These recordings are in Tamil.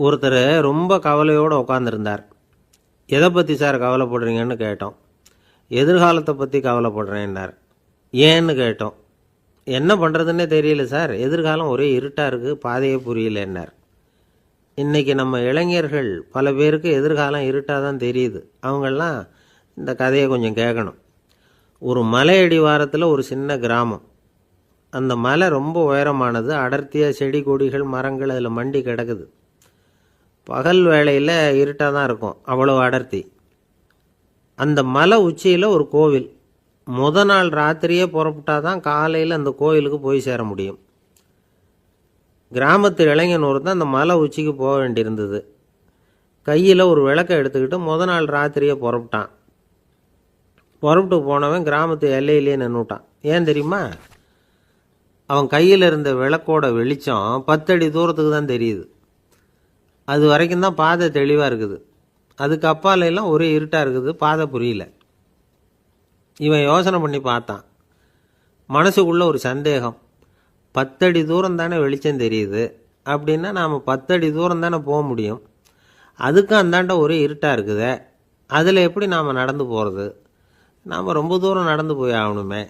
ஒருத்தர் ரொம்ப கவலையோடு உட்காந்துருந்தார். எதை பற்றி சார் கவலைப்படுறீங்கன்னு கேட்டோம். எதிர்காலத்தை பற்றி கவலைப்படுறேன்னார். ஏன்னு கேட்டோம். என்ன பண்ணுறதுன்னே தெரியல சார், எதிர்காலம் ஒரே இருட்டாக இருக்குது, பாதையே புரியலன்னார். இன்றைக்கி நம்ம இளைஞர்கள் பல பேருக்கு எதிர்காலம் இருட்டாக தான் தெரியுது. அவங்கெல்லாம் இந்த கதையை கொஞ்சம் கேட்கணும். ஒரு மலை அடிவாரத்தில் ஒரு சின்ன கிராமம். அந்த மலை ரொம்ப உயரமானது. அடர்த்தியாக செடி கொடிகள் மரங்கள் அதில் மண்டி கிடக்குது. பகல் வேளையில் இருட்டாக தான் இருக்கும், அவ்வளோ அடர்த்தி. அந்த மலை உச்சியில் ஒரு கோவில். நாள் ராத்திரியே புறப்பட்டா தான் காலையில் அந்த கோவிலுக்கு போய் சேர முடியும். கிராமத்து இளைஞன் ஒருத்தன் அந்த மலை உச்சிக்கு போக வேண்டியிருந்தது. கையில் ஒரு விளக்கை எடுத்துக்கிட்டு நாள் ராத்திரியே புறப்பட்டான். புறப்பட்டு போனவன் கிராமத்து எல்லையிலேயே நின்றுட்டான். ஏன் தெரியுமா? அவன் கையில் இருந்த விளக்கோட வெளிச்சம் 10 அடி தூரத்துக்கு தான் தெரியுது. அது வரைக்கும் தான் பாதை தெளிவாக இருக்குது. அதுக்கு அப்பாலெல்லாம் ஒரே இருட்டாக இருக்குது, பாதை புரியல. இவன் யோசனை பண்ணி பார்த்தான். மனசுக்குள்ளே ஒரு சந்தேகம். 10 அடி தூரம் தானே வெளிச்சம் தெரியுது, அப்படின்னா நாம் 10 அடி தூரம் தானே போக முடியும். அதுக்கும் அந்தாண்ட ஒரே இருட்டாக இருக்குதே, அதில் எப்படி நாம் நடந்து போகிறது? நாம் ரொம்ப தூரம் நடந்து போய் ஆகணுமே.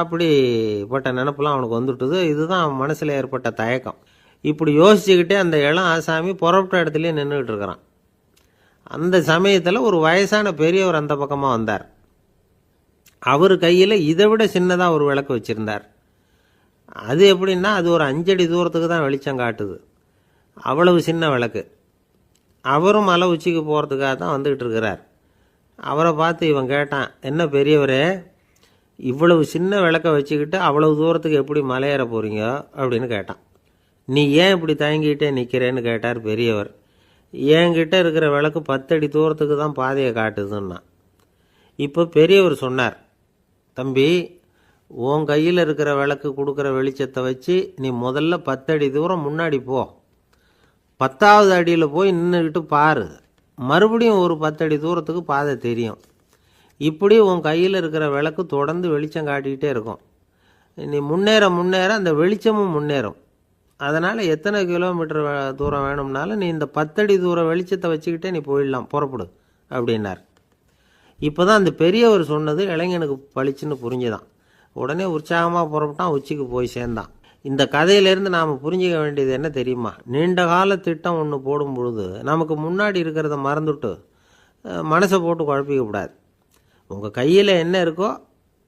அப்படிப்பட்ட நினப்பெல்லாம் அவனுக்கு வந்துட்டுது. இதுதான் அவன் மனசில் ஏற்பட்ட தயக்கம். இப்படி யோசிச்சுக்கிட்டே அந்த இளம் ஆசாமி புறப்பட்ட இடத்துலையே நின்றுக்கிட்டு இருக்கிறான். அந்த சமயத்தில் ஒரு வயசான பெரியவர் அந்த பக்கமாக வந்தார். அவர் கையில் இதை விட சின்னதாக ஒரு விளக்கு வச்சுருந்தார். அது எப்படின்னா, அது ஒரு 5 அடி தூரத்துக்கு தான் வெளிச்சம் காட்டுது. அவ்வளவு சின்ன விளக்கு. அவரும் மலை உச்சிக்கு போகிறதுக்காக தான் வந்துக்கிட்டு இருக்கிறார். அவரை பார்த்து இவன் கேட்டான், என்ன பெரியவரே, இவ்வளவு சின்ன விளக்கை வச்சுக்கிட்டு அவ்வளவு தூரத்துக்கு எப்படி மலையேற போகிறீங்க அப்படின்னு கேட்டான். நீ ஏன் இப்படி தயங்கிட்டே நிற்கிறேன்னு கேட்டார் பெரியவர். என்கிட்ட இருக்கிற விளக்கு 10 அடி தூரத்துக்கு தான் பாதையை காட்டுதுன்னா. இப்போ பெரியவர் சொன்னார், தம்பி, உன் கையில் இருக்கிற விளக்கு கொடுக்குற வெளிச்சத்தை வச்சு நீ முதல்ல 10 அடி தூரம் முன்னாடி போ. 10வது அடியில் போய் நின்றுக்கிட்டு பாரு, மறுபடியும் ஒரு 10 அடி தூரத்துக்கு பாதை தெரியும். இப்படி உன் கையில் இருக்கிற விளக்கு தொடர்ந்து வெளிச்சம் காட்டிக்கிட்டே இருக்கும். நீ முன்னேற முன்னேற அந்த வெளிச்சமும் முன்னேறும். அதனால் எத்தனை கிலோமீட்டர் தூரம் வேணும்னாலும் நீ இந்த 10 அடி தூரம் வெளிச்சத்தை வச்சுக்கிட்டே நீ போயிடலாம், புறப்படு அப்படின்னார். இப்போ தான் அந்த பெரியவர் சொன்னது இளைஞனுக்கு பளிச்சுன்னு புரிஞ்சுதான். உடனே உற்சாகமாக புறப்பட்டான், உச்சிக்கு போய் சேர்ந்தான். இந்த கதையிலேருந்து நாம் புரிஞ்சிக்க வேண்டியது என்ன தெரியுமா? நீண்ட கால திட்டம் ஒன்று போடும் பொழுது நமக்கு முன்னாடி இருக்கிறத மறந்துட்டு மனசை போட்டு குழப்பிக்கக்கூடாது. உங்கள் கையில் என்ன இருக்கோ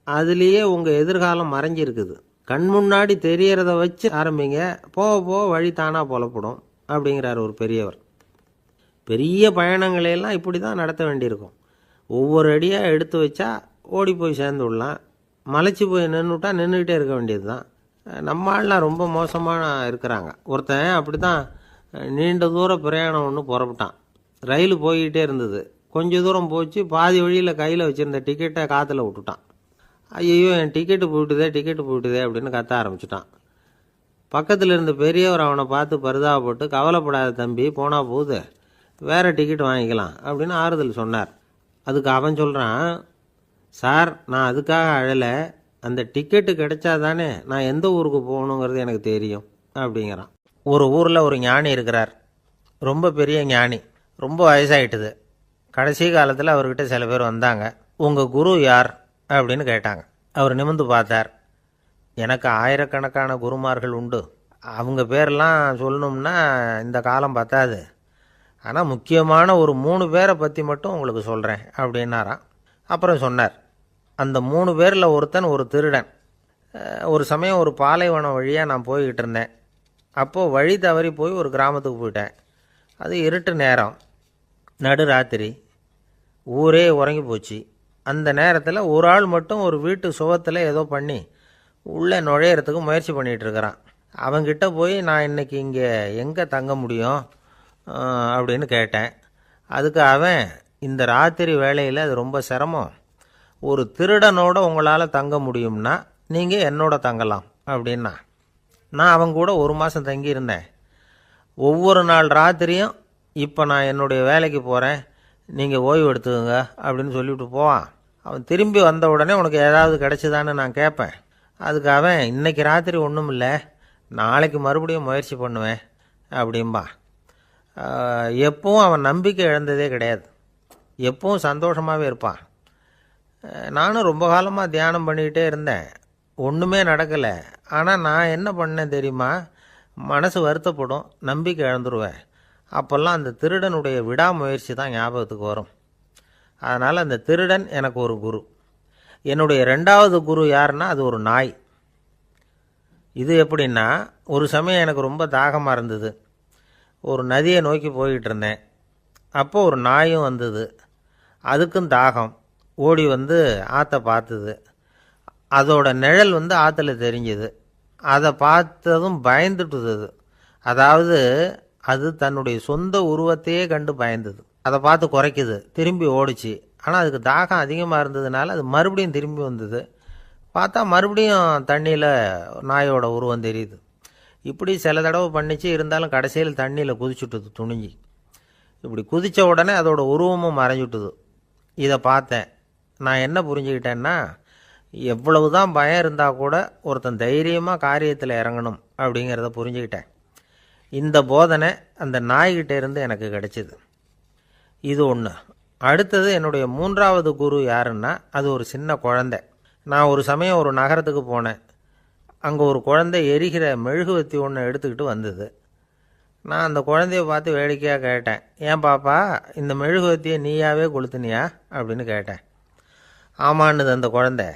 அதுலேயே உங்கள் எதிர்காலம் மறைஞ்சிருக்குது. கண் முன்னாடி தெரியறத வச்சு ஆரம்பிங்க, போக போக வழி தானாக புலப்படும் அப்படிங்கிறார் ஒரு பெரியவர். பெரிய பயணங்களையெல்லாம் இப்படி தான் நடத்த வேண்டியிருக்கும். ஒவ்வொரு அடியாக எடுத்து வச்சா ஓடி போய் சேர்ந்து விடலாம். மலைச்சி போய் நின்றுட்டா நின்றுக்கிட்டே இருக்க வேண்டியது தான். நம்ம ஆள்லாம் ரொம்ப மோசமான இருக்கிறாங்க. ஒருத்தன் அப்படி தான் நீண்ட தூர பிரயாணம் ஒன்று புறப்பட்டான். ரயில் போய்கிட்டே இருந்தது. கொஞ்சம் தூரம் போச்சு, பாதி வழியில் கையில் வச்சுருந்த டிக்கெட்டை காற்றுல விட்டுட்டான். ஐயோ, என் டிக்கெட்டு போயிட்டுதே அப்படின்னு கத்த ஆரம்பிச்சிட்டான். பக்கத்தில் இருந்த பெரியவர் அவனை பார்த்து பரிதாபப்பட்டு, கவலைப்படாத தம்பி, போனால் போகுது, வேறு டிக்கெட் வாங்கிக்கலாம் அப்படின்னு ஆறுதல் சொன்னார். அதுக்கு அவன் சொல்கிறான், சார், நான் அதுக்காக அழலை, அந்த டிக்கெட்டு கிடைச்சா தானே நான் எந்த ஊருக்கு போகணுங்கிறது எனக்கு தெரியும் அப்படிங்கிறான். ஒரு ஊரில் ஒரு ஞானி இருக்கிறார். ரொம்ப பெரிய ஞானி, ரொம்ப வயசாகிட்டுது. கடைசி காலத்தில் அவர்கிட்ட சில பேர் வந்தாங்க. உங்கள் குரு யார் அப்படின்னு கேட்டாங்க. அவர் நிமிர்ந்து பார்த்தார். எனக்கு ஆயிரக்கணக்கான குருமார்கள் உண்டு, அவங்க பேரெல்லாம் சொல்லணும்னா இந்த காலம் பத்தாது. ஆனால் முக்கியமான ஒரு 3 பேரை பற்றி மட்டும் உங்களுக்கு சொல்கிறேன் அப்படின்னாராம். அப்புறம் சொன்னார், அந்த 3 பேரில் ஒருத்தன் ஒரு திருடன். ஒரு சமயம் ஒரு பாலைவனம் வழியாக நான் போய்கிட்டு இருந்தேன். அப்போது வழி தவறி போய் ஒரு கிராமத்துக்கு போயிட்டேன். அது இருட்டு நேரம், நடு ராத்திரி, ஊரே உறங்கி போச்சு. அந்த நேரத்தில் ஒரு ஆள் மட்டும் ஒரு வீட்டு சுவத்தில் ஏதோ பண்ணி உள்ளே நுழையிறதுக்கு முயற்சி பண்ணிகிட்ருக்கிறான். அவங்கிட்ட போய், நான் இன்றைக்கி இங்கே எங்கே தங்க முடியும் அப்படின்னு கேட்டேன். அதுக்கு அவன், இந்த ராத்திரி வேளையில் அது ரொம்ப சிரமம், ஒரு திருடனோட உங்களால் தங்க முடியும்னா நீங்கள் என்னோட தங்கலாம் அப்படின்னா. நான் அவங்க கூட 1 மாதம் தங்கியிருந்தேன். ஒவ்வொரு நாள் ராத்திரியும், இப்போ நான் என்னுடைய வேலைக்கு போகிறேன், நீங்கள் ஓய்வு எடுத்துக்கோங்க அப்படின்னு சொல்லிவிட்டு போவான். அவன் திரும்பி வந்த உடனே உனக்கு ஏதாவது கிடச்சிதான்னு நான் கேட்பேன். அதுக்கு அவன், இன்றைக்கி ராத்திரி ஒன்றும் இல்லை, நாளைக்கு மறுபடியும் முயற்சி பண்ணுவேன் அப்படின்பா. எப்பவும் அவன் நம்பிக்கை இழந்ததே கிடையாது, எப்பவும் சந்தோஷமாகவே இருப்பான். நானும் ரொம்ப காலமாக தியானம் பண்ணிக்கிட்டே இருந்தேன், ஒன்றுமே நடக்கலை. ஆனால் நான் என்ன பண்ணேன் தெரியுமா, மனசு வருத்தப்படும், நம்பிக்கை இழந்துருவேன். அப்போல்லாம் அந்த திருடனுடைய விடாமுயற்சி தான் ஞாபகத்துக்கு வரும். அதனால் அந்த திருடன் எனக்கு ஒரு குரு. என்னுடைய 2வது குரு யாருன்னா அது ஒரு நாய். இது எப்படின்னா, ஒரு சமயம் எனக்கு ரொம்ப தாகமாக இருந்தது, ஒரு நதியை நோக்கி போய்கிட்டு இருந்தேன். அப்போ ஒரு நாயும் வந்தது, அதுக்கும் தாகம். ஓடி வந்து ஆற்றை பார்த்துது, அதோட நிழல் வந்து ஆற்றுல தெரிஞ்சுது. அதை பார்த்ததும் பயந்துட்டுது. அதாவது அது தன்னுடைய சொந்த உருவத்தையே கண்டு பயந்தது. அதை பார்த்து குறைக்குது, திரும்பி ஓடிச்சு. ஆனால் அதுக்கு தாகம் அதிகமாக இருந்ததுனால அது மறுபடியும் திரும்பி வந்தது. பார்த்தா மறுபடியும் தண்ணியில் நாயோட உருவம் தெரியுது. இப்படி சில தடவை பண்ணிச்சு, இருந்தாலும் கடைசியில் தண்ணியில் குதிச்சுட்டுது துணிஞ்சி. இப்படி குதித்த உடனே அதோட உருவமும் மறைஞ்சுட்டுது. இதை பார்த்தேன். நான் என்ன புரிஞ்சுக்கிட்டேன்னா, எவ்வளவு தான் பயம் இருந்தால் கூட ஒருத்தன் தைரியமாக காரியத்தில் இறங்கணும் அப்படிங்கிறத புரிஞ்சுக்கிட்டேன். இந்த போதனை அந்த நாய்கிட்ட இருந்து எனக்கு கிடைச்சிது. இது ஒன்று. அடுத்தது என்னுடைய 3வது குரு யாருன்னா அது ஒரு சின்ன குழந்தை. நான் ஒரு சமயம் ஒரு நகரத்துக்கு போனேன். அங்கே ஒரு குழந்தை எரிகிற மெழுகுவத்தி ஒன்று எடுத்துக்கிட்டு வந்தது. நான் அந்த குழந்தைய பார்த்து வேடிக்கையாக கேட்டேன், ஏன் பாப்பா, இந்த மெழுகுவத்தியை நீயாவே கொளுத்துனியா அப்படின்னு கேட்டேன். ஆமான்னுது அந்த குழந்தை.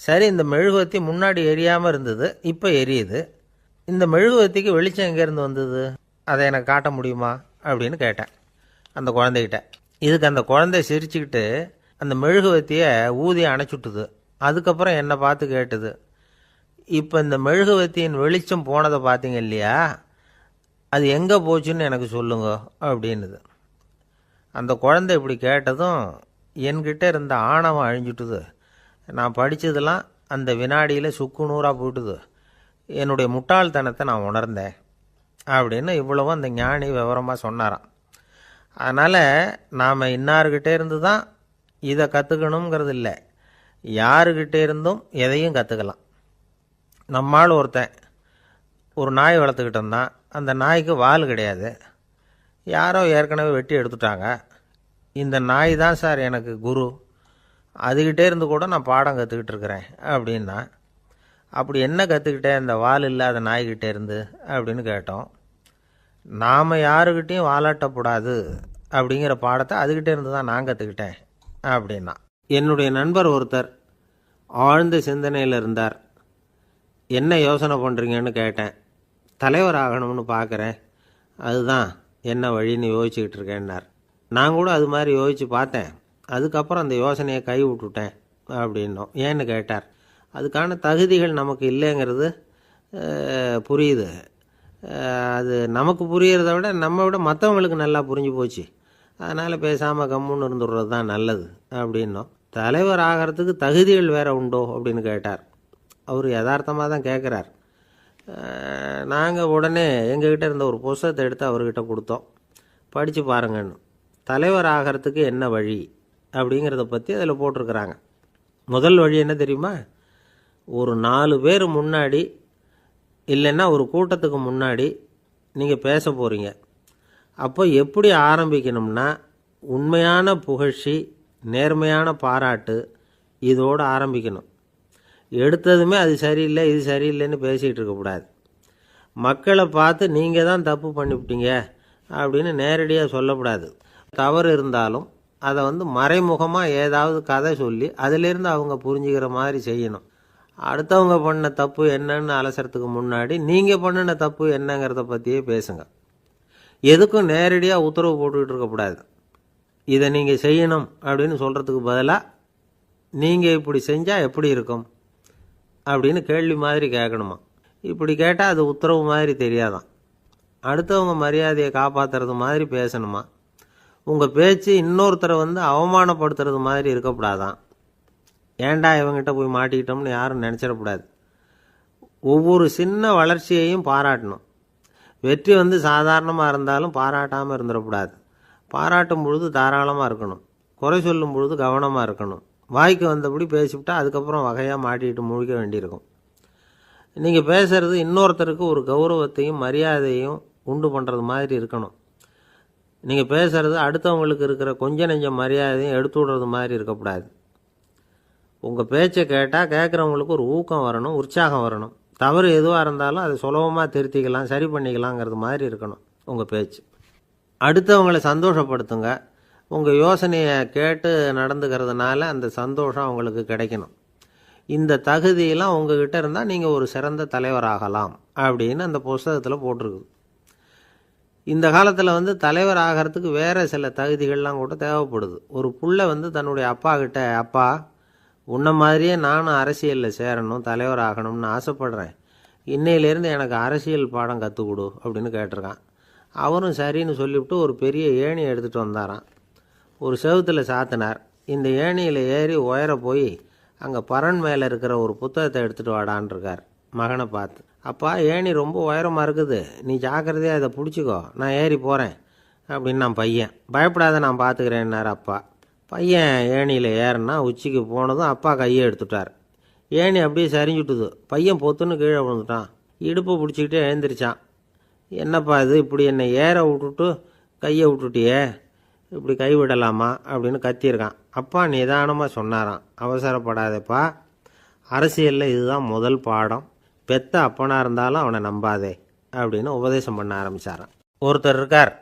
சரி, இந்த மெழுகுவத்தி முன்னாடி எரியாமல் இருந்தது, இப்போ எரியுது. இந்த மெழுகுவத்திக்கு வெளிச்சம் எங்கேருந்து வந்தது, அதை எனக்கு காட்ட முடியுமா அப்படின்னு கேட்டேன் அந்த குழந்தைகிட்ட. இதுக்கு அந்த குழந்தை சிரிச்சுக்கிட்டு அந்த மெழுகுவத்தியை ஊதி அணைச்சுட்டுது. அதுக்கப்புறம் என்னை பார்த்து கேட்டுது, இப்போ இந்த மெழுகுவத்தியின் வெளிச்சம் போனதை பார்த்தீங்க இல்லையா, அது எங்கே போச்சுன்னு எனக்கு சொல்லுங்க அப்படின்னுது. அந்த குழந்தை இப்படி கேட்டதும் என்கிட்ட இருந்த ஆணவம் அழிஞ்சுட்டுது. நான் படித்ததெல்லாம் அந்த வினாடியில் சுக்கு நூறாக போயிட்டுது. என்னுடைய முட்டாள்தனத்தை நான் உணர்ந்தேன் அப்படின்னு இவ்வளவும் அந்த ஞானி விவரமாக சொன்னாராம். அதனால் நாம் இன்னார்கிட்டே இருந்து தான் இதை கற்றுக்கணுங்கிறது இல்லை, யாருக்கிட்டே இருந்தும் எதையும் கற்றுக்கலாம். நம்மால் ஒருத்தன் ஒரு நாய் வளர்த்துக்கிட்டு இருந்தான். அந்த நாய்க்கு வால் கிடையாது, யாரோ ஏற்கனவே வெட்டி எடுத்துட்டாங்க. இந்த நாய் தான் சார் எனக்கு குரு, அதுக்கிட்டே இருந்து கூட நான் பாடம் கற்றுக்கிட்டு இருக்கிறேன் அப்படின்னா. அப்படி என்ன கற்றுக்கிட்டேன் இந்த வால் இல்லாத நாய்கிட்டே இருந்து அப்படின்னு கேட்டோம். நாம் யாருக்கிட்டேயும் வாலாட்டக்கூடாது அப்படிங்கிற பாடத்தை அதுக்கிட்டே இருந்து தான் நான் கற்றுக்கிட்டேன் அப்படின்னா. என்னுடைய நண்பர் ஒருத்தர் ஆழ்ந்த சிந்தனையில் இருந்தார். என்ன யோசனை பண்ணுறீங்கன்னு கேட்டேன். தலைவர் ஆகணும்னு பார்க்குறேன், அதுதான் என்ன வழின்னு யோசிச்சுக்கிட்டு இருக்கேன்னார். நான் கூட அது மாதிரி யோசித்து பார்த்தேன். அதுக்கப்புறம் அந்த யோசனையை கை விட்டுட்டேன் அப்படின்னோம். ஏன்னு கேட்டார். அதுக்கான தகுதிகள் நமக்கு இல்லைங்கிறது புரியுது. அது நமக்கு புரியறத விட நம்ம விட மற்றவங்களுக்கு நல்லா புரிஞ்சு போச்சு. அதனால் பேசாமல் கம்முன்னு இருந்துடுறது தான் நல்லது அப்படின்னோம். தலைவர் ஆகிறதுக்கு தகுதிகள் வேறு உண்டோ அப்படின்னு கேட்டார். அவர் யதார்த்தமாக தான் கேட்குறார். நாங்கள் உடனே எங்ககிட்ட இருந்த ஒரு புஸ்தகத்தை எடுத்து அவர்கிட்ட கொடுத்தோம், படித்து பாருங்கன்னு. தலைவர் ஆகிறதுக்கு என்ன வழி அப்படிங்கிறத பற்றி அதில் போட்டிருக்கிறாங்க. முதல் வழி என்ன தெரியுமா, ஒரு 4 பேர் முன்னாடி இல்லைன்னா ஒரு கூட்டத்துக்கு முன்னாடி நீங்கள் பேச போகிறீங்க. அப்போ எப்படி ஆரம்பிக்கணும்னா, உண்மையான புகழ்ச்சி, நேர்மையான பாராட்டு, இதோடு ஆரம்பிக்கணும். எடுத்ததுமே அது சரியில்லை இது சரியில்லைன்னு பேசிகிட்டு இருக்கக்கூடாது. மக்களை பார்த்து நீங்கள் தான் தப்பு பண்ணிவிட்டீங்க அப்படின்னு நேரடியாக சொல்லக்கூடாது. தவறு இருந்தாலும் அதை மறைமுகமாக ஏதாவது கதை சொல்லி அதிலேருந்து அவங்க புரிஞ்சுக்கிற மாதிரி செய்யணும். அடுத்தவங்க பண்ண தப்பு என்னன்னு அலசறதுக்கு முன்னாடி நீங்கள் பண்ணின தப்பு என்னங்கிறத பற்றியே பேசுங்க. எதுக்கும் நேரடியாக உத்தரவு போட்டுக்கிட்டு இருக்கக்கூடாது. இதை நீங்கள் செய்யணும் அப்படின்னு சொல்கிறதுக்கு பதிலாக நீங்கள் இப்படி செஞ்சால் எப்படி இருக்கும் அப்படின்னு கேள்வி மாதிரி கேட்கணுமா. இப்படி கேட்டால் அது உத்தரவு மாதிரி தெரியாதான். அடுத்தவங்க மரியாதையை காப்பாற்றுறது மாதிரி பேசணுமா. உங்கள் பேச்சு இன்னொருத்தரை அவமானப்படுத்துறது மாதிரி இருக்கக்கூடாதான். ஏண்டா இவங்கிட்ட போய் மாட்டிக்கிட்டோம்னு யாரும் நினச்சிடக்கூடாது. ஒவ்வொரு சின்ன வளர்ச்சியையும் பாராட்டணும். வெற்றி சாதாரணமாக இருந்தாலும் பாராட்டாமல் இருந்துடக்கூடாது. பாராட்டும் பொழுது தாராளமாக இருக்கணும், குறை சொல்லும் பொழுது கவனமாக இருக்கணும். வாய்க்கு வந்தபடி பேசிவிட்டா அதுக்கப்புறம் வகையாக மாட்டிக்கிட்டு முழிக்க வேண்டியிருக்கும். நீங்கள் பேசுகிறது இன்னொருத்தருக்கு ஒரு கௌரவத்தையும் மரியாதையும் உண்டு பண்ணுறது மாதிரி இருக்கணும். நீங்கள் பேசுகிறது அடுத்தவங்களுக்கு இருக்கிற கொஞ்ச நெஞ்ச மரியாதையும் எடுத்து விடுறது மாதிரி இருக்கக்கூடாது. உங்கள் பேச்சை கேட்டால் கேட்குறவங்களுக்கு ஒரு ஊக்கம் வரணும், உற்சாகம் வரணும். தவறு எதுவாக இருந்தாலும் அதை சுலபமாக திருத்திக்கலாம், சரி பண்ணிக்கலாங்கிறது மாதிரி இருக்கணும் உங்கள் பேச்சு. அடுத்தவங்களை சந்தோஷப்படுத்துங்க. உங்கள் யோசனையை கேட்டு நடந்துக்கிறதுனால அந்த சந்தோஷம் அவங்களுக்கு கிடைக்கணும். இந்த தகுதியெல்லாம் உங்ககிட்ட இருந்தால் நீங்கள் ஒரு சிறந்த தலைவராகலாம் அப்படின்னு அந்த புஸ்தகத்தில் போட்டிருக்குது. இந்த காலத்தில் தலைவர் ஆகிறதுக்கு வேறு சில தகுதிகள்லாம் கூட தேவைப்படுது. ஒரு புள்ள தன்னுடைய அப்பா கிட்ட, அப்பா உன்ன மாதிரியே நானும் அரசியலில் சேரணும், தலைவர் ஆகணும்னு ஆசைப்படுறேன், இன்னையிலேருந்து எனக்கு அரசியல் பாடம் கற்றுக் கொடு அப்படின்னு கேட்டிருக்கான். அவரும் சரின்னு சொல்லிவிட்டு ஒரு பெரிய ஏணியை எடுத்துகிட்டு வந்தாராம். ஒரு செவுத்தில் சாத்தினார். இந்த ஏணியில் ஏறி உயர போய் அங்கே பரன் மேலே இருக்கிற ஒரு புத்தகத்தை எடுத்துகிட்டு வாடான் இருக்கார். மகனை பார்த்து, அப்பா ஏணி ரொம்ப உயரமாக இருக்குது, நீ ஜாக்கிரதையாக இதை பிடிச்சிக்கோ, நான் ஏறி போகிறேன் அப்படின்னு நான் பையன். பயப்படாத, நான் பார்த்துக்கிறேன்னார் அப்பா. பையன் ஏணியில் ஏறினா உச்சிக்கு போனதும் அப்பா கையை எடுத்துட்டார். ஏணி அப்படியே சரிஞ்சுட்டுது. பையன் பொத்துன்னு கீழே விழுந்துட்டான். இடுப்பை பிடிச்சிக்கிட்டே எழுந்திரிச்சான். என்னப்பா இது, இப்படி என்னை ஏற விட்டுட்டு கையை விட்டுட்டியே, இப்படி கை விடலாமா அப்படின்னு கத்தியிருக்கான். அப்பா நிதானமாக சொன்னாராம், அவசரப்படாதேப்பா, அரசியலில் இதுதான் முதல் பாடம், பெத்த அப்பனாக இருந்தாலும் அவனை நம்பாதே அப்படின்னு உபதேசம் பண்ண ஆரம்பித்தாரான். ஒருத்தர் இருக்கார்,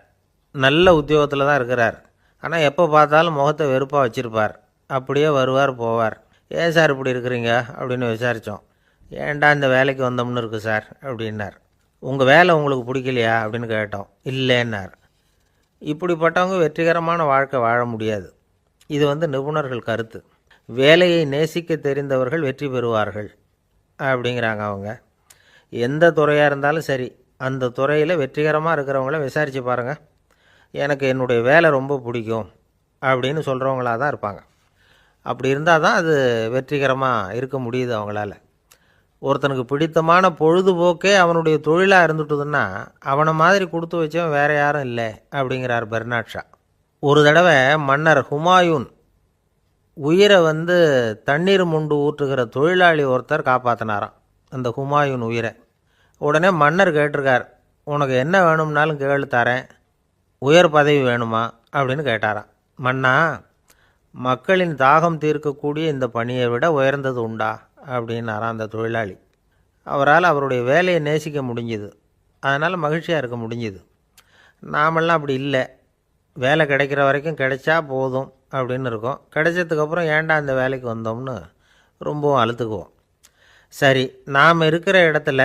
நல்ல உத்தியோகத்தில் தான் இருக்கிறார், ஆனால் எப்போ பார்த்தாலும் முகத்தை வெறுப்பாக வச்சுருப்பார். அப்படியே வருவார் போவார். ஏன் சார் இப்படி இருக்கிறீங்க அப்படின்னு விசாரித்தோம். ஏன்டா இந்த வேலைக்கு வந்தோம்னு இருக்குது சார் அப்படின்னார். உங்கள் வேலை உங்களுக்கு பிடிக்கலையா அப்படின்னு கேட்டோம். இல்லைன்னார். இப்படிப்பட்டவங்க வெற்றிகரமான வாழ்க்கை வாழ முடியாது. இது நிபுணர்கள் கருத்து. வேலையை நேசிக்க தெரிந்தவர்கள் வெற்றி பெறுவார்கள் அப்படிங்கிறாங்க அவங்க. எந்த துறையாக இருந்தாலும் சரி, அந்த துறையில் வெற்றிகரமாக இருக்கிறவங்கள விசாரித்து பாருங்கள். எனக்கு என்னுடைய வேலை ரொம்ப பிடிக்கும் அப்படின்னு சொல்கிறவங்களாக தான் இருப்பாங்க. அப்படி இருந்தால் தான் அது வெற்றிகரமாக இருக்க முடியுது அவங்களால. ஒருத்தனுக்கு பிடித்தமான பொழுதுபோக்கே அவனுடைய தொழிலாக இருந்துட்டுதுன்னா அவனை மாதிரி கொடுத்து வச்சவன் வேறு யாரும் இல்லை அப்படிங்கிறார் பெர்னாட் ஷா. ஒரு தடவை மன்னர் ஹுமாயூன் உயிரை தண்ணீர் முண்டு ஊற்றுகிற தொழிலாளி ஒருத்தர் காப்பாற்றினாராம் அந்த ஹுமாயூன் உயிரை. உடனே மன்னர் கேட்டிருக்கார், உனக்கு என்ன வேணும்னாலும் கேளு தரேன், உயர் பதவி வேணுமா அப்படின்னு கேட்டாராம். மன்னா, மக்களின் தாகம் தீர்க்கக்கூடிய இந்த பணியை விட உயர்ந்தது உண்டா அப்படின்னாராம் அந்த தொழிலாளி. அவரால் அவருடைய வேலையை நேசிக்க முடிஞ்சுது, அதனால் மகிழ்ச்சியாக இருக்க முடிஞ்சுது. நாமெல்லாம் அப்படி இல்லை, வேலை கிடைக்கிற வரைக்கும் கிடைச்சா போதும் அப்படின்னு இருக்கோம். கிடைச்சதுக்கப்புறம் ஏன்டா இந்த வேலைக்கு வந்தோம்னு ரொம்பவும் அழுத்துக்குவோம். சரி, நாம் இருக்கிற இடத்துல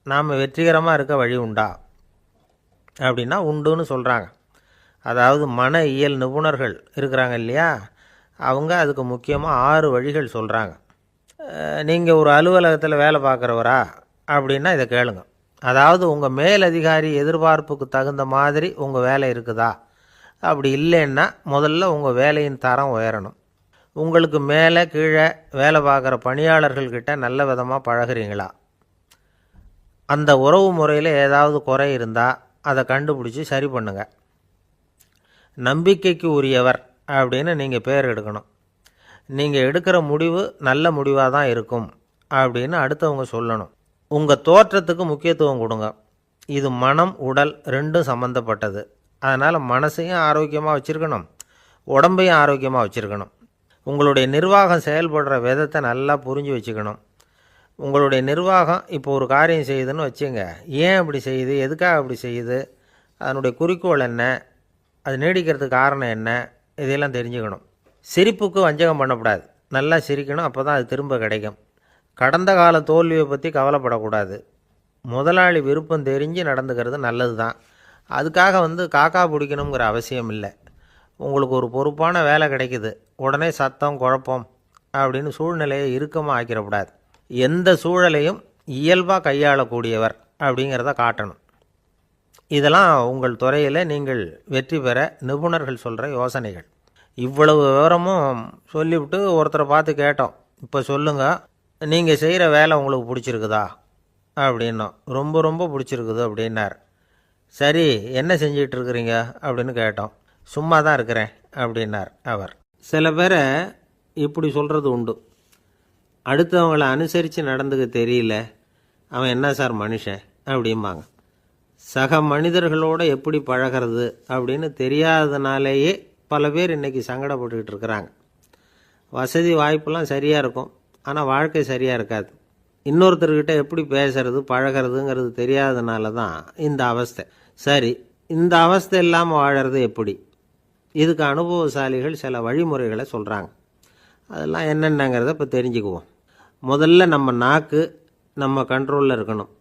நாம் வெற்றிகரமாக இருக்க வழி உண்டா அப்படின்னா உண்டுன்னு சொல்கிறாங்க. அதாவது மன இயல் நிபுணர்கள் இருக்கிறாங்க இல்லையா, அவங்க அதுக்கு முக்கியமாக 6 வழிகள் சொல்கிறாங்க. நீங்கள் ஒரு அலுவலகத்தில் வேலை பார்க்குறவரா அப்படின்னா இதை கேளுங்க. அதாவது உங்கள் மேலதிகாரி எதிர்பார்ப்புக்கு தகுந்த மாதிரி உங்கள் வேலை இருக்குதா? அப்படி இல்லைன்னா முதல்ல உங்கள் வேலையின் தரம் உயரணும். உங்களுக்கு மேலே கீழே வேலை பார்க்குற பணியாளர்கள்கிட்ட நல்ல விதமாக பழகிறீங்களா? அந்த உறவு முறையில் ஏதாவது குறை இருந்தால் அதை கண்டுபிடிச்சி சரி பண்ணுங்கள். நம்பிக்கைக்கு உரியவர் அப்படின்னு நீங்கள் பேர் எடுக்கணும். நீங்கள் எடுக்கிற முடிவு நல்ல முடிவாக தான் இருக்கும் அப்படின்னு அடுத்தவங்க சொல்லணும். உங்கள் தோற்றத்துக்கு முக்கியத்துவம் கொடுங்க. இது மனம் உடல் ரெண்டும் சம்மந்தப்பட்டது. அதனால் மனசையும் ஆரோக்கியமாக வச்சுருக்கணும், உடம்பையும் ஆரோக்கியமாக வச்சுருக்கணும். உங்களுடைய நிர்வாகம் செயல்படுற விதத்தை நல்லா புரிஞ்சு வச்சுக்கணும். உங்களுடைய நிர்வாகம் இப்போ ஒரு காரியம் செய்யுதுன்னு வச்சுங்க, ஏன் அப்படி செய்யுது, எதுக்காக அப்படி செய்யுது, அதனுடைய குறிக்கோள் என்ன, அது நீடிக்கிறதுக்கு காரணம் என்ன, இதையெல்லாம் தெரிஞ்சுக்கணும். சிரிப்புக்கு வஞ்சகம் பண்ணக்கூடாது, நல்லா சிரிக்கணும், அப்போ தான் அது திரும்ப கிடைக்கும். கடந்த கால தோல்வியை பற்றி கவலைப்படக்கூடாது. முதலாளி விருப்பம் தெரிஞ்சு நடந்துக்கிறது நல்லது தான். அதுக்காக காக்கா பிடிக்கணுங்கிற அவசியம் இல்லை. உங்களுக்கு ஒரு பொறுப்பான வேலை கிடைக்குது, உடனே சத்தம் குழப்பம் அப்படின்னு சூழ்நிலையை இறுக்கமாக ஆக்கிடக்கூடாது. எந்த சூழலையும் இயல்பாக கையாளக்கூடியவர் அப்படிங்கிறத காட்டணும். இதெல்லாம் உங்கள் துறையில் நீங்கள் வெற்றி பெற நிபுணர்கள் சொல்கிற யோசனைகள். இவ்வளவு விவரமும் சொல்லிவிட்டு ஒருத்தரை பார்த்து கேட்டோம், இப்போ சொல்லுங்கள், நீங்கள் செய்கிற வேலை உங்களுக்கு பிடிச்சிருக்குதா அப்படின்னோம். ரொம்ப ரொம்ப பிடிச்சிருக்குது அப்படின்னார். சரி, என்ன செஞ்சிட்ருக்குறீங்க அப்படின்னு கேட்டோம். சும்மா தான் இருக்கிறேன் அப்படின்னார் அவர். சில பேரை இப்படி சொல்கிறது உண்டு, அடுத்தவங்களை அனுசரித்து நடந்துக்க தெரியல, அவன் என்ன சார் மனுஷன் அப்படிம்பாங்க. சக மனிதர்களோடு எப்படி பழகிறது அப்படின்னு தெரியாததுனாலேயே பல பேர் இன்றைக்கி சங்கடப்பட்டுக்கிட்டு இருக்கிறாங்க. வசதி வாய்ப்பெல்லாம் சரியாக இருக்கும், ஆனால் வாழ்க்கை சரியாக இருக்காது. இன்னொருத்தர்கிட்ட எப்படி பேசுறது பழகிறதுங்கிறது தெரியாததுனால தான் இந்த அவஸ்தை. சரி, இந்த அவஸ்தை இல்லாமல் வாழறது எப்படி? இதுக்கு அனுபவசாலிகள் சில வழிமுறைகளை சொல்கிறாங்க. அதெல்லாம் என்னென்னங்கிறத இப்போ தெரிஞ்சுக்குவோம். முதல்ல நம்ம நாக்கு நம்ம கண்ட்ரோலில் இருக்கணும்.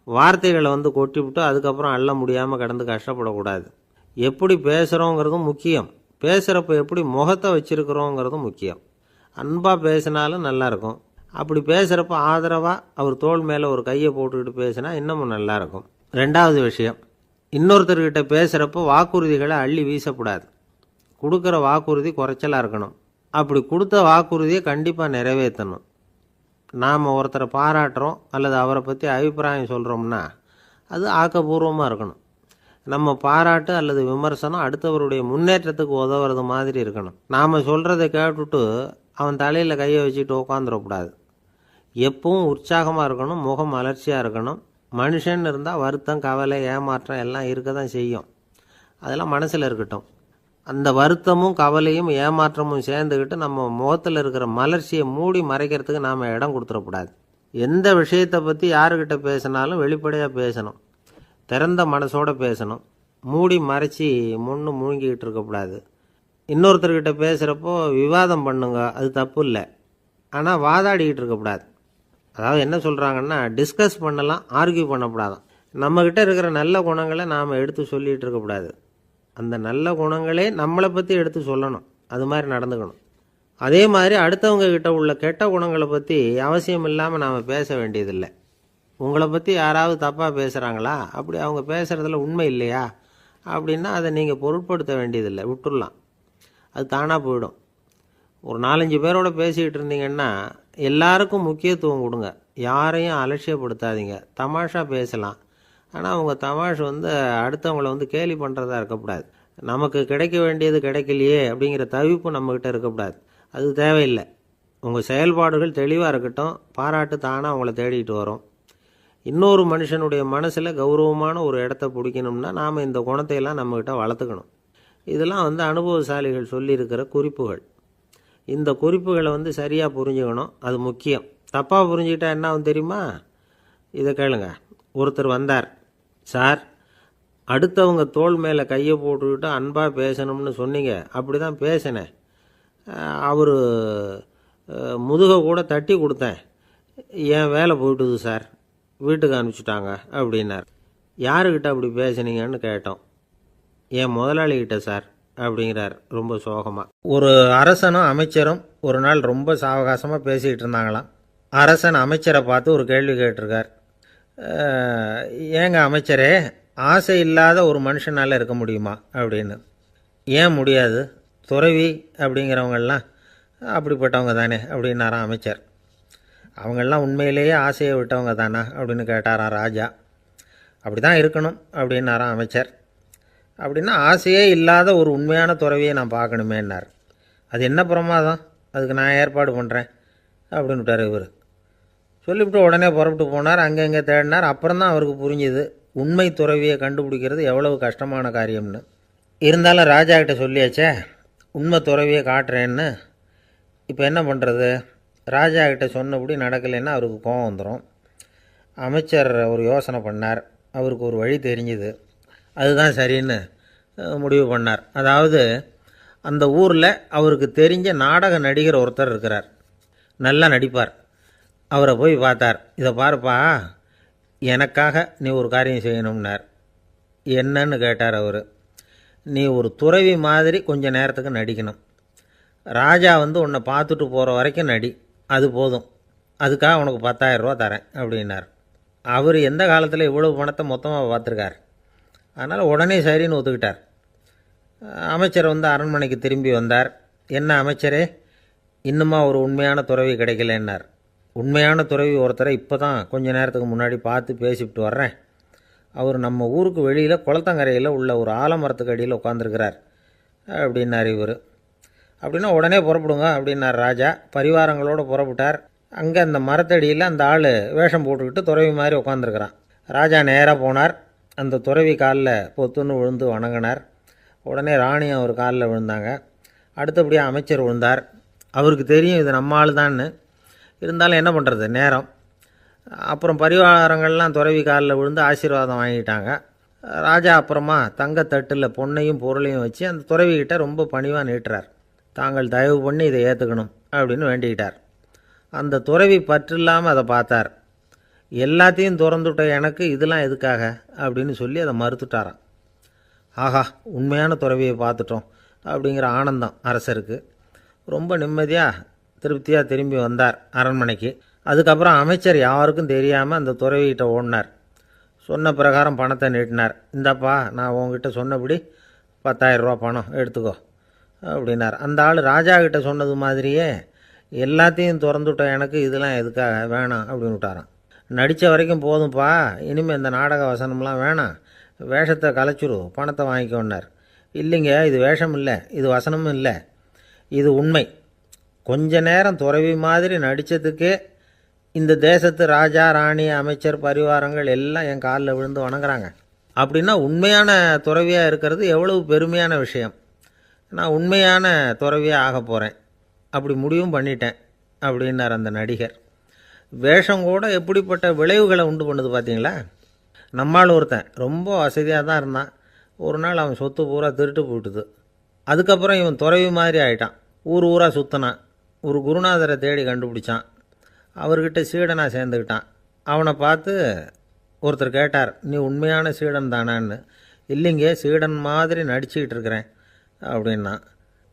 வார்த்தைகளை கொட்டிவிட்டு அதுக்கப்புறம் அள்ள முடியாமல் கடந்து கஷ்டப்படக்கூடாது. எப்படி பேசுகிறோங்கிறதும் முக்கியம், பேசுகிறப்ப எப்படி முகத்தை வச்சுருக்கிறோங்கிறதும் முக்கியம். அன்பாக பேசினாலும் நல்லாயிருக்கும். அப்படி பேசுகிறப்ப ஆதரவாக அவர் தோள் மேலே ஒரு கையை போட்டுக்கிட்டு பேசினா இன்னமும் நல்லாயிருக்கும். ரெண்டாவது விஷயம், இன்னொருத்தர்கிட்ட பேசுகிறப்போ வாக்குறுதிகளை அள்ளி வீசக்கூடாது. கொடுக்குற வாக்குறுதி குறைச்சலாக இருக்கணும். அப்படி கொடுத்த வாக்குறுதியை கண்டிப்பாக நிறைவேற்றணும். நாம் ஒருத்தரை பாராட்டுறோம் அல்லது அவரை பற்றி அபிப்பிராயம் சொல்கிறோம்னா அது ஆக்கப்பூர்வமாக இருக்கணும். நம்ம பாராட்டு அல்லது விமர்சனம் அடுத்தவருடைய முன்னேற்றத்துக்கு உதவுறது மாதிரி இருக்கணும். நாம் சொல்கிறத கேட்டுட்டு அவன் தலையில் கையை வச்சுட்டு உட்காந்துடக்கூடாது. எப்பவும் உற்சாகமாக இருக்கணும், முகம் மலர்ச்சியாக இருக்கணும். மனுஷன் இருந்தால் வருத்தம், கவலை, ஏமாற்றம் எல்லாம் இருக்க தான் செய்யும். அதெல்லாம் மனசில் இருக்கட்டும். அந்த வருத்தமும் கவலையும் ஏமாற்றமும் சேர்ந்துக்கிட்டு நம்ம முகத்தில் இருக்கிற மலர்ச்சியை மூடி மறைக்கிறதுக்கு நாம் இடம் கொடுத்துடக்கூடாது. எந்த விஷயத்தை பற்றி யாருக்கிட்ட பேசினாலும் வெளிப்படையாக பேசணும், திறந்த மனசோடு பேசணும். மூடி மறைச்சி முன்னு மூழ்கிக்கிட்டு இருக்கக்கூடாது. இன்னொருத்தர்கிட்ட பேசுகிறப்போ விவாதம் பண்ணுங்க, அது தப்பு இல்லை. ஆனால் வாதாடிக்கிட்டு இருக்கக்கூடாது. அதாவது என்ன சொல்கிறாங்கன்னா, டிஸ்கஸ் பண்ணலாம், ஆர்கியூ பண்ணக்கூடாதான். நம்மக்கிட்ட இருக்கிற நல்ல குணங்களை நாம் எடுத்து சொல்லிகிட்டு இருக்கக்கூடாது. அந்த நல்ல குணங்களே நம்மளை பற்றி எடுத்து சொல்லணும், அது மாதிரி நடந்துக்கணும். அதே மாதிரி அடுத்தவங்க கிட்ட உள்ள கெட்ட குணங்களை பற்றி அவசியம் இல்லாமல் நாம் பேச வேண்டியதில்லை. உங்களை பற்றி யாராவது தப்பாக பேசுகிறாங்களா, அப்படி அவங்க பேசுகிறதுல உண்மை இல்லையா அப்படின்னா அதை நீங்கள் பொருட்படுத்த வேண்டியதில்லை, விட்டுடலாம். அது தானாக போயிடும். ஒரு 4-5 பேரோட பேசிக்கிட்டு இருந்தீங்கன்னா எல்லாருக்கும் முக்கியத்துவம் கொடுங்க, யாரையும் அலட்சியப்படுத்தாதீங்க. தமாஷா பேசலாம், ஆனால் அவங்க தமாஷ் அடுத்தவங்களை கேலி பண்ணுறதா இருக்கக்கூடாது. நமக்கு கிடைக்க வேண்டியது கிடைக்கலையே அப்படிங்கிற தவிப்பு நம்மக்கிட்ட இருக்கக்கூடாது, அது தேவையில்லை. உங்கள் செயல்பாடுகள் தெளிவாக இருக்கட்டும், பாராட்டு தானாக அவங்கள தேடிட்டு வரும். இன்னொரு மனுஷனுடைய மனசில் கௌரவமான ஒரு இடத்த பிடிக்கணும்னா நாம் இந்த குணத்தையெல்லாம் நம்மக்கிட்ட வளர்த்துக்கணும். இதெல்லாம் அனுபவசாலிகள் சொல்லியிருக்கிற குறிப்புகள். இந்த குறிப்புகளை சரியாக புரிஞ்சுக்கணும், அது முக்கியம். தப்பாக புரிஞ்சுக்கிட்டா என்ன ஆகும் தெரியுமா? இதை கேளுங்க. ஒருத்தர் வந்தார், சார் அடுத்தவங்க தோள் மேலே கையை போட்டுக்கிட்டு அன்பாக பேசணும்னு சொன்னீங்க, அப்படி தான் பேசினேன். அவர் முதுகை கூட தட்டி கொடுத்தேன், என் வேலை போயிட்டுது சார், வீட்டுக்கு அனுப்பிச்சிட்டாங்க அப்படின்னார். யாருக்கிட்ட அப்படி பேசுனீங்கன்னு கேட்டோம். என் முதலாளிகிட்ட சார் அப்படிங்கிறார் ரொம்ப சோகமாக. ஒரு அரசனும் அமைச்சரும் ஒரு நாள் ரொம்ப சாவகாசமாக பேசிக்கிட்டு இருந்தாங்களாம். அரசன் அமைச்சரை பார்த்து ஒரு கேள்வி கேட்டிருக்கார். ஏங்க அமைச்சரே, ஆசை இல்லாத ஒரு மனுஷனால் இருக்க முடியுமா அப்படின்னு. ஏன் முடியாது, துறவி அப்படிங்கிறவங்கெல்லாம் அப்படிப்பட்டவங்க தானே அப்படின்னாராம் அமைச்சர். அவங்கெல்லாம் உண்மையிலேயே ஆசையை விட்டவங்க தானா அப்படின்னு கேட்டாராம் ராஜா. அப்படி தான் இருக்கணும் அப்படின்னாராம் அமைச்சர். அப்படின்னா ஆசையே இல்லாத ஒரு உண்மையான துறவியை நான் பார்க்கணுமேன்னார். அது என்ன பிரமாதம், அதுக்கு நான் ஏற்பாடு பண்ணுறேன் அப்படின்னு விட்டார் இவர். சொல்லிவிட்டு உடனே புறப்பட்டு போனார். அங்கங்கே தேடினார். அப்புறம் தான் அவருக்கு புரிஞ்சுது உண்மை துறவியை கண்டுபிடிக்கிறது எவ்வளவு கஷ்டமான காரியம்னு. இருந்தாலும் ராஜா கிட்ட சொல்லியாச்சே, உண்மை துறவியை காட்டுறேன்னு. இப்போ என்ன பண்ணுறது? ராஜா கிட்ட சொன்னபடி நடக்கலைன்னா அவருக்கு கோபம் வந்துடும். அமைச்சர் ஒரு யோசனை பண்ணார். அவருக்கு ஒரு வழி தெரிஞ்சுது. அதுதான் சரின்னு முடிவு பண்ணார். அதாவது அந்த ஊரில் அவருக்கு தெரிஞ்ச நாடக நடிகர் ஒருத்தர் இருக்கிறார், நல்லா நடிப்பார். அவரை போய் பார்த்தார். இதை பாருப்பா, எனக்காக நீ ஒரு காரியம் செய்யணும்னார். என்னன்னு கேட்டார் அவர். நீ ஒரு துறவி மாதிரி கொஞ்சம் நேரத்துக்கு நடிக்கணும். ராஜா உன்னை பார்த்துட்டு போகிற வரைக்கும் நடி, அது போதும். அதுக்காக உனக்கு 10,000 ரூபா தரேன் அப்படின்னார். அவர் எந்த காலத்தில் இவ்வளவு பணத்தை மொத்தமாக பார்த்துருக்கார். அதனால் உடனே சரின்னு ஒத்துக்கிட்டார். அமைச்சர் அரண்மனைக்கு திரும்பி வந்தார். என்ன அமைச்சரே, இன்னுமா ஒரு உண்மையான துறவி கிடைக்கலன்னார். உண்மையான துறவி ஒருத்தரை இப்போ தான் கொஞ்ச நேரத்துக்கு முன்னாடி பார்த்து பேசிவிட்டு வர்றேன். அவர் நம்ம ஊருக்கு வெளியில் குளத்தங்கரையில் உள்ள ஒரு ஆலமரத்துக்கு அடியில் உட்காந்துருக்கிறார் அப்படின்னார் இவர். அப்படின்னா உடனே புறப்படுங்க அப்படின்னார் ராஜா. பரிவாரங்களோடு புறப்பட்டார். அங்கே அந்த மரத்தடியில் அந்த ஆள் வேஷம் போட்டுக்கிட்டு துறவி மாதிரி உட்காந்துருக்கிறான். ராஜா நேராக போனார். அந்த துறவி காலில் பொத்துன்னு விழுந்து வணங்கினார். உடனே ராணியும் அவர் காலில் விழுந்தாங்க. அடுத்தபடியாக அமைச்சர் விழுந்தார். அவருக்கு தெரியும் இது நம்ம ஆள் தான்னு. இருந்தாலும் என்ன பண்ணுறது, நேரம். அப்புறம் பரிவாரங்கள்லாம் துறவி காலில் விழுந்து ஆசீர்வாதம் வாங்கிட்டாங்க. ராஜா அப்புறமா தங்கத்தட்டில் பொன்னையும் பொருளையும் வச்சு அந்த துறவிக்கிட்ட ரொம்ப பணிவாக நீட்டுறார். தாங்கள் தயவு பண்ணி இதை ஏற்றுக்கணும் அப்படின்னு வேண்டிக்கிட்டார். அந்த துறவி பற்றில்லாமல் அதை பார்த்தார். எல்லாத்தையும் திறந்துவிட்ட எனக்கு இதெல்லாம் எதுக்காக அப்படின்னு சொல்லி அதை மறுத்துட்டாராம். ஆஹா, உண்மையான துறவியை பார்த்துட்டோம் அப்படிங்கிற ஆனந்தம் அரசருக்கு. ரொம்ப நிம்மதியாக திருப்தியாக திரும்பி வந்தார் அரண்மனைக்கு. அதுக்கப்புறம் அமைச்சர் யாருக்கும் தெரியாமல் அந்த துறவிகிட்ட ஓடினார். சொன்ன பிரகாரம் பணத்தை நீட்டினார். இந்தாப்பா, நான் உங்ககிட்ட சொன்னபடி 10,000 ரூபா பணம் எடுத்துக்கோ அப்படின்னார். அந்த ஆள் ராஜா கிட்ட சொன்னது மாதிரியே எல்லாத்தையும் திறந்துவிட்ட எனக்கு இதெல்லாம் எதுக்காக வேணாம் அப்படின்னு விட்டாராம். நடித்த வரைக்கும் போதும்ப்பா, இனிமேல் இந்த நாடக வசனம்லாம் வேணாம், வேஷத்தை கலைச்சிரு, பணத்தை வாங்கிக்கோன்னார். இல்லைங்க, இது வேஷம் இல்லை, இது வசனமும் இல்லை, இது உண்மை. கொஞ்ச நேரம் துறவி மாதிரி நடித்ததுக்கே இந்த தேசத்து ராஜா, ராணி, அமைச்சர், பரிவாரங்கள் எல்லாம் என் காலில் விழுந்து வணங்குறாங்க. அப்படின்னா உண்மையான துறவியாக இருக்கிறது எவ்வளவு பெருமையான விஷயம். நான் உண்மையான துறவியாக ஆக போகிறேன், அப்படி முடிவும் பண்ணிட்டேன் அப்படின்னார் அந்த நடிகர். வேஷம் கூட எப்படிப்பட்ட விளைவுகளை உண்டு பண்ணுது பார்த்தீங்களா. நம்மால் ஒருத்தன் ரொம்ப வசதியாக தான் இருந்தான். ஒரு நாள் அவன் சொத்து பூரா திருட்டு போட்டுது. அதுக்கப்புறம் இவன் துறவி மாதிரி ஆகிட்டான். ஊர் ஊராக சுற்றினான். ஒரு குருநாதரை தேடி கண்டுபிடிச்சான். அவர்கிட்ட சீடனாக சேர்ந்துக்கிட்டான். அவனை பார்த்து ஒருத்தர் கேட்டார், நீ உண்மையான சீடன் தானான்னு. இல்லைங்க, சீடன் மாதிரி நடிச்சுக்கிட்டு இருக்கிறேன் அப்படின்னா.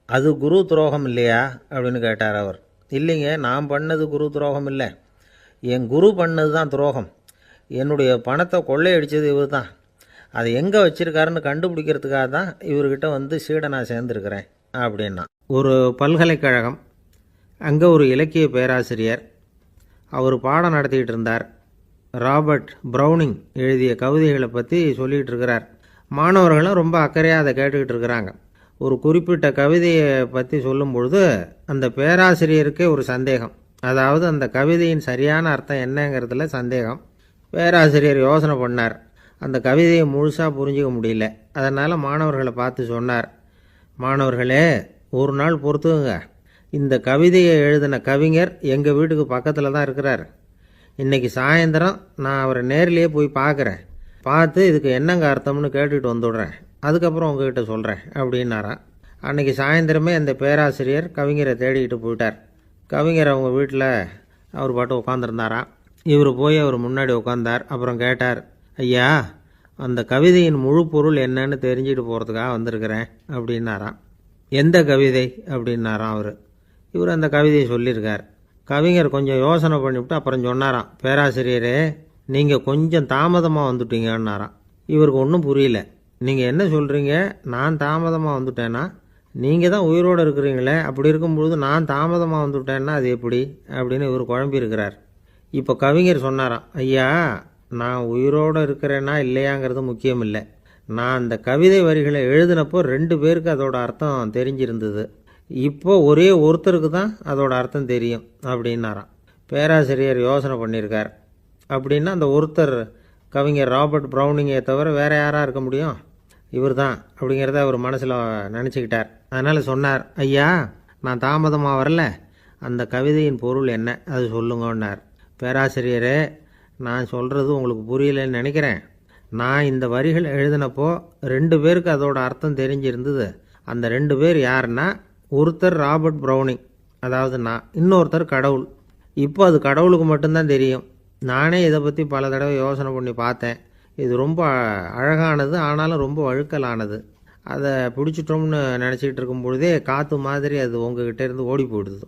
அது குரு துரோகம் இல்லையா அப்படின்னு கேட்டார் அவர். இல்லைங்க, நான் பண்ணது குரு துரோகம் இல்லை, என் குரு பண்ணது தான் துரோகம். என்னுடைய பணத்தை கொள்ளையடித்தது இவர் தான். அதை எங்கே வச்சுருக்காருன்னு கண்டுபிடிக்கிறதுக்காக தான் இவர்கிட்ட வந்து சீடனாக சேர்ந்துருக்கிறேன் அப்படின்னா. ஒரு பல்கலைக்கழகம், அங்கே ஒரு இலக்கிய பேராசிரியர், அவர் பாடம் நடத்திக்கிட்டு இருந்தார். ராபர்ட் ப்ரௌனிங் எழுதிய கவிதைகளை பற்றி சொல்லிகிட்டு இருக்கிறார். மாணவர்களும் ரொம்ப அக்கறையாக அதை கேட்டுக்கிட்டு இருக்கிறாங்க. ஒரு குறிப்பிட்ட கவிதையை பற்றி சொல்லும் பொழுது அந்த பேராசிரியருக்கே ஒரு சந்தேகம். அதாவது அந்த கவிதையின் சரியான அர்த்தம் என்னங்கிறதுல சந்தேகம். பேராசிரியர் யோசனை பண்ணார். அந்த கவிதையை முழுசாக புரிஞ்சிக்க முடியல. அதனால் மாணவர்களை பார்த்து சொன்னார், மாணவர்களே, ஒரு நாள் பொறுத்துக்குங்க. இந்த கவிதையை எழுதின கவிஞர் எங்கள் வீட்டுக்கு பக்கத்தில் தான் இருக்கிறார். இன்றைக்கி சாயந்தரம் நான் அவரை நேரிலேயே போய் பார்க்குறேன். பார்த்து இதுக்கு என்னங்க அர்த்தம்னு கேட்டுட்டு வந்துடுறேன். அதுக்கப்புறம் உங்ககிட்ட சொல்கிறேன் அப்படின்னாராம். அன்றைக்கி சாயந்தரமே அந்த பேராசிரியர் கவிஞரை தேடிக்கிட்டு போயிட்டார். கவிஞர் அவங்க வீட்டில் அவர் பாட்டு உட்காந்துருந்தாராம். இவர் போய் அவர் முன்னாடி உட்காந்தார். அப்புறம் கேட்டார், ஐயா, அந்த கவிதையின் முழு பொருள் என்னன்னு தெரிஞ்சுட்டு போகிறதுக்காக வந்திருக்கிறேன் அப்படின்னாராம். எந்த கவிதை அப்படின்னாராம் அவர். இவர் அந்த கவிதையை சொல்லியிருக்கார். கவிஞர் கொஞ்சம் யோசனை பண்ணிவிட்டு அப்புறம் சொன்னாராம், பேராசிரியரே, நீங்கள் கொஞ்சம் தாமதமாக வந்துட்டீங்கன்னாராம். இவருக்கு ஒன்றும் புரியல. நீங்கள் என்ன சொல்கிறீங்க, நான் தாமதமாக வந்துட்டேன்னா? நீங்கள் தான் உயிரோடு இருக்கிறீங்களே, அப்படி இருக்கும்பொழுது நான் தாமதமாக வந்துட்டேன்னா அது எப்படி அப்படின்னு இவர் குழம்பி இருக்கிறார். இப்போ கவிஞர் சொன்னாராம், ஐயா, நான் உயிரோடு இருக்கிறேன்னா இல்லையாங்கிறது முக்கியம் இல்லை. நான் அந்த கவிதை வரிகளை எழுதினப்போ 2 பேருக்கு அதோட அர்த்தம் தெரிஞ்சிருந்தது. இப்போ ஒரே ஒருத்தருக்கு தான் அதோட அர்த்தம் தெரியும் அப்படின்னாராம். பேராசிரியர் யோசனை பண்ணியிருக்கார். அப்படின்னா அந்த ஒருத்தர் கவிஞர் ராபர்ட் ப்ரௌனிங்கை தவிர வேறு யாராக இருக்க முடியும்? இவர் தான் அப்படிங்கிறத அவர் மனசில் நினச்சிக்கிட்டார். அதனால் சொன்னார், ஐயா, நான் தாமதமாக வரல, அந்த கவிதையின் பொருள் என்ன அது சொல்லுங்கன்னார். பேராசிரியரே, நான் சொல்கிறது உங்களுக்கு புரியலன்னு நினைக்கிறேன். நான் இந்த வரிகள் எழுதினப்போ 2 பேருக்கு அதோட அர்த்தம் தெரிஞ்சிருந்தது. அந்த 2 பேர் யாருன்னா, ஒருத்தர் ராபர்ட் ப்ரௌனிங், அதாவது நான், இன்னொருத்தர் கடவுள். இப்போ அது கடவுளுக்கு மட்டும்தான் தெரியும். நானே இதை பற்றி பல தடவை யோசனை பண்ணி பார்த்தேன். இது ரொம்ப அழகானது, ஆனாலும் ரொம்ப வழுக்கலானது. அதை பிடிச்சிட்டோம்னு நினச்சிக்கிட்டு இருக்கும் பொழுதே காற்று மாதிரி அது உங்ககிட்ட இருந்து ஓடி போயிடுது.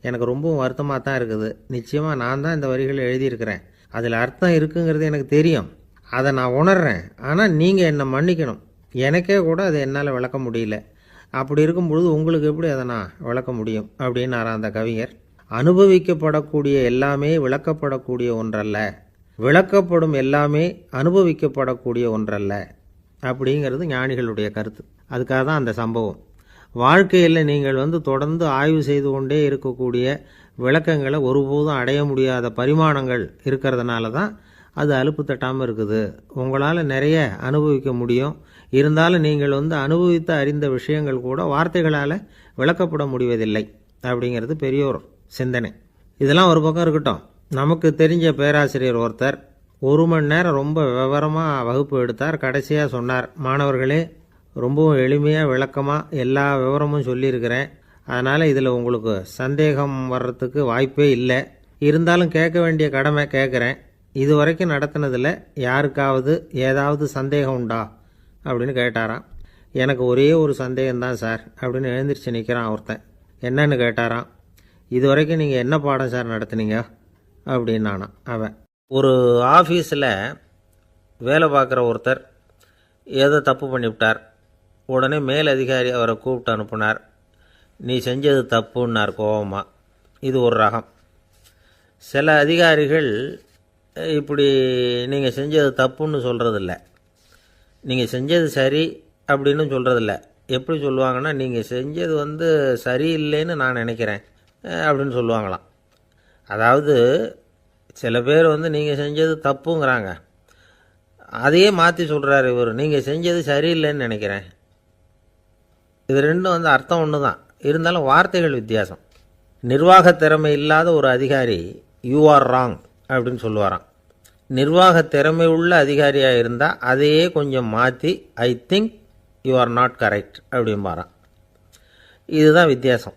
எனக்கு ரொம்பவும் வருத்தமாக தான் இருக்குது. நிச்சயமாக நான் தான் இந்த வரிகளை எழுதியிருக்கிறேன். அதில் அர்த்தம் இருக்குங்கிறது எனக்கு தெரியும், அதை நான் உணர்றேன். ஆனால் நீங்கள் என்னை மன்னிக்கணும். எனக்கே கூட அதை என்னால் விளக்க முடியல. அப்படி இருக்கும் பொழுது உங்களுக்கு எப்படி அதை நான் விளக்க முடியும் அப்படின்னாரா அந்த கவிஞர். அனுபவிக்கப்படக்கூடிய எல்லாமே விளக்கப்படக்கூடிய ஒன்றல்ல, விளக்கப்படும் எல்லாமே அனுபவிக்கப்படக்கூடிய ஒன்றல்ல அப்படிங்கிறது ஞானிகளுடைய கருத்து. அதுக்காக தான் அந்த சம்பவம். வாழ்க்கையில் நீங்கள் தொடர்ந்து ஆய்வு செய்து கொண்டே இருக்கக்கூடிய விளக்கங்களை ஒருபோதும் அடைய முடியாத பரிமாணங்கள் இருக்கிறதுனால தான் அது அலுப்பு தட்டாமல் இருக்குது. உங்களால் நிறைய அனுபவிக்க முடியும். இருந்தாலும் நீங்கள் அனுபவித்து அறிந்த விஷயங்கள் கூட வார்த்தைகளால் விளக்கப்பட முடிவதில்லை அப்படிங்கிறது பெரியோர் சிந்தனை. இதெல்லாம் ஒரு பக்கம் இருக்கட்டும். நமக்கு தெரிஞ்ச பேராசிரியர் ஒருத்தர் 1 மணி நேரம் ரொம்ப விவரமாக வகுப்பு எடுத்தார். கடைசியாக சொன்னார், மாணவர்களே, ரொம்பவும் எளிமையாக விளக்கமாக எல்லா விவரமும் சொல்லியிருக்கிறேன். அதனால் இதில் உங்களுக்கு சந்தேகம் வர்றதுக்கு வாய்ப்பே இல்லை. இருந்தாலும் கேட்க வேண்டிய கடமை கேட்குறேன். இது வரைக்கும் நடத்தினதில் யாருக்காவது ஏதாவது சந்தேகம் உண்டா அப்படின்னு கேட்டாராம். எனக்கு ஒரே ஒரு சந்தேகம்தான் சார் அப்படின்னு எழுந்திரிச்சு நிற்கிறான் ஒருத்தன். என்னன்னு கேட்டாராம். இது வரைக்கும் நீங்கள் என்ன பாடம் சார் நடத்துனீங்க அப்படின்னானா அவன். ஒரு ஆஃபீஸில் வேலை பார்க்குற ஒருத்தர் ஏதோ தப்பு பண்ணிவிட்டார். உடனே மேலதிகாரி அவரை கூப்பிட்டு அனுப்புனார். நீ செஞ்சது தப்புன்னார் கோபமாக. இது ஒரு ரகம். சில அதிகாரிகள் இப்படி நீங்கள் செஞ்சது தப்புன்னு சொல்கிறதில்ல, நீங்கள் செஞ்சது சரி அப்படின்னு சொல்கிறதில்ல. எப்படி சொல்லுவாங்கன்னா, நீங்கள் செஞ்சது சரியில்லைன்னு நான் நினைக்கிறேன் அப்படின்னு சொல்லுவாங்களாம். அதாவது சில பேர் நீங்கள் செஞ்சது தப்புங்கிறாங்க, அதையே மாற்றி சொல்கிறாரு இவர், நீங்கள் செஞ்சது சரியில்லைன்னு நினைக்கிறேன். இது ரெண்டும் அர்த்தம் ஒன்று தான், இருந்தாலும் வார்த்தைகள் வித்தியாசம். நிர்வாக திறமை இல்லாத ஒரு அதிகாரி யூ ஆர் ராங் அப்படின்னு சொல்லுவாராம். நிர்வாக திறமை உள்ள அதிகாரியாக இருந்தால் அதையே கொஞ்சம் மாற்றி I think you are not correct அப்படிம்பாராம். இதுதான் வித்தியாசம்.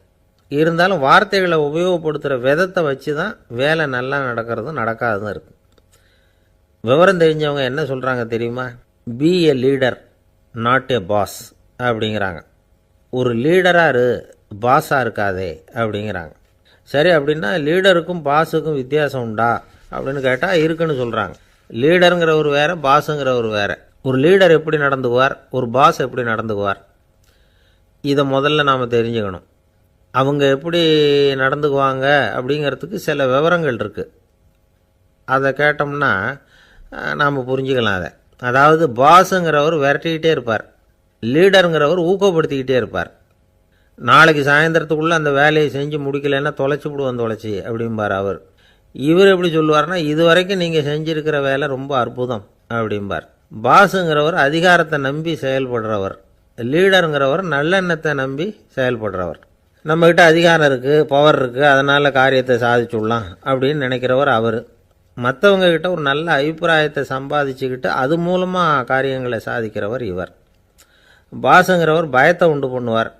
இருந்தாலும் வார்த்தைகளை உபயோகப்படுத்துகிற விதத்தை வச்சு தான் வேலை நல்லா நடக்கிறதும் நடக்காததும் இருக்குது. விவரம் தெரிஞ்சவங்க என்ன சொல்கிறாங்க தெரியுமா? Be a leader not a boss அப்படிங்கிறாங்க. ஒரு லீடராக பாஸாக இருக்காதே அப்படிங்கிறாங்க. சரி, அப்படின்னா லீடருக்கும் பாஸுக்கும் வித்தியாசம் உண்டா அப்படின்னு கேட்டால் இருக்குன்னு சொல்கிறாங்க. லீடருங்கிறவர் வேறு, பாஸுங்கிறவர் வேறு. ஒரு லீடர் எப்படி நடந்துக்குவார், ஒரு பாஸ் எப்படி நடந்துக்குவார், இதை முதல்ல நாம் தெரிஞ்சுக்கணும். அவங்க எப்படி நடந்துக்குவாங்க அப்படிங்கிறதுக்கு சில விவரங்கள் இருக்குது. அதை கேட்டோம்னா நாம் புரிஞ்சுக்கலாம் அதை. அதாவது பாஸுங்கிறவர் விரட்டிக்கிட்டே இருப்பார், லீடருங்கிறவர் ஊக்கப்படுத்திக்கிட்டே இருப்பார். நாளைக்கு சாயந்தரத்துக்குள்ளே அந்த வேலையை செஞ்சு முடிக்கலைன்னா தொலைச்சி விடுவோம் தொலைச்சி அப்படிம்பார் அவர். இவர் எப்படி சொல்லுவார்னா, இது வரைக்கும் நீங்கள் செஞ்சுருக்கிற வேலை ரொம்ப அற்புதம் அப்படிம்பார். பாஸுங்கிறவர் அதிகாரத்தை நம்பி செயல்படுறவர், லீடருங்கிறவர் நல்லெண்ணத்தை நம்பி செயல்படுறவர். நம்மக்கிட்ட அதிகாரம் இருக்குது, பவர் இருக்குது, அதனால் காரியத்தை சாதிச்சுடலாம் அப்படின்னு நினைக்கிறவர் அவர். மற்றவங்கக்கிட்ட ஒரு நல்ல அபிப்பிராயத்தை சம்பாதிச்சுக்கிட்டு அது மூலமாக காரியங்களை சாதிக்கிறவர் இவர். பாஸுங்கிறவர் பயத்தை உண்டு பண்ணுவார்,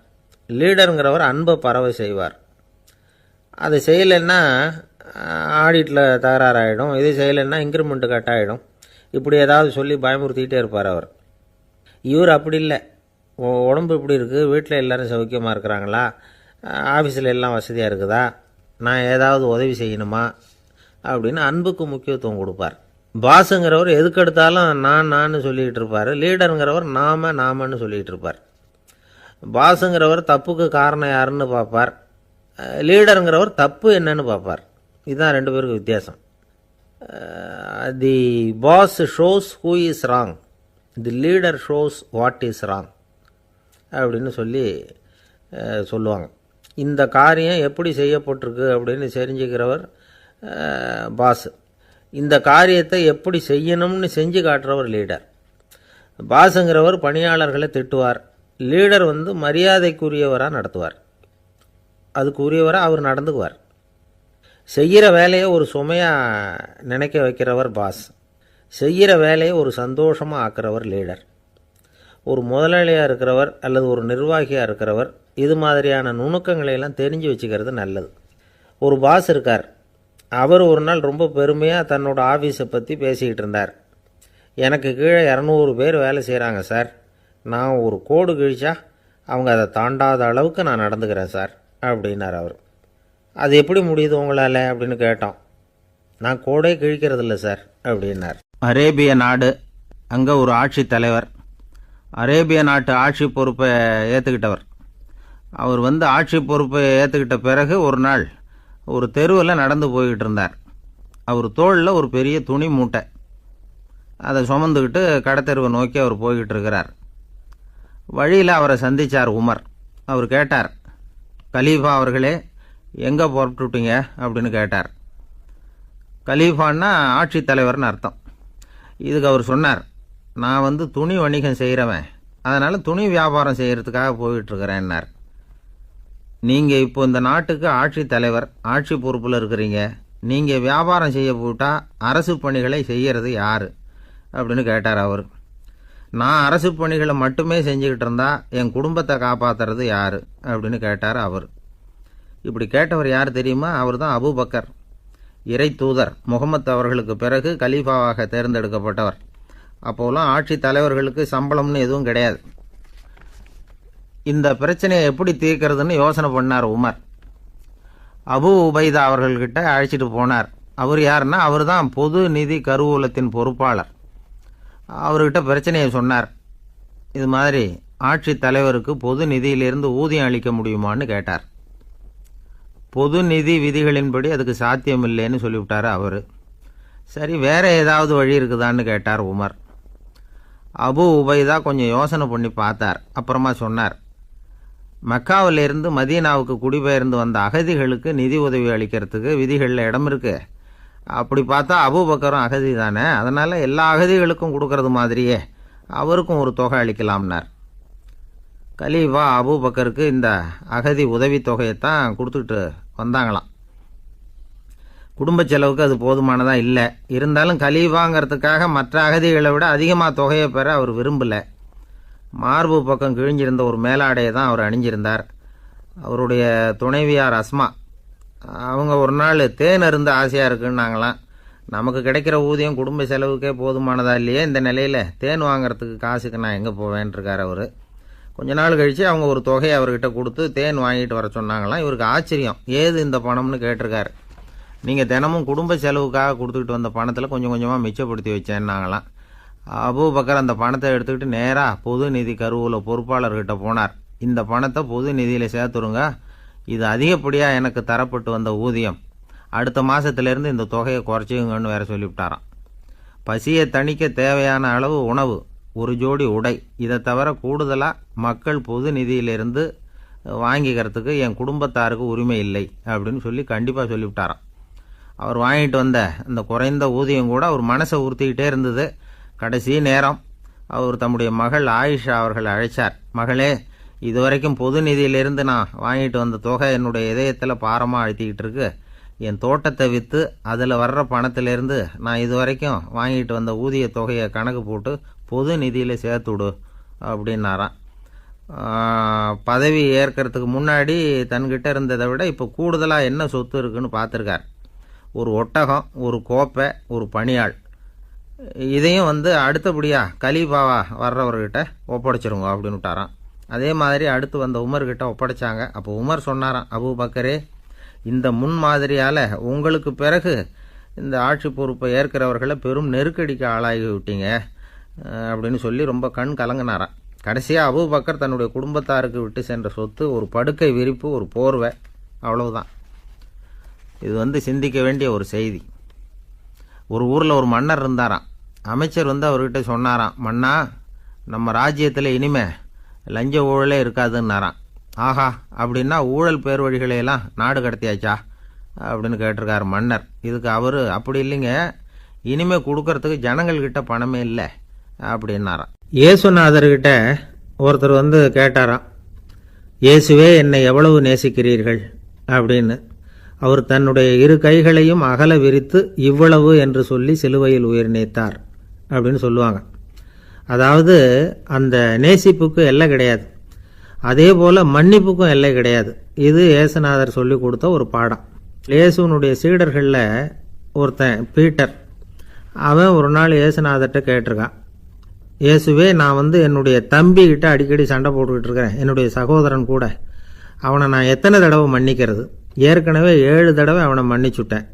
லீடருங்கிறவர் அன்பை பரவ செய்வார். அது செய்யலைன்னா ஆடிட்டில் தகராறாயிடும், இது செய்யலைன்னா இன்க்ரிமெண்ட்டு கட் ஆகிடும், இப்படி ஏதாவது சொல்லி பயமுறுத்திக்கிட்டே இருப்பார் அவர். இவர் அப்படி இல்லை. உடம்பு இப்படி இருக்குது, வீட்டில் எல்லோரும் சௌக்கியமாக இருக்கிறாங்களா, ஆஃபீஸில் எல்லாம் வசதியாக இருக்குதா, நான் ஏதாவது உதவி செய்யணுமா அப்படின்னு அன்புக்கு முக்கியத்துவம் கொடுப்பார். பாஸுங்கிறவர் எதுக்கெடுத்தாலும் நான் சொல்லிக்கிட்டு இருப்பார், லீடருங்கிறவர் நாமன்னு சொல்லிக்கிட்டு இருப்பார். பாஸுங்கிறவர் தப்புக்கு காரணம் யாருன்னு பார்ப்பார், லீடருங்கிறவர் தப்பு என்னன்னு பார்ப்பார். இதுதான் ரெண்டு பேருக்கு வித்தியாசம். The boss shows who is wrong, the leader shows what is wrong அப்படின்னு சொல்லுவாங்க. இந்த காரியம் எப்படி செய்யப்பட்டிருக்கு அப்படின்னு தெரிஞ்சுக்கிறவர் பாஸ், இந்த காரியத்தை எப்படி செய்யணும்னு செஞ்சு காட்டுறவர் லீடர். பாஸுங்கிறவர் பணியாளர்களை திட்டுவார், லீடர் மரியாதைக்குரியவராக நடத்துவார், அதுக்குரியவராக அவர் நடந்துக்குவார். செய்கிற வேலையை ஒரு சுமையாக நினைக்க வைக்கிறவர் பாஸ், செய்கிற வேலையை ஒரு சந்தோஷமாக ஆக்கிறவர் லீடர். ஒரு முதலாளியாக இருக்கிறவர் அல்லது ஒரு நிர்வாகியாக இருக்கிறவர் இது மாதிரியான நுணுக்கங்களையெல்லாம் தெரிஞ்சு வச்சுக்கிறது நல்லது. ஒரு பாஸ் இருக்கார், அவர் ஒரு நாள் ரொம்ப பெருமையாக தன்னோட ஆஃபீஸை பற்றி பேசிக்கிட்டு இருந்தார். எனக்கு கீழே 200 பேர் வேலை செய்கிறாங்க சார், நான் ஒரு கோடு கிழிச்சா அவங்க அதை தாண்டாத அளவுக்கு நான் நடந்துக்கிறேன் சார் அப்படின்னார் அவர். அது எப்படி முடியுது உங்களால் அப்படின்னு கேட்டோம். நான் கோடே கிழிக்கிறதில்ல சார் அப்படின்னார். அரேபிய நாடு, அங்கே ஒரு ஆட்சி தலைவர், அரேபிய நாட்டு ஆட்சி பொறுப்பை ஏற்றுக்கிட்டவர். அவர் ஆட்சி பொறுப்பை ஏற்றுக்கிட்ட பிறகு ஒரு நாள் ஒரு தெருவில் நடந்து போய்கிட்டு இருந்தார். அவர் தோளில் ஒரு பெரிய துணி மூட்டை, அதை சுமந்துக்கிட்டு கடத்தெருவை நோக்கி அவர் போய்கிட்டு இருக்கிறார். வழியில் அவரை சந்தித்தார் உமர். அவர் கேட்டார், கலீஃபா அவர்களே, எங்கே புறப்பட்டுட்டீங்க அப்படின்னு கேட்டார். கலீஃபான்னா ஆட்சி தலைவர்னு அர்த்தம். இதுக்கு அவர் சொன்னார், நான் துணி வணிகம் செய்கிறவன், அதனால் துணி வியாபாரம் செய்கிறதுக்காக போயிட்டுருக்கிறேன்னார். நீங்கள் இப்போ இந்த நாட்டுக்கு ஆட்சி தலைவர், ஆட்சி பொறுப்பில் இருக்கிறீங்க, நீங்கள் வியாபாரம் செய்ய போட்டால் அரசு பணிகளை செய்கிறது யார் அப்படின்னு கேட்டார் அவர். நான் அரசு பணிகளை மட்டுமே செஞ்சுக்கிட்டு இருந்தா என் குடும்பத்தை காப்பாற்றுறது யார் அப்படின்னு கேட்டார் அவர். இப்படி கேட்டவர் யார் தெரியுமா? அவர் தான் அபூபக்கர், இறை தூதர் முகமது அவர்களுக்கு பிறகு கலீஃபாவாக தேர்ந்தெடுக்கப்பட்டவர். அப்போலாம் ஆட்சி தலைவர்களுக்கு சம்பளம்னு எதுவும் கிடையாது. இந்த பிரச்சனையை எப்படி தீர்க்கிறதுன்னு யோசனை பண்ணார் உமர். அபு உபைதா அவர்கள்கிட்ட அழைச்சிட்டு போனார். அவர் யாருன்னா, அவர் தான் பொது நிதி கருவூலத்தின் பொறுப்பாளர். அவர்கிட்ட பிரச்சனையை சொன்னார். இது மாதிரி ஆட்சி தலைவருக்கு பொது நிதியிலிருந்து ஊதியம் அளிக்க முடியுமான்னு கேட்டார். பொது நிதி விதிகளின்படி அதுக்கு சாத்தியம் இல்லைன்னு சொல்லிவிட்டார் அவர். சரி, வேற ஏதாவது வழி இருக்குதான்னு கேட்டார் உமர். அபு உபைதா கொஞ்சம் யோசனை பண்ணி பார்த்தார். அப்புறமா சொன்னார், மக்காவிலிருந்து மதீனாவுக்கு குடிபெயர்ந்து வந்த அகதிகளுக்கு நிதி உதவி அளிக்கிறதுக்கு விதிகளில் இடம் இருக்கு. அப்படி பார்த்தா அபூபக்கரும் அகதி தானே, அதனால் எல்லா அகதிகளுக்கும் கொடுக்கறது மாதிரியே அவருக்கும் ஒரு தொகை அளிக்கலாம்னார். கலீஃபா அபூபக்கருக்கு இந்த அகதி உதவி தொகையைத்தான் கொடுத்துட்டு வந்தாங்களாம். குடும்ப செலவுக்கு அது போதுமானதாக இல்லை. இருந்தாலும் கலீஃபாங்கிறதுக்காக மற்ற அகதிகளை விட அதிகமாக தொகையை பெற அவர் விரும்பலை. மார்பு பக்கம் கிழிஞ்சிருந்த ஒரு மேலாடையை தான் அவர் அணிஞ்சிருந்தார். அவருடைய துணைவியார் அஸ்மா, அவங்க ஒரு நாள் தேன் அருந்து ஆசையாக இருக்குன்னாங்களாம். நமக்கு கிடைக்கிற ஊதியம் குடும்ப செலவுக்கே போதுமானதா இல்லையே, இந்த நிலையில் தேன் வாங்கிறதுக்கு காசுக்கு நான் எங்கே போவேன்ருக்கார் அவர். கொஞ்ச நாள் கழித்து அவங்க ஒரு தொகையை அவர்கிட்ட கொடுத்து தேன் வாங்கிட்டு வர சொன்னாங்களாம். இவருக்கு ஆச்சரியம், ஏது இந்த பணம்னு கேட்டிருக்காரு. நீங்கள் தினமும் குடும்ப செலவுக்காக கொடுத்துக்கிட்டு வந்த பணத்தில் கொஞ்சம் கொஞ்சமாக மிச்சப்படுத்தி வச்சேன்னாங்களாம். அபூபக்கர் அந்த பணத்தை எடுத்துக்கிட்டு நேராக பொது நிதி கருவூல பொறுப்பாளர்கிட்ட போனார். இந்த பணத்தை பொது நிதியில் சேர்த்துருங்க, இது அதிகப்படியாக எனக்கு தரப்பட்டு வந்த ஊதியம், அடுத்த மாதத்திலேருந்து இந்த தொகையை குறைச்சிங்கன்னு வேற சொல்லிவிட்டாராம். பசியை தணிக்க தேவையான அளவு உணவு, ஒரு ஜோடி உடை, இதை தவிர கூடுதலாக மக்கள் பொது நிதியிலிருந்து வாங்கிக்கிறதுக்கு என் குடும்பத்தாருக்கு உரிமை இல்லை அப்படின்னு சொல்லி கண்டிப்பாக சொல்லிவிட்டாராம். அவர் வாங்கிட்டு வந்த அந்த குறைந்த ஊதியம் கூட அவர் மனசை உறுத்திக்கிட்டே இருந்தது. கடைசி நேரம் அவர் தம்முடைய மகள் ஆயிஷா அவர்களை அழைச்சார். மகளே, இதுவரைக்கும் பொது நிதியிலிருந்து நான் வாங்கிட்டு வந்த தொகை என்னுடைய இதயத்தில் பாரமாக அழுத்திக்கிட்டு இருக்கு. என் தோட்டத்தை விற்று அதில் வர்ற பணத்திலேருந்து நான் இதுவரைக்கும் வாங்கிட்டு வந்த ஊதிய தொகையை கணக்கு போட்டு பொது நிதியில் சேர்த்துடு அப்படின்னாராம். பதவி ஏற்கிறதுக்கு முன்னாடி தன்கிட்ட இருந்ததை விட இப்போ கூடுதலாக என்ன சொத்து இருக்குன்னு பார்த்துருக்கார். ஒரு ஒட்டகம், ஒரு கோப்பை, ஒரு பணியாள், இதையும் அடுத்தபடியாக கலீஃபாவா வர்றவர்கிட்ட ஒப்படைச்சிருங்க அப்படின்னு விட்டாராம். அதே மாதிரி அடுத்து வந்த உமர்கிட்ட ஒப்படைச்சாங்க. அப்போ உமர் சொன்னாராம், அபூபக்கரே, இந்த முன்மாதிரியால் உங்களுக்கு பிறகு இந்த ஆட்சி பொறுப்பை ஏற்கிறவர்களை பெரும் நெருக்கடிக்கு ஆளாகி விட்டீங்க அப்படின்னு சொல்லி ரொம்ப கண் கலங்கினாராம். கடைசியாக அபூபக்கர் தன்னுடைய குடும்பத்தாருக்கு விட்டு சென்ற சொத்து ஒரு படுக்கை விரிப்பு, ஒரு போர்வை, அவ்வளவுதான். இது சிந்திக்க வேண்டிய ஒரு செய்தி. ஒரு ஊரில் ஒரு மன்னர் இருந்தாராம். அமைச்சர் அவர்கிட்ட சொன்னாராம், மன்னா, நம்ம ராஜ்யத்தில் இனிமே லஞ்ச ஊழலே இருக்காதுன்னாராம். ஆஹா, அப்படின்னா ஊழல் பேர் வழிகளையெல்லாம் நாடு கடத்தியாச்சா அப்படின்னு கேட்டிருக்கார் மன்னர். இதுக்கு அவர், அப்படி இல்லைங்க, இனிமே கொடுக்கறதுக்கு ஜனங்கள்கிட்ட பணமே இல்லை அப்படின்னாராம். இயேசுநாதர்கிட்ட ஒருத்தர் கேட்டாராம், இயேசுவே, என்னை எவ்வளவு நேசிக்கிறீர்கள் அப்படின்னு. அவர் தன்னுடைய இரு கைகளையும் அகல விரித்து இவ்வளவு என்று சொல்லி சிலுவையில் உயிர் நீத்தார் அப்படின்னு சொல்லுவாங்க. அதாவது அந்த நேசிப்புக்கு எல்லை கிடையாது, அதே போல் மன்னிப்புக்கும் எல்லை கிடையாது. இது இயேசுநாதர் சொல்லி கொடுத்த ஒரு பாடம். இயேசுனுடைய சீடர்களில் ஒருத்தன் பீட்டர், அவன் ஒரு நாள் இயேசுநாதர்கிட்ட கேட்டிருக்கான், இயேசுவே, நான் என்னுடைய தம்பிக்கிட்ட அடிக்கடி சண்டை போட்டுக்கிட்டு இருக்கிறேன், என்னுடைய சகோதரன் கூட, அவனை நான் எத்தனை தடவை மன்னிக்கிறது? ஏற்கனவே 7 தடவை அவனை மன்னிச்சுட்டேன்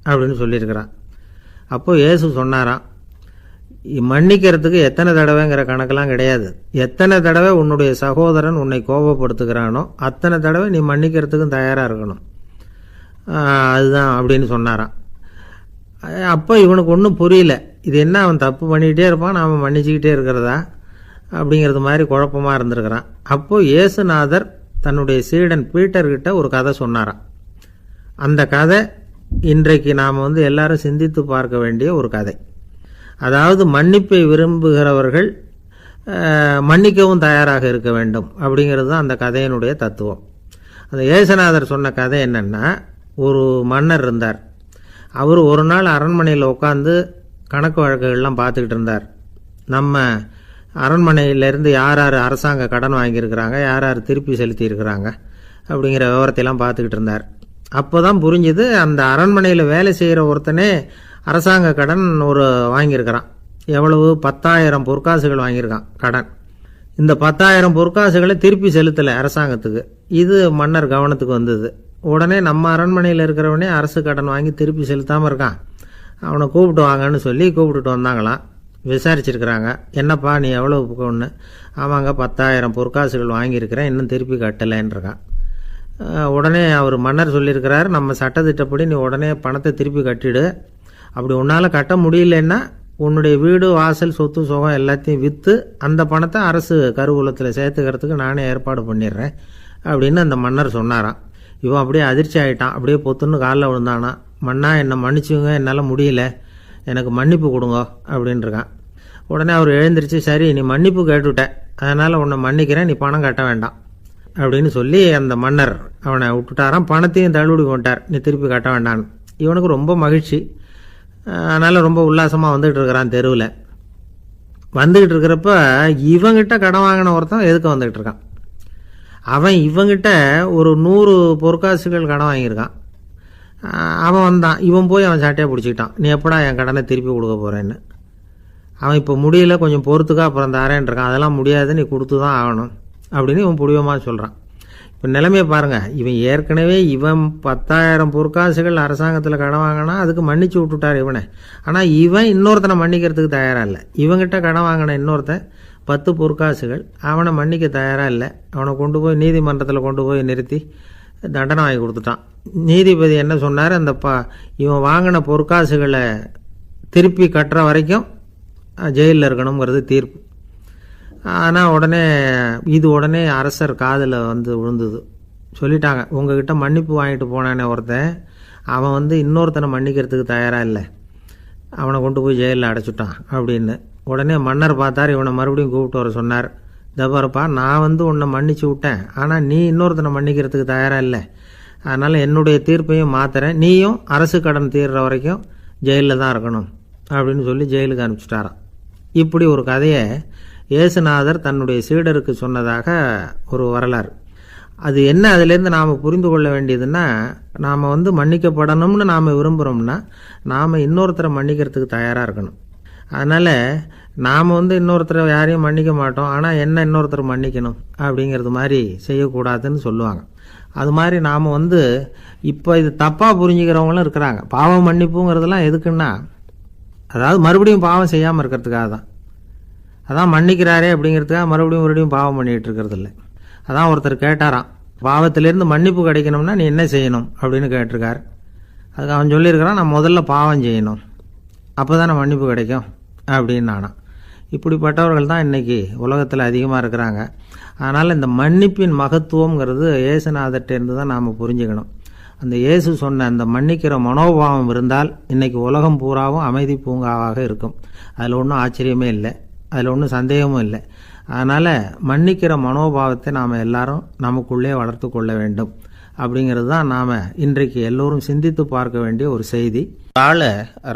அப்படின்னு சொல்லியிருக்கிறான். அப்போது இயேசு சொன்னாராம், மன்னிக்கிறதுக்கு எத்தனை தடவைங்கிற கணக்கெல்லாம் கிடையாது. எத்தனை தடவை உன்னுடைய சகோதரன் உன்னை கோபப்படுத்துகிறானோ அத்தனை தடவை நீ மன்னிக்கிறதுக்கும் தயாராக இருக்கணும், அதுதான் அப்படின்னு சொன்னாராம். அப்போ இவனுக்கு ஒன்றும் புரியல, இது என்ன அவன் தப்பு பண்ணிக்கிட்டே இருப்பான், நாம் மன்னிச்சுக்கிட்டே இருக்கிறதா அப்படிங்கிறது மாதிரி குழப்பமாக இருந்திருக்கிறான். அப்போது இயேசுநாதர் தன்னுடைய சீடன் பீட்டர்கிட்ட ஒரு கதை சொன்னாராம். அந்த கதை இன்றைக்கு நாம் எல்லாரும் சிந்தித்து பார்க்க வேண்டிய ஒரு கதை. அதாவது மன்னிப்பை விரும்புகிறவர்கள் மன்னிக்கவும் தயாராக இருக்க வேண்டும் அப்படிங்கிறது தான் அந்த கதையினுடைய தத்துவம். அந்த ஏசுநாதர் சொன்ன கதை என்னென்னா, ஒரு மன்னர் இருந்தார். அவர் ஒரு நாள் அரண்மனையில் உட்காந்து கணக்கு வழக்குகள்லாம் பார்த்துக்கிட்டு இருந்தார். நம்ம அரண்மனையிலேருந்து யார் யார் அரசாங்க கடன் வாங்கியிருக்கிறாங்க, யார் யார் திருப்பி செலுத்தியிருக்கிறாங்க அப்படிங்கிற விவரத்தையெல்லாம் பார்த்துக்கிட்டு இருந்தார். அப்போ தான் புரிஞ்சுது, அந்த அரண்மனையில் வேலை செய்கிற ஒருத்தனே அரசாங்க கடன் வாங்கியிருக்கிறான். எவ்வளவு? 10,000 பொற்காசுகள் வாங்கியிருக்கான் கடன். இந்த 10,000 பொற்காசுகளை திருப்பி செலுத்தலை அரசாங்கத்துக்கு. இது மன்னர் கவனத்துக்கு வந்தது. உடனே நம்ம அரண்மனையில் இருக்கிறவனே அரசு கடன் வாங்கி திருப்பி செலுத்தாமல் இருக்கான், அவனை கூப்பிட்டு வாங்கன்னு சொல்லி கூப்பிட்டுட்டு வந்தாங்களாம். விசாரிச்சிருக்கிறாங்க, என்னப்பா நீ எவ்வளோ ஒன்று? ஆமாங்க 10,000 பொற்காசுகள் வாங்கியிருக்கிறேன், இன்னும் திருப்பி கட்டலைன்னு இருக்கான். உடனே அவர் மன்னர் சொல்லியிருக்கிறார், நம்ம சட்டத்திட்டப்படி நீ உடனே பணத்தை திருப்பி கட்டிடு. அப்படி உன்னால் கட்ட முடியலன்னா உன்னுடைய வீடு வாசல் சொத்து சுகம் எல்லாத்தையும் விற்று அந்த பணத்தை அரசு கருவூலத்தில் சேர்த்துக்கிறதுக்கு நானே ஏற்பாடு பண்ணிடுறேன் அப்படின்னு அந்த மன்னர் சொன்னாராம். இவன் அப்படியே அதிர்ச்சி ஆகிட்டான். அப்படியே பொத்துன்னு காலில் விழுந்தானா, மன்னா என்னை மன்னிச்சுங்க, என்னால் முடியல, எனக்கு மன்னிப்பு கொடுங்க அப்படின்ட்டுருக்கான். உடனே அவர் எழுந்திரிச்சு, சரி நீ மன்னிப்பு கேட்டுவிட்டேன், அதனால் உன்னை மன்னிக்கிறேன், நீ பணம் கட்ட வேண்டாம் அப்படின்னு சொல்லி அந்த மன்னர் அவனை விட்டுட்டாராம். பணத்தையும் தள்ளுபடி கொண்டார், நீ திருப்பி கட்ட வேண்டான்னு. இவனுக்கு ரொம்ப மகிழ்ச்சி. அதனால் ரொம்ப உல்லாசமாக வந்துகிட்டு இருக்கிறான். தெருவில் வந்துக்கிட்டு இருக்கிறப்ப இவங்கிட்ட கடன் வாங்கின ஒருத்தன் எதுக்கு வந்துக்கிட்டு இருக்கான். அவன் இவங்கிட்ட ஒரு 100 பொற்காசுகள் கடன் வாங்கியிருக்கான். அவன் வந்தான், இவன் போய் அவன் சாட்டையாக பிடிச்சிக்கிட்டான், நீ எப்படா என் கடனை திருப்பி கொடுக்க போகிறேன்னு. அவன் இப்போ முடியல, கொஞ்சம் பொறுத்துக்கா, அப்புறம் தாரேன் இருக்கான். அதெல்லாம் முடியாது, நீ கொடுத்து தான் ஆகணும் அப்படின்னு இவன் புடிவமாக சொல்கிறான். இப்போ நிலைமையை பாருங்கள், இவன் ஏற்கனவே 10,000 பொற்காசுகள் அரசாங்கத்தில் கடன் வாங்கினா அதுக்கு மன்னிச்சு விட்டுட்டார் இவனை. ஆனால் இவன் இன்னொருத்தனை மன்னிக்கிறதுக்கு தயாராக இல்லை. இவங்கிட்ட கடன் வாங்கின இன்னொருத்தன் 10 பொற்காசுகள், அவனை மன்னிக்க தயாராக இல்லை. அவனை கொண்டு போய் நீதிமன்றத்தில் கொண்டு போய் நிறுத்தி தண்டனை வாங்கி கொடுத்துட்டான். நீதிபதி என்ன சொன்னார், அந்த இவன் வாங்கின பொற்காசுகளை திருப்பி கட்டுற வரைக்கும் ஜெயிலில் இருக்கணுங்கிறது தீர்ப்பு. ஆனால் உடனே அரசர் காதில் வந்து விழுந்தது. சொல்லிட்டாங்க, உங்ககிட்ட மன்னிப்பு வாங்கிட்டு போனானே ஒருத்தன், அவன் இன்னொருத்தனை மன்னிக்கிறதுக்கு தயாராக இல்லை, அவனை கொண்டு போய் ஜெயிலில் அடைச்சிட்டான் அப்படின்னு. உடனே மன்னர் பார்த்தார், இவனை மறுபடியும் கூப்பிட்டு வர சொன்னார். தபாரப்பா, நான் உன்னை மன்னிச்சு விட்டேன், ஆனால் நீ இன்னொருத்தனை மன்னிக்கிறதுக்கு தயாராக இல்லை, அதனால் என்னுடைய தீர்ப்பையும் மாற்றுறேன், நீயும் அரசு கடன் தீர்ற வரைக்கும் ஜெயிலில் தான் இருக்கணும் அப்படின்னு சொல்லி ஜெயிலுக்கு அனுப்பிச்சிட்டாராம். இப்படி ஒரு கதையை இயேசுநாதர் தன்னுடைய சீடருக்கு சொன்னதாக ஒரு வரலாறு. அது என்ன, அதிலேருந்து நாம் புரிந்து கொள்ள வேண்டியதுன்னா, நாம் மன்னிக்கப்படணும்னு நாம் விரும்புகிறோம்னா நாம் இன்னொருத்தரை மன்னிக்கிறதுக்கு தயாராக இருக்கணும். அதனால் நாம் இன்னொருத்தரை யாரையும் மன்னிக்க மாட்டோம், ஆனால் என்ன இன்னொருத்தரை மன்னிக்கணும் அப்படிங்கிறது மாதிரி செய்யக்கூடாதுன்னு சொல்லுவாங்க. அது மாதிரி நாம் இப்போ இது தப்பாக புரிஞ்சுக்கிறவங்களும் இருக்கிறாங்க. பாவம் மன்னிப்புங்கிறதுலாம் எதுக்குன்னா, அதாவது மறுபடியும் பாவம் செய்யாமல் இருக்கிறதுக்காக தான். அதான் மன்னிக்கிறாரே அப்படிங்கிறதுக்காக மறுபடியும் பாவம் பண்ணிகிட்டு இருக்கிறது இல்லை. அதான் ஒருத்தர் கேட்டாராம், பாவத்திலேருந்து மன்னிப்பு கிடைக்கணும்னா நீ என்ன செய்யணும் அப்படின்னு கேட்டிருக்கார். அதுக்கு அவன் சொல்லியிருக்கிறான், நான் முதல்ல பாவம் செய்யணும், அப்போ தானே மன்னிப்பு கிடைக்கும் அப்படின்னு நானாம். இப்படிப்பட்டவர்கள் தான் இன்றைக்கி உலகத்தில் அதிகமாக இருக்கிறாங்க. அதனால் இந்த மன்னிப்பின் மகத்துவங்கிறது இயேசுநாதர்கிட்டேருந்து தான் நாம் புரிஞ்சுக்கணும். அந்த இயேசு சொன்ன அந்த மன்னிக்கிற மனோபாவம் இருந்தால் இன்றைக்கி உலகம் பூராவும் அமைதி பூங்காவாக இருக்கும். அதில் ஒன்றும் ஆச்சரியமே இல்லை, அதில் ஒன்றும் சந்தேகமும் இல்லை. அதனால் மன்னிக்கிற மனோபாவத்தை நாம் எல்லாரும் நமக்குள்ளே வளர்த்து கொள்ள வேண்டும் அப்படிங்கிறது தான் நாம் இன்றைக்கு எல்லோரும் சிந்தித்து பார்க்க வேண்டிய ஒரு செய்தி. ஆள்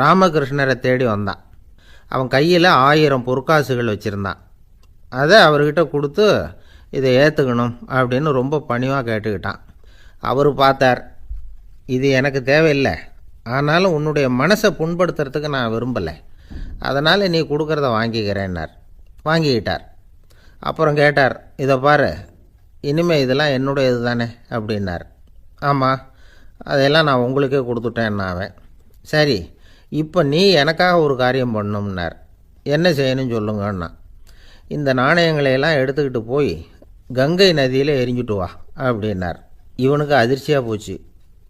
ராமகிருஷ்ணரை தேடி வந்தான். அவன் கையில் 1000 பொற்காசுகள் வச்சுருந்தான். அதை அவர்கிட்ட கொடுத்து இதை ஏற்றுக்கணும் அப்படின்னு ரொம்ப பணிவாக கேட்டுக்கிட்டான். அவர் பார்த்தார், இது எனக்கு தேவையில்லை, ஆனாலும் உன்னுடைய மனசை புண்படுத்துறதுக்கு நான் விரும்பலை, அதனால் நீ கொடுக்குறத வாங்கிக்கிறேன்னார். வாங்கிக்கிட்டார். அப்புறம் கேட்டார், இதை பாரு, இனிமேல் இதெல்லாம் என்னுடையது தானே அப்படின்னார். ஆமாம், அதையெல்லாம் நான் உங்களுக்கே கொடுத்துட்டேன்னா அவன். சரி, இப்போ நீ எனக்காக ஒரு காரியம் பண்ணணும்னார். என்ன செய்யணும்னு சொல்லுங்கன்னா, இந்த நாணயங்களையெல்லாம் எடுத்துக்கிட்டு போய் கங்கை நதியில் எரிஞ்சுட்டு வா அப்படின்னார். இவனுக்கு அதிர்ச்சியாக போச்சு.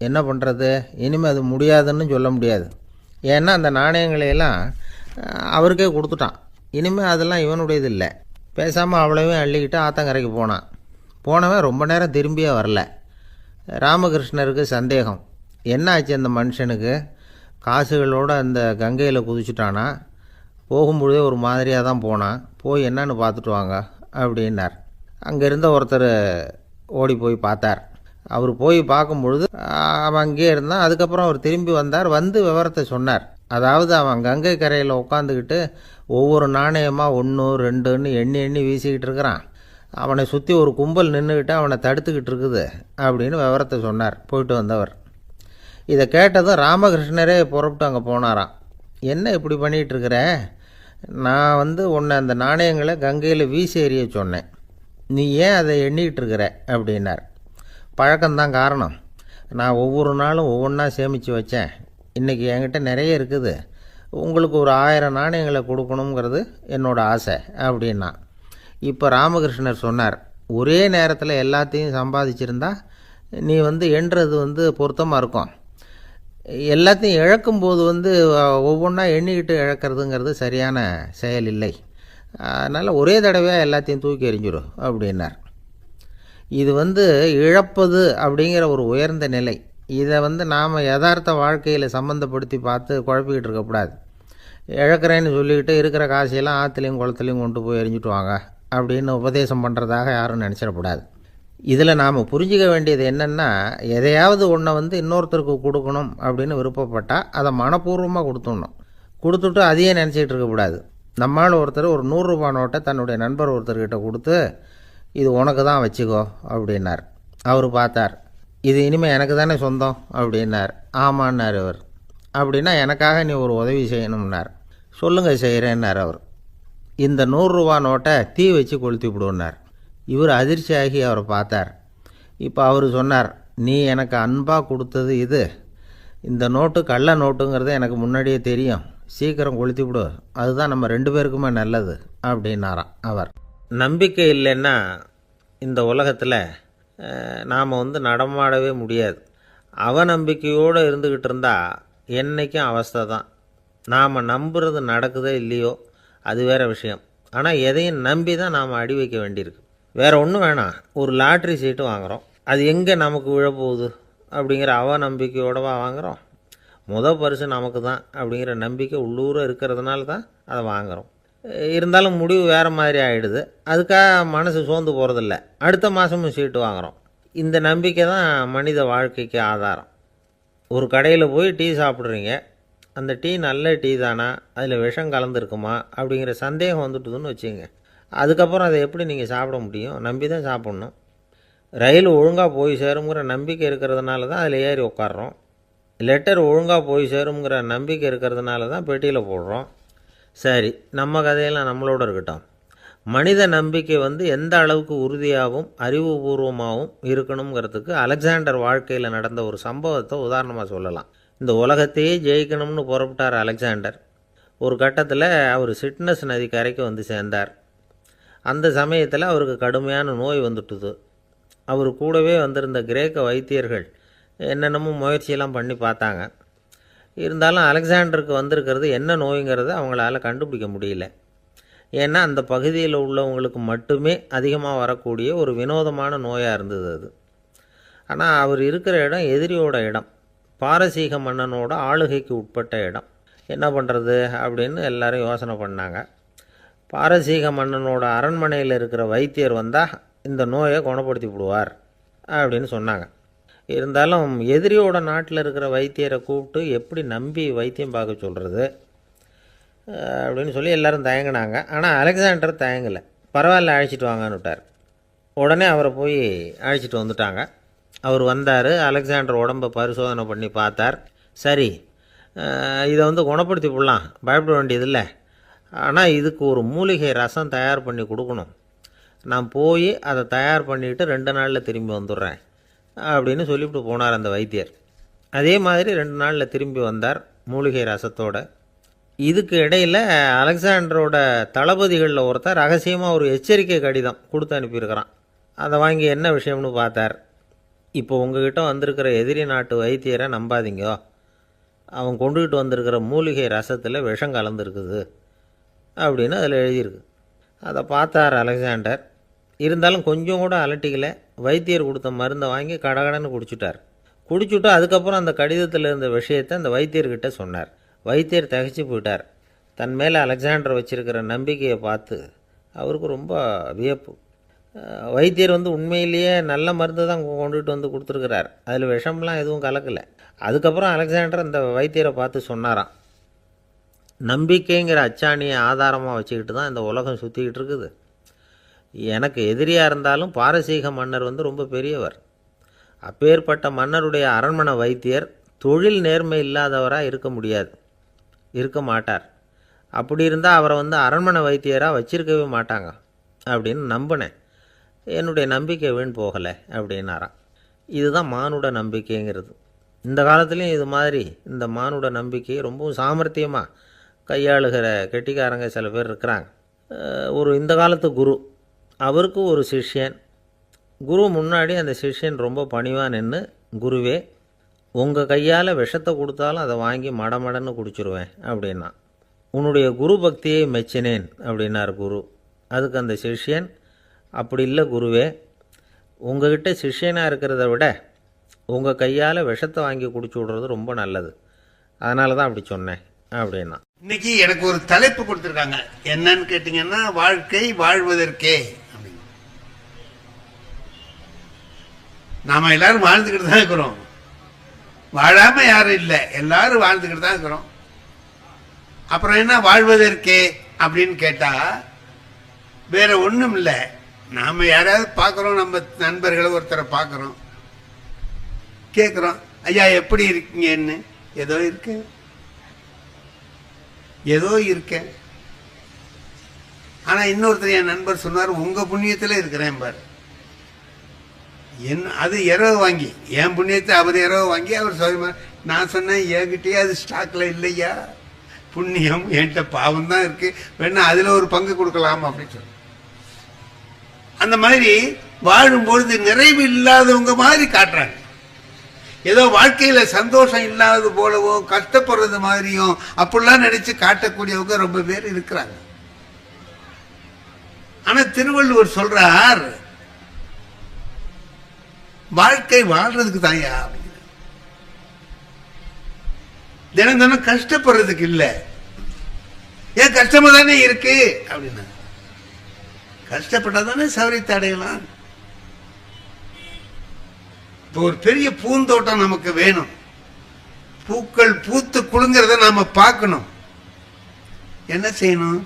என்ன பண்ணுறது, இனிமேல் அது முடியாதுன்னு சொல்ல முடியாது. ஏன்னா அந்த நாணயங்களையெல்லாம் அவருக்கே கொடுத்துட்டான். இனிமேல் அதெல்லாம் இவனுடையது இல்லை. பேசாமல் அவ்வளோவே அள்ளிக்கிட்டு ஆத்தங்கரைக்கு போனான். போனவன் ரொம்ப நேரம் திரும்பியே வரல. ராமகிருஷ்ணருக்கு சந்தேகம், என்ன ஆச்சு அந்த மனுஷனுக்கு, காசுகளோடு அந்த கங்கையில் குதிச்சுட்டானா, போகும்பொழுதே ஒரு மாதிரியாக தான் போனான். போய் என்னன்னு பார்த்துட்டு வாங்க அப்படின்னார். அங்கே இருந்த ஒருத்தர் ஓடி போய் பார்த்தார். அவர் போய் பார்க்கும்பொழுது அவன் அங்கேயே இருந்தான். அதுக்கப்புறம் அவர் திரும்பி வந்தார். வந்து விவரத்தை சொன்னார். அதாவது அவன் கங்கை கரையில் உட்காந்துக்கிட்டு ஒவ்வொரு நாணயமாக 1 2ன்னு எண்ணி எண்ணி வீசிக்கிட்டு இருக்கிறான். அவனை சுற்றி ஒரு கும்பல் நின்றுக்கிட்டு அவனை தடுத்துக்கிட்டு இருக்குது அப்படின்னு விவரத்தை சொன்னார் போயிட்டு வந்தவர். இதை கேட்டதும் ராமகிருஷ்ணரே புறப்பட்டு அங்கே போனாராம். என்ன இப்படி பண்ணிகிட்டு இருக்கிற? நான் உன்னை அந்த நாணயங்களை கங்கையில் வீசி எறிய சொன்னேன், நீ ஏன் அதை எண்ணிக்கிட்டு இருக்கிற அப்படின்னார். பழக்கம்தான் காரணம். நான் ஒவ்வொரு நாளும் ஒவ்வொன்றா சேமித்து வச்சேன். இன்றைக்கி என்கிட்ட நிறைய இருக்குது. உங்களுக்கு ஒரு 1000 நாணயங்களை கொடுக்கணுங்கிறது என்னோடய ஆசை அப்படின்னா. இப்போ ராமகிருஷ்ணர் சொன்னார், ஒரே நேரத்தில் எல்லாத்தையும் சம்பாதிச்சிருந்தா நீ எண்ணுறது பொருத்தமாக இருக்கும். எல்லாத்தையும் இழக்கும்போது ஒவ்வொன்றா எண்ணிக்கிட்டு இழக்கிறதுங்கிறது சரியான செயல் இல்லை. அதனால் ஒரே தடவையாக எல்லாத்தையும் தூக்கி எறிஞ்சிடும் அப்படின்னார். இது இழப்பது அப்படிங்கிற ஒரு உயர்ந்த நிலை. இதை நாம் யதார்த்த வாழ்க்கையில் சம்மந்தப்படுத்தி பார்த்து குழப்பிக்கிட்டு இருக்கக்கூடாது. இழக்கிறேன்னு சொல்லிக்கிட்டு இருக்கிற காசையெல்லாம் ஆற்றுலையும் குளத்துலையும் கொண்டு போய் எரிஞ்சிட்டு வாங்க அப்படின்னு உபதேசம் பண்ணுறதாக யாரும் நினச்சிடக்கூடாது. இதில் நாம் புரிஞ்சிக்க வேண்டியது என்னென்னா, எதையாவது ஒன்றை இன்னொருத்தருக்கு கொடுக்கணும் அப்படின்னு விருப்பப்பட்டால் அதை மனப்பூர்வமாக கொடுத்துடணும். கொடுத்துட்டு அதையே நினச்சிக்கிட்டு இருக்கக்கூடாது. நம்மால் ஒருத்தர் ஒரு 100 ரூபா நோட்டை தன்னுடைய நண்பர் ஒருத்தர்கிட்ட கொடுத்து, இது உனக்கு தான் வச்சுக்கோ அப்படின்னார். அவர் பார்த்தார். இது இனிமேல் எனக்கு தானே சொந்தம் அப்படின்னார். ஆமான்னார் அவர். அப்படின்னா எனக்காக நீ ஒரு உதவி செய்யணும்னார். சொல்லுங்கள் செய்கிறேன்னார் அவர். இந்த 100 ரூபா நோட்டை தீ வச்சு கொளுத்தி விடுன்னார். இவர் அதிர்ச்சியாகி அவரை பார்த்தார். இப்போ அவர் சொன்னார், நீ எனக்கு அன்பாக கொடுத்தது இது. இந்த நோட்டு கள்ள நோட்டுங்கிறது எனக்கு முன்னாடியே தெரியும். சீக்கிரம் கொளுத்தி விடு, அதுதான் நம்ம 2 பேருக்குமே நல்லது அப்படின்னாராம் அவர். நம்பிக்கை இல்லைன்னா இந்த உலகத்தில் நாம் நடமாடவே முடியாது. அவநம்பிக்கையோடு இருந்துக்கிட்டு இருந்தால் என்றைக்கும் அவஸ்தை தான். நாம் நம்புறது நடக்குதோ இல்லையோ அது வேறு விஷயம். ஆனால் எதையும் நம்பி தான் நாம் அடி வைக்க வேண்டியிருக்கு. வேறு ஒன்றும் வேணாம், ஒரு லாட்ரி சீட்டு வாங்குகிறோம். அது எங்கே நமக்கு விழப்போகுது அப்படிங்கிற அவநம்பிக்கையோடவா வாங்குகிறோம்? பரிசு நமக்கு தான் அப்படிங்கிற நம்பிக்கை உள்ளூர இருக்கிறதுனால தான் அதை வாங்குகிறோம். இருந்தாலும் முடிவு வேறு மாதிரி ஆகிடுது. அதுக்காக மனசு சோர்ந்து போகிறதில்ல. அடுத்த மாதமும் சீட்டு வாங்குகிறோம். இந்த நம்பிக்கை தான் மனித வாழ்க்கைக்கு ஆதாரம். ஒரு கடையில் போய் டீ சாப்பிட்றீங்க. அந்த டீ நல்ல டீ தானா, அதில் விஷம் கலந்துருக்குமா அப்படிங்கிற சந்தேகம் வந்துட்டுதுன்னு வச்சுங்க. அதுக்கப்புறம் அதை எப்படி நீங்கள் சாப்பிட முடியும்? நம்பி தான் சாப்பிட்ணும். ரயில் ஒழுங்காக போய் சேருங்கிற நம்பிக்கை இருக்கிறதுனால தான் அதில் ஏறி உட்காடுறோம். லெட்டர் ஒழுங்காக போய் சேருங்கிற நம்பிக்கை இருக்கிறதுனால தான் பெட்டியில் போடுறோம். சரி, நம்ம கதையெல்லாம் நம்மளோட இருக்கட்டும். மனித நம்பிக்கை எந்த அளவுக்கு உறுதியாகவும் அறிவுபூர்வமாகவும் இருக்கணுங்கிறதுக்கு அலெக்சாண்டர் வாழ்க்கையில் நடந்த ஒரு சம்பவத்தை உதாரணமாக சொல்லலாம். இந்த உலகத்தையே ஜெயிக்கணும்னு புறப்பட்டார் அலெக்சாண்டர். ஒரு கட்டத்தில் அவர் சிட்னஸ் நதி கரைக்கு சேர்ந்தார். அந்த சமயத்தில் அவருக்கு கடுமையான நோய் வந்துட்டுது. அவர் கூடவே வந்திருந்த கிரேக்க வைத்தியர்கள் என்னென்னமோ முயற்சியெல்லாம் பண்ணி பார்த்தாங்க. இருந்தாலும் அலெக்சாண்டருக்கு வந்திருக்கிறது என்ன நோய்ங்கிறத அவங்களால கண்டுபிடிக்க முடியல. ஏன்னா அந்த பகுதியில் உள்ளவங்களுக்கு மட்டுமே அதிகமாக வரக்கூடிய ஒரு வினோதமான நோயாக இருந்தது அது. ஆனால் அவர் இருக்கிற இடம் எதிரியோட இடம், பாரசீக மன்னனோட ஆளுகைக்கு உட்பட்ட இடம். என்ன பண்ணுறது அப்படின்னு எல்லாரும் யோசனை பண்ணாங்க. பாரசீக மன்னனோட அரண்மனையில் இருக்கிற வைத்தியர் வந்தால் இந்த நோயை குணப்படுத்தி விடுவார் அப்படின்னு சொன்னாங்க. இருந்தாலும் எதிரியோட நாட்டில் இருக்கிற வைத்தியரை கூப்பிட்டு எப்படி நம்பி வைத்தியம் பார்க்க சொல்கிறது அப்படின்னு சொல்லி எல்லோரும் தயங்கினாங்க. ஆனால் அலெக்சாண்டர் தயங்கலை. பரவாயில்ல, அழைச்சிட்டு வாங்கன்னு விட்டார். உடனே அவரை போய் அழைச்சிட்டு வந்துட்டாங்க. அவர் வந்தார். அலெக்சாண்டர் உடம்பை பரிசோதனை பண்ணி பார்த்தார். சரி, இதை குணப்படுத்தி விடலாம், பயப்பட வேண்டியதில்லை. ஆனால் இதுக்கு ஒரு மூலிகை ரசம் தயார் பண்ணி கொடுக்கணும். நான் போய் அதை தயார் பண்ணிவிட்டு 2 நாளில் திரும்பி வந்துடுறேன் அப்படின்னு சொல்லிவிட்டு போனார் அந்த வைத்தியர். அதே மாதிரி 2 நாளில் திரும்பி வந்தார் மூலிகை ரசத்தோட. இதுக்கு இடையில் அலெக்சாண்டரோட தளபதிகளில் ஒருத்தர் ரகசியமாக ஒரு எச்சரிக்கை கடிதம் கொடுத்து அனுப்பியிருக்கிறான். அதை வாங்கி என்ன விஷயம்னு பார்த்தார். இப்போ உங்ககிட்ட வந்திருக்கிற எதிரி நாட்டு வைத்தியரை நம்பாதீங்க. அவன் கொண்டுகிட்டு வந்திருக்கிற மூலிகை ரசத்தில் விஷம் கலந்துருக்குது அப்படின்னு அதில் எழுதியிருக்கு. அதை பார்த்தார் அலெக்சாண்டர். இருந்தாலும் கொஞ்சம் கூட அலட்டிக்கலை. வைத்தியர் கொடுத்த மருந்தை வாங்கி கடகடன்னு குடிச்சுட்டு அதுக்கப்புறம் அந்த கடிதத்தில் இருந்த விஷயத்தை அந்த வைத்தியர்கிட்ட சொன்னார். வைத்தியர் திகைச்சு போயிட்டார். தன் மேலே அலெக்சாண்டர் வச்சிருக்கிற நம்பிக்கையை பார்த்து அவருக்கு ரொம்ப வியப்பு. வைத்தியர் உண்மையிலேயே நல்ல மருந்து தான் கொண்டுட்டு வந்து கொடுத்துருக்கிறார், அதில் விஷம்லாம் எதுவும் கலக்கலை. அதுக்கப்புறம் அலெக்சாண்டர் அந்த வைத்தியரை பார்த்து சொன்னாராம், நம்பிக்கைங்கிற அச்சாணியை ஆதாரமாக வச்சுக்கிட்டு தான் இந்த உலகம் சுற்றிக்கிட்டு இருக்குது. எனக்கு எதிரியாக இருந்தாலும் பாரசீக மன்னர் ரொம்ப பெரியவர். அப்பேற்பட்ட மன்னருடைய அரண்மனை வைத்தியர் தொழில் நேர்மை இல்லாதவராக இருக்க மாட்டார். அப்படி இருந்தால் அவரை அரண்மனை வைத்தியராக வச்சிருக்கவே மாட்டாங்க அப்படின்னு நம்பினேன். என்னுடைய நம்பிக்கை வீண் போகலை அப்படின்னாராம். இதுதான் மானுட நம்பிக்கைங்கிறது. இந்த காலத்துலேயும் இது மாதிரி இந்த மானுட நம்பிக்கையை ரொம்பவும் சாமர்த்தியமாக கையாளுகிற கெட்டிக்காரங்க சில பேர் இருக்கிறாங்க. இந்த காலத்து குரு, அவருக்கு ஒரு சிஷ்யன். குரு முன்னாடி அந்த சிஷ்யன் ரொம்ப பணிவாக நின்று, குருவே, உங்கள் கையால் விஷத்தை கொடுத்தாலும் அதை வாங்கி மடமடன்னு குடிச்சிருவேன் அப்படின்னா. உன்னுடைய குரு பக்தியை மெச்சினேன் அப்படின்னார் குரு. அதுக்கு அந்த சிஷ்யன், அப்படி இல்லை குருவே, உங்ககிட்ட சிஷ்யனாக இருக்கிறத விட உங்கள் கையால் விஷத்தை வாங்கி குடிச்சு விடுறது ரொம்ப நல்லது, அதனால தான் அப்படி சொன்னேன் அப்படின்னா. இன்னைக்கு எனக்கு ஒரு தலைப்பு கொடுத்துருக்காங்க, என்னன்னு கேட்டீங்கன்னா, வாழ்க்கை வாழ்வதற்கே அப்படின்னு. நாம எல்லாரும் வாழ்ந்துக்கிட்டு தான் இருக்கிறோம், வாழாம யாரும் இல்லை, எல்லாரும் வாழ்ந்துக்கிட்டு தான் இருக்கிறோம். அப்புறம் என்ன வாழ்வதற்கே அப்படின்னு கேட்டா வேற ஒண்ணும் இல்லை. நாம யாராவது பார்க்கிறோம், நம்ம நண்பர்களை ஒருத்தரை பார்க்கிறோம், கேட்கிறோம், ஐயா எப்படி இருக்கீங்கன்னு. ஏதோ இருக்கேன். ஆனா இன்னொருத்தர் என் நண்பர் சொன்னார், உங்க புண்ணியத்துல இருக்கிறேன் பாரு. அது இரவு வாங்கி, என் புண்ணியத்தை அவர் இரவு வாங்கி அவர் சொல்ல. நான் சொன்னேன், என்கிட்டயே அது ஸ்டாக்ல இல்லையா, புண்ணியம் என்கிட்ட பாவம் தான் இருக்கு, வேணா அதுல ஒரு பங்கு கொடுக்கலாம் அப்படின்னு சொல்லி. அந்த மாதிரி வாழும்பொழுது நிறைவு இல்லாதவங்க மாதிரி காட்டுறாங்க. ஏதோ வாழ்க்கையில சந்தோஷம் இல்லாதது போலவோ கஷ்டப்படுறது மாதிரியும் அப்படிலாம் நினைச்சு காட்டக்கூடியவங்க ரொம்ப பேர் இருக்கிறாங்க. ஆனா திருவள்ளுவர் சொல்றார், வாழ்க்கை வாழ்றதுக்கு தான்யா, தினம் தினம் கஷ்டப்படுறதுக்கு இல்ல. ஏன் கஷ்டமா தானே இருக்கு அப்படின்னா, கஷ்டப்பட்டாதானே சௌரியத்தை அடையலாம். இப்போ ஒரு பெரிய பூந்தோட்டம் நமக்கு வேணும், பூக்கள் பூத்து குலுங்கிறத நாம பார்க்கணும். என்ன செய்யணும்?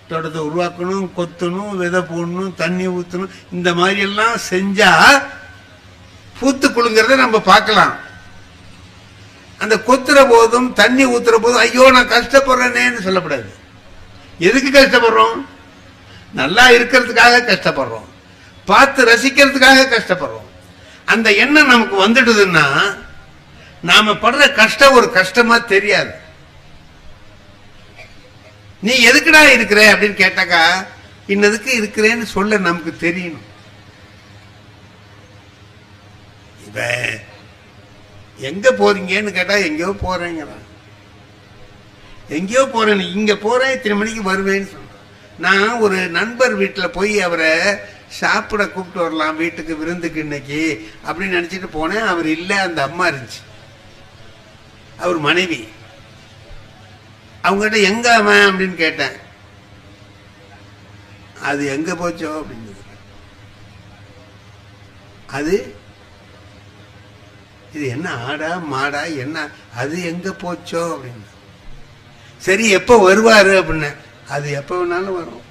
தோட்டத்தை உருவாக்கணும், கொத்தணும், விதை போடணும், தண்ணி ஊற்றணும். இந்த மாதிரி எல்லாம் செஞ்சா பூத்து குலுங்கிறத நம்ம பார்க்கலாம். அந்த கொத்துற போதும் தண்ணி ஊத்துற போதும் ஐயோ நான் கஷ்டப்படுறேன்னு சொல்லக்கூடாது. எதுக்கு கஷ்டப்படுறோம்? நல்லா இருக்கிறதுக்காக கஷ்டப்படுறோம், பார்த்து ரசிக்கிறதுக்காக கஷ்டப்படுறோம். அந்த எண்ணம் நமக்கு வந்துடுதுன்னா நாம படுற கஷ்டம் ஒரு கஷ்டமா தெரியாது. நீ எதுக்குடா இருக்கிற அப்படின்னு கேட்டாக்கா, இன்னதுக்கு இருக்கிறேன்னு சொல்ல நமக்கு தெரியணும். இப்ப எங்க போறீங்கன்னு கேட்டா எங்கேயோ போறேங்கிறான். எங்கேயோ போறேன், இங்க போறேன், இத்தனை மணிக்கு வருவேன்னு சொல்றேன். நான் ஒரு நண்பர் வீட்டில் போய் அவரை சாப்பிட கூப்பிட்டு வரலாம் வீட்டுக்கு விருந்துக்கு இன்னைக்கு அப்படின்னு நினைச்சிட்டு போனேன். அவர் இல்லை, அந்த அம்மா இருந்துச்சு, அவர் மனைவி. அவங்ககிட்ட எங்க அவன் அப்படின்னு கேட்டேன். அது எங்க போச்சோ அப்படின்னு. அது இது என்ன ஆடா மாடா என்ன, அது எங்க போச்சோ அப்படின்னு. சரி எப்ப வருவாரு அப்படின்னு. அது எப்ப வேணாலும் வரும்.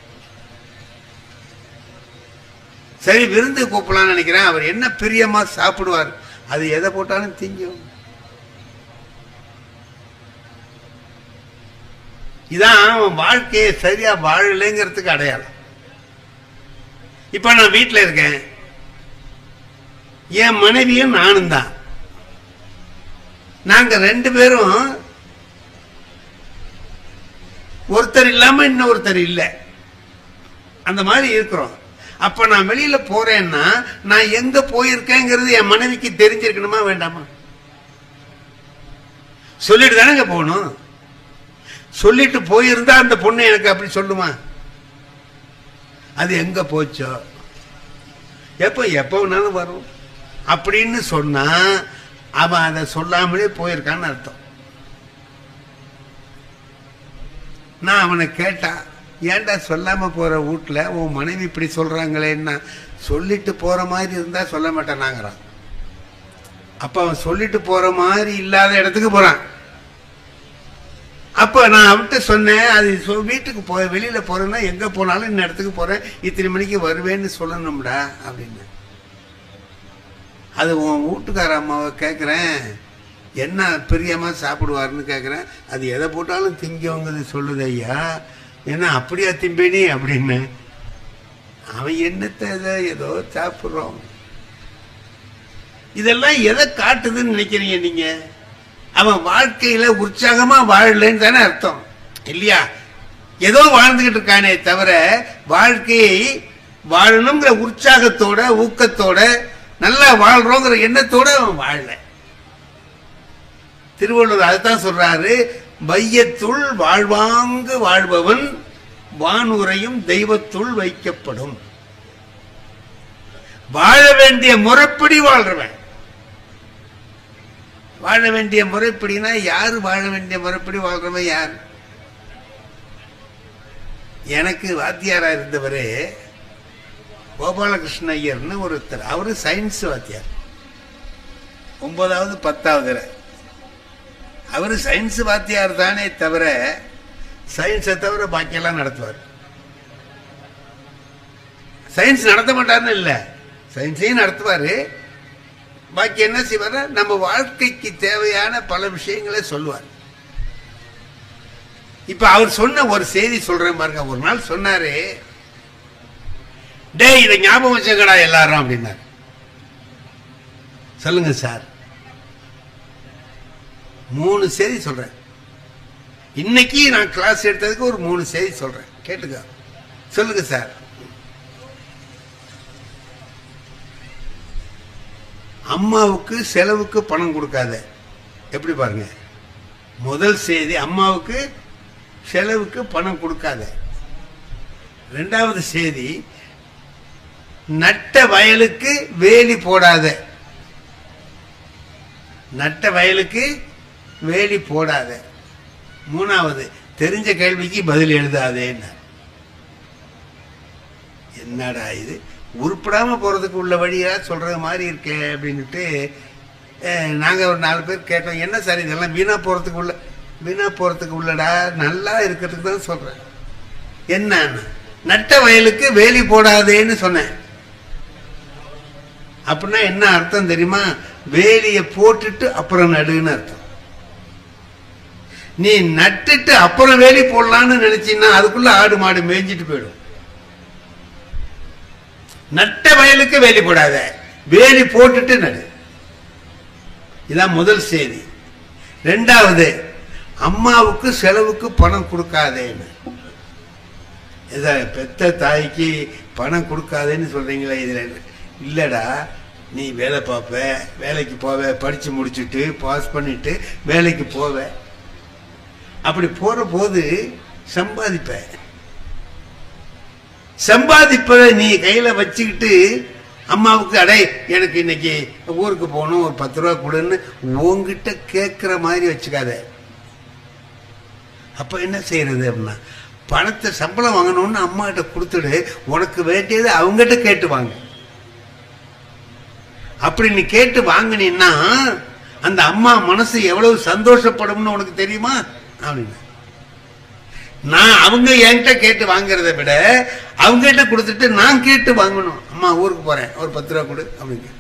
சரி விருந்து கூப்பிடலாம்னு நினைக்கிறேன், அவர் என்ன பிரியமா சாப்பிடுவார், அது எதை போட்டாலும் திங்கும். இதான் அவன் வாழ்க்கையை சரியா வாழலைங்கிறதுக்கு அடையாளம். இப்ப நான் வீட்டில் இருக்கேன், என் மனைவியும் நானும் தான். நாங்க ரெண்டு பேரும் ஒருத்தர் இல்லாம இன்னொருத்தர் இல்லை, அந்த மாதிரி இருக்கிறோம். அப்ப நான் வெளியில போறேன்னா நான் எங்க போயிருக்கேங்கிறது என் மனைவிக்கு தெரிஞ்சிருக்கணுமா வேண்டாமா? சொல்லிட்டு தானே போகணும். சொல்லிட்டு போயிருந்தா அந்த பொண்ணு எனக்கு அப்படி சொல்லுமா? அது எங்க போச்சோ, எப்ப வேணாலும் வரும் அப்படின்னு சொன்னா அவன் அதை சொல்லாமலே போயிருக்கான்னு அர்த்தம். நான் அவனை கேட்டா, ஏன்டா சொல்லாம போற வீட்டுல உன் மனைவி இப்படி சொல்றாங்களேன்னா, சொல்லிட்டு போற மாதிரி இருந்தா சொல்ல மாட்டேனாங்கிறான். அப்ப அவன் சொல்லிட்டு போற மாதிரி இல்லாத இடத்துக்கு போறான். அப்ப நான் அவன்கிட்ட சொன்னேன், அது வீட்டுக்கு வெளியில போறேன்னா எங்க போனாலும் இந்த இடத்துக்கு போறேன், இத்தனை மணிக்கு வருவேன்னு சொல்லணும்டா அப்படின்னு. அது உன் வீட்டுக்கார அம்மாவை கேட்குறேன், என்ன பிரியமா சாப்பிடுவாருன்னு கேட்குறேன். அது எதை போட்டாலும் திங்கவங்க சொல்லுது ஐயா, ஏன்னா அப்படியா திம்பேனி அப்படின்னு. அவன் என்னத்தை ஏதோ சாப்பிட்றோம். இதெல்லாம் எதை காட்டுதுன்னு நினைக்கிறீங்க நீங்க? அவன் வாழ்க்கையில உற்சாகமா வாழலன்னு தானே அர்த்தம் இல்லையா? ஏதோ வாழ்ந்துகிட்டு இருக்கானே தவிர வாழ்க்கையை வாழணுங்கிற உற்சாகத்தோட ஊக்கத்தோட நல்லா வாழ்றோங்கிற எண்ணத்தோட அவன் வாழல. திருவள்ளுவர் அதுதான் சொல்றாரு, வையத்துள் வாழ்வாங்கு வாழ்பவன் வானுரையும் தெய்வத்துள் வைக்கப்படும். வாழ வேண்டிய முறைப்படி வாழ்றவன். வாழ வேண்டிய முறைப்படினா யாரு வாழ வேண்டிய முறைப்படி வாழ்றவன் யார்? எனக்கு வாத்தியாரா இருந்தவரே கோபாலகிருஷ்ண ஐயர்னு ஒருத்தர். அவரு சயின்ஸ் வாத்தியார், 9வது 10வது. அவரு சயின்ஸ் வாத்தியார் தானே தவிர சயின்ஸை தவிர பாக்கியெல்லாம் நடத்துவார். சயின்ஸ் நடத்த மாட்டாருன்னு இல்ல, சயின்ஸையும் நடத்துவாரு. பாக்கி என்ன செய்வார், நம்ம வாழ்க்கைக்கு தேவையான பல விஷயங்களை சொல்லுவார். இப்ப அவர் சொன்ன ஒரு செய்தி சொல்றேன் பாருங்க. ஒரு நாள் சொன்னாரு, டே இதை ஞாபகம் வச்சுக்கடா எல்லாரும் அப்படின்னாரு. சொல்லுங்க சார். 3 செய்தி சொல்றேன். இன்னைக்கு நான் கிளாஸ் எடுத்ததுக்கு ஒரு 3 செய்தி சொல்றேன், கேட்டுக்க. சொல்லுங்க சார். அம்மாவுக்கு செலவுக்கு பணம் கொடுக்காத. எப்படி பாருங்க, முதல் செய்தி அம்மாவுக்கு செலவுக்கு பணம் கொடுக்காத. 2வது செய்தி நட்ட வயலுக்கு வேலி போடாத. நட்ட வயலுக்கு வேலி போடாத. 3வது தெரிஞ்ச கேள்விக்கு பதில் எழுதாதேன்னு. என்னடா இது, உருப்படாம போறதுக்கு உள்ள வழியா சொல்றது மாதிரி இருக்கே அப்படின்னுட்டு நாங்க ஒரு 4 பேர் கேட்டோம். என்ன சார் இதெல்லாம் வீணா போறதுக்கு உள்ளடா, நல்லா இருக்கிறதுக்கு தான் சொல்றேன். என்ன, நட்ட வயலுக்கு வேலி போடாதேன்னு சொன்னேன். அப்படின்னா என்ன அர்த்தம் தெரியுமா? வேலியை போட்டுட்டு அப்புறம் நடுன்னு அர்த்தம். நீ நட்டுட்டு அப்புறம் வேலி போடலான்னு நினைச்சீங்கன்னா அதுக்குள்ள ஆடு மாடு மேய்ஞ்சிட்டு போயிடும். நட்ட வயலுக்கு வேலி போடாத, வேலி போட்டுட்டு நடு. இதான் முதல் செய்தி. 2வது அம்மாவுக்கு செலவுக்கு பணம் கொடுக்காதேன்னு. பெத்த தாய்க்கு பணம் கொடுக்காதேன்னு சொல்றீங்களா? இதுல இல்லடா, நீ வேலை பார்ப்ப, வேலைக்கு போவ, படிச்சு முடிச்சுட்டு பாஸ் பண்ணிட்டு வேலைக்கு போவ. அப்படி போற போது சம்பாதிப்பதை நீ கையில வச்சுக்கிட்டு அம்மாவுக்கு அடை எனக்கு இன்னைக்கு ஊருக்கு போகணும் ஒரு 10 ரூபா கொடுன்னு உங்ககிட்ட கேட்கிற மாதிரி வச்சுக்காத. அப்ப என்ன செய்யறது அப்படின்னா, பணத்தை சம்பளம் வாங்கணும்னு அம்மா கிட்ட கொடுத்துடு, உனக்கு வேண்டியது அவங்ககிட்ட கேட்டு வாங்க. அப்படி நீ கேட்டு வாங்கினீன்னா அந்த அம்மா மனசு எவ்வளவு சந்தோஷப்படும்னு உனக்கு தெரியுமா அப்படின்னு. நான் அவங்க என்கிட்ட கேட்டு வாங்குறத விட அவங்க கிட்ட கொடுத்துட்டு நான் கேட்டு வாங்கணும். அம்மா ஊருக்கு போறேன் ஒரு 10 ரூபா கொடு அப்படின்னு.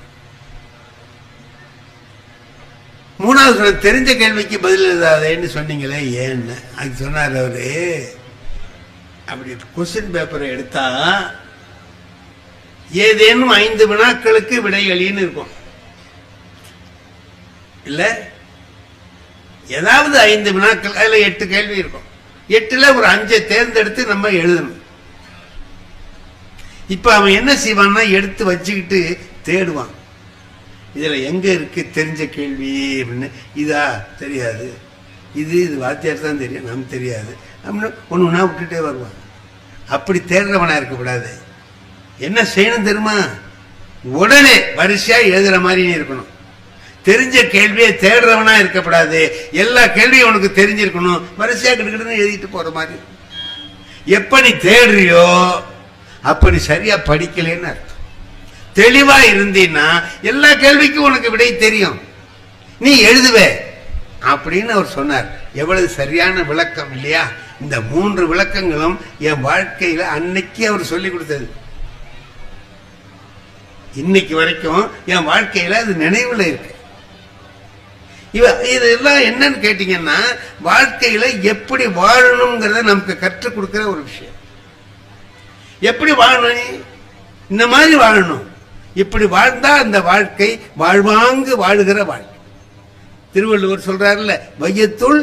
3வது தெரிஞ்ச கேள்விக்கு பதில் எழுதாதேன்னு சொன்னீங்களே, ஏன்னு அது சொன்னார் அவரு. அப்படி கொஸ்டின் பேப்பரை எடுத்தா ஏதேனும் 5 வினாக்களுக்கு விடைகளின்னு இருக்கும் இல்ல, ஏதாவது 5 வினாக்கள், அதுல 8 கேள்வி இருக்கும். 8ல ஒரு 5 தேர்ந்தெடுத்து நம்ம எழுதணும். இப்ப அவன் என்ன செய்வான்னா எடுத்து வச்சுக்கிட்டு தேடுவான், இதுல எங்க இருக்கு தெரிஞ்ச கேள்வி அப்படின்னு. இதா தெரியாது, இது வாத்தியார் தான் தெரியும், நமக்கு தெரியாது அப்படின்னு ஒண்ணு விட்டுட்டே வருவான். அப்படி தேடுறவனா இருக்கக்கூடாது. என்ன செய்யணும் தெரியுமா? உடனே வரிசையா எழுதுற மாதிரி இருக்கணும். தெரிஞ்ச கேள்வியை தேடுறவனா இருக்கப்படாது. எல்லா கேள்வியும் உனக்கு தெரிஞ்சிருக்கணும். வரிசையா கிட்டக்கிட்டு எழுதிட்டு போற மாதிரி. எப்ப நீ தேடுறியோ அப்ப நீ சரியா படிக்கலன்னு அர்த்தம். தெளிவா இருந்தீன்னா எல்லா கேள்விக்கும் உனக்கு விடை தெரியும், நீ எழுதுவே அப்படின்னு அவர் சொன்னார். எவ்வளவு சரியான விளக்கம் இல்லையா? இந்த 3 விளக்கங்களும் என் வாழ்க்கையில அன்னைக்கு அவர் சொல்லி கொடுத்தது. இன்னைக்கு வரைக்கும் என் வாழ்க்கையில அது நினைவுல இருக்கு. இதெல்லாம் என்னன்னு கேட்டீங்கன்னா, வாழ்க்கையில எப்படி வாழணுங்கிறத நமக்கு கற்றுக் கொடுக்கிற ஒரு விஷயம். எப்படி வாழணும்? இந்த மாதிரி வாழணும். இப்படி வாழ்ந்தா அந்த வாழ்க்கை வாழ்வாங்கு வாழுகிற வாழ்க்கை. திருவள்ளுவர் சொல்றாருல்ல, வையத்துள்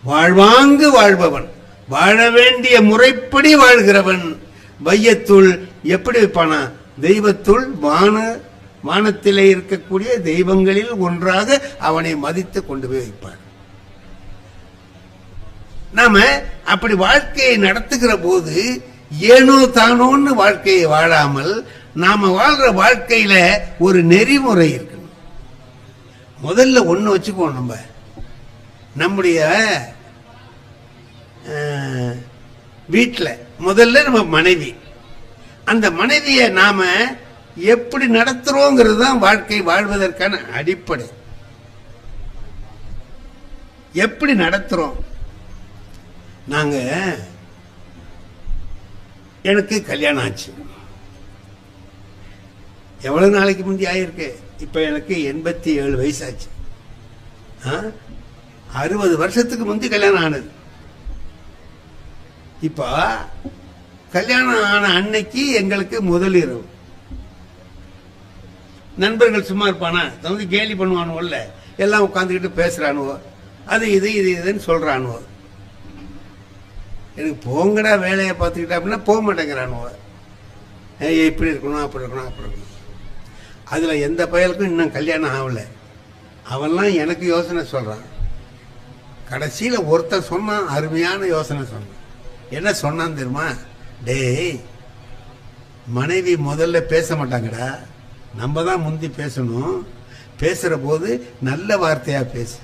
வாழ்வாங்கு வாழ்பவன், வாழ வேண்டிய முறைப்படி வாழ்கிறவன். வையத்துள் எப்படி வைப்பானா? தெய்வத்துள் வானத்திலே இருக்கக்கூடிய தெய்வங்களில் ஒன்றாக அவனை மதித்து கொண்டு போய் வைப்பார். நாம அப்படி வாழ்க்கையை நடத்துகிற போது ஏனோ தானோன்னு வாழ்க்கையை வாழாமல் நாம வாழ்ற வாழ்க்கையில ஒரு நெறிமுறை இருக்கணும். முதல்ல ஒண்ணு வச்சுக்குவோம். நம்முடைய வீட்டுல முதல்ல நம்ம மனைவி, அந்த மனைவியை நாம எப்படி நடத்துறோங்கிறது தான் வாழ்க்கை வாழ்வதற்கான அடிப்படை. எப்படி நடத்துறோம்? நாங்க எனக்கு கல்யாணம் ஆச்சு. எவ்வளவு நாளைக்கு முந்தி ஆயிருக்கு? இப்ப எனக்கு 87 வயசாச்சு. 60 வருஷத்துக்கு முந்தி கல்யாணம் ஆனது. இப்ப கல்யாணம் ஆன அன்னைக்கு எங்களுக்கு முதல் இரவு. நண்பர்கள் சும்மா இருப்பானா? வந்து கேலி பண்ணுவானுவல்ல, எல்லாம் உட்காந்துக்கிட்டு பேசுறானுவோ, அது இது இது இதுன்னு சொல்றானுவோ. எனக்கு போங்கடா வேலையை பார்த்துக்கிட்டா அப்படின்னா போக மாட்டேங்கிறானுவோ. இப்படி இருக்கணும், அப்படி இருக்கணும், அப்படி இருக்கணும். அதுல எந்த பயலுக்கும் இன்னும் கல்யாணம் ஆகல. அவன்லாம் எனக்கு யோசனை சொல்றான். கடைசியில ஒருத்தன் சொன்னான், அருமையான யோசனை சொன்னான். என்ன சொன்னான் தெரியுமா? டேய், மனைவி முதல்ல பேச மாட்டாங்கடா, நம்ம தான் முந்தி பேசணும். பேசுற போது நல்ல வார்த்தையா பேசு.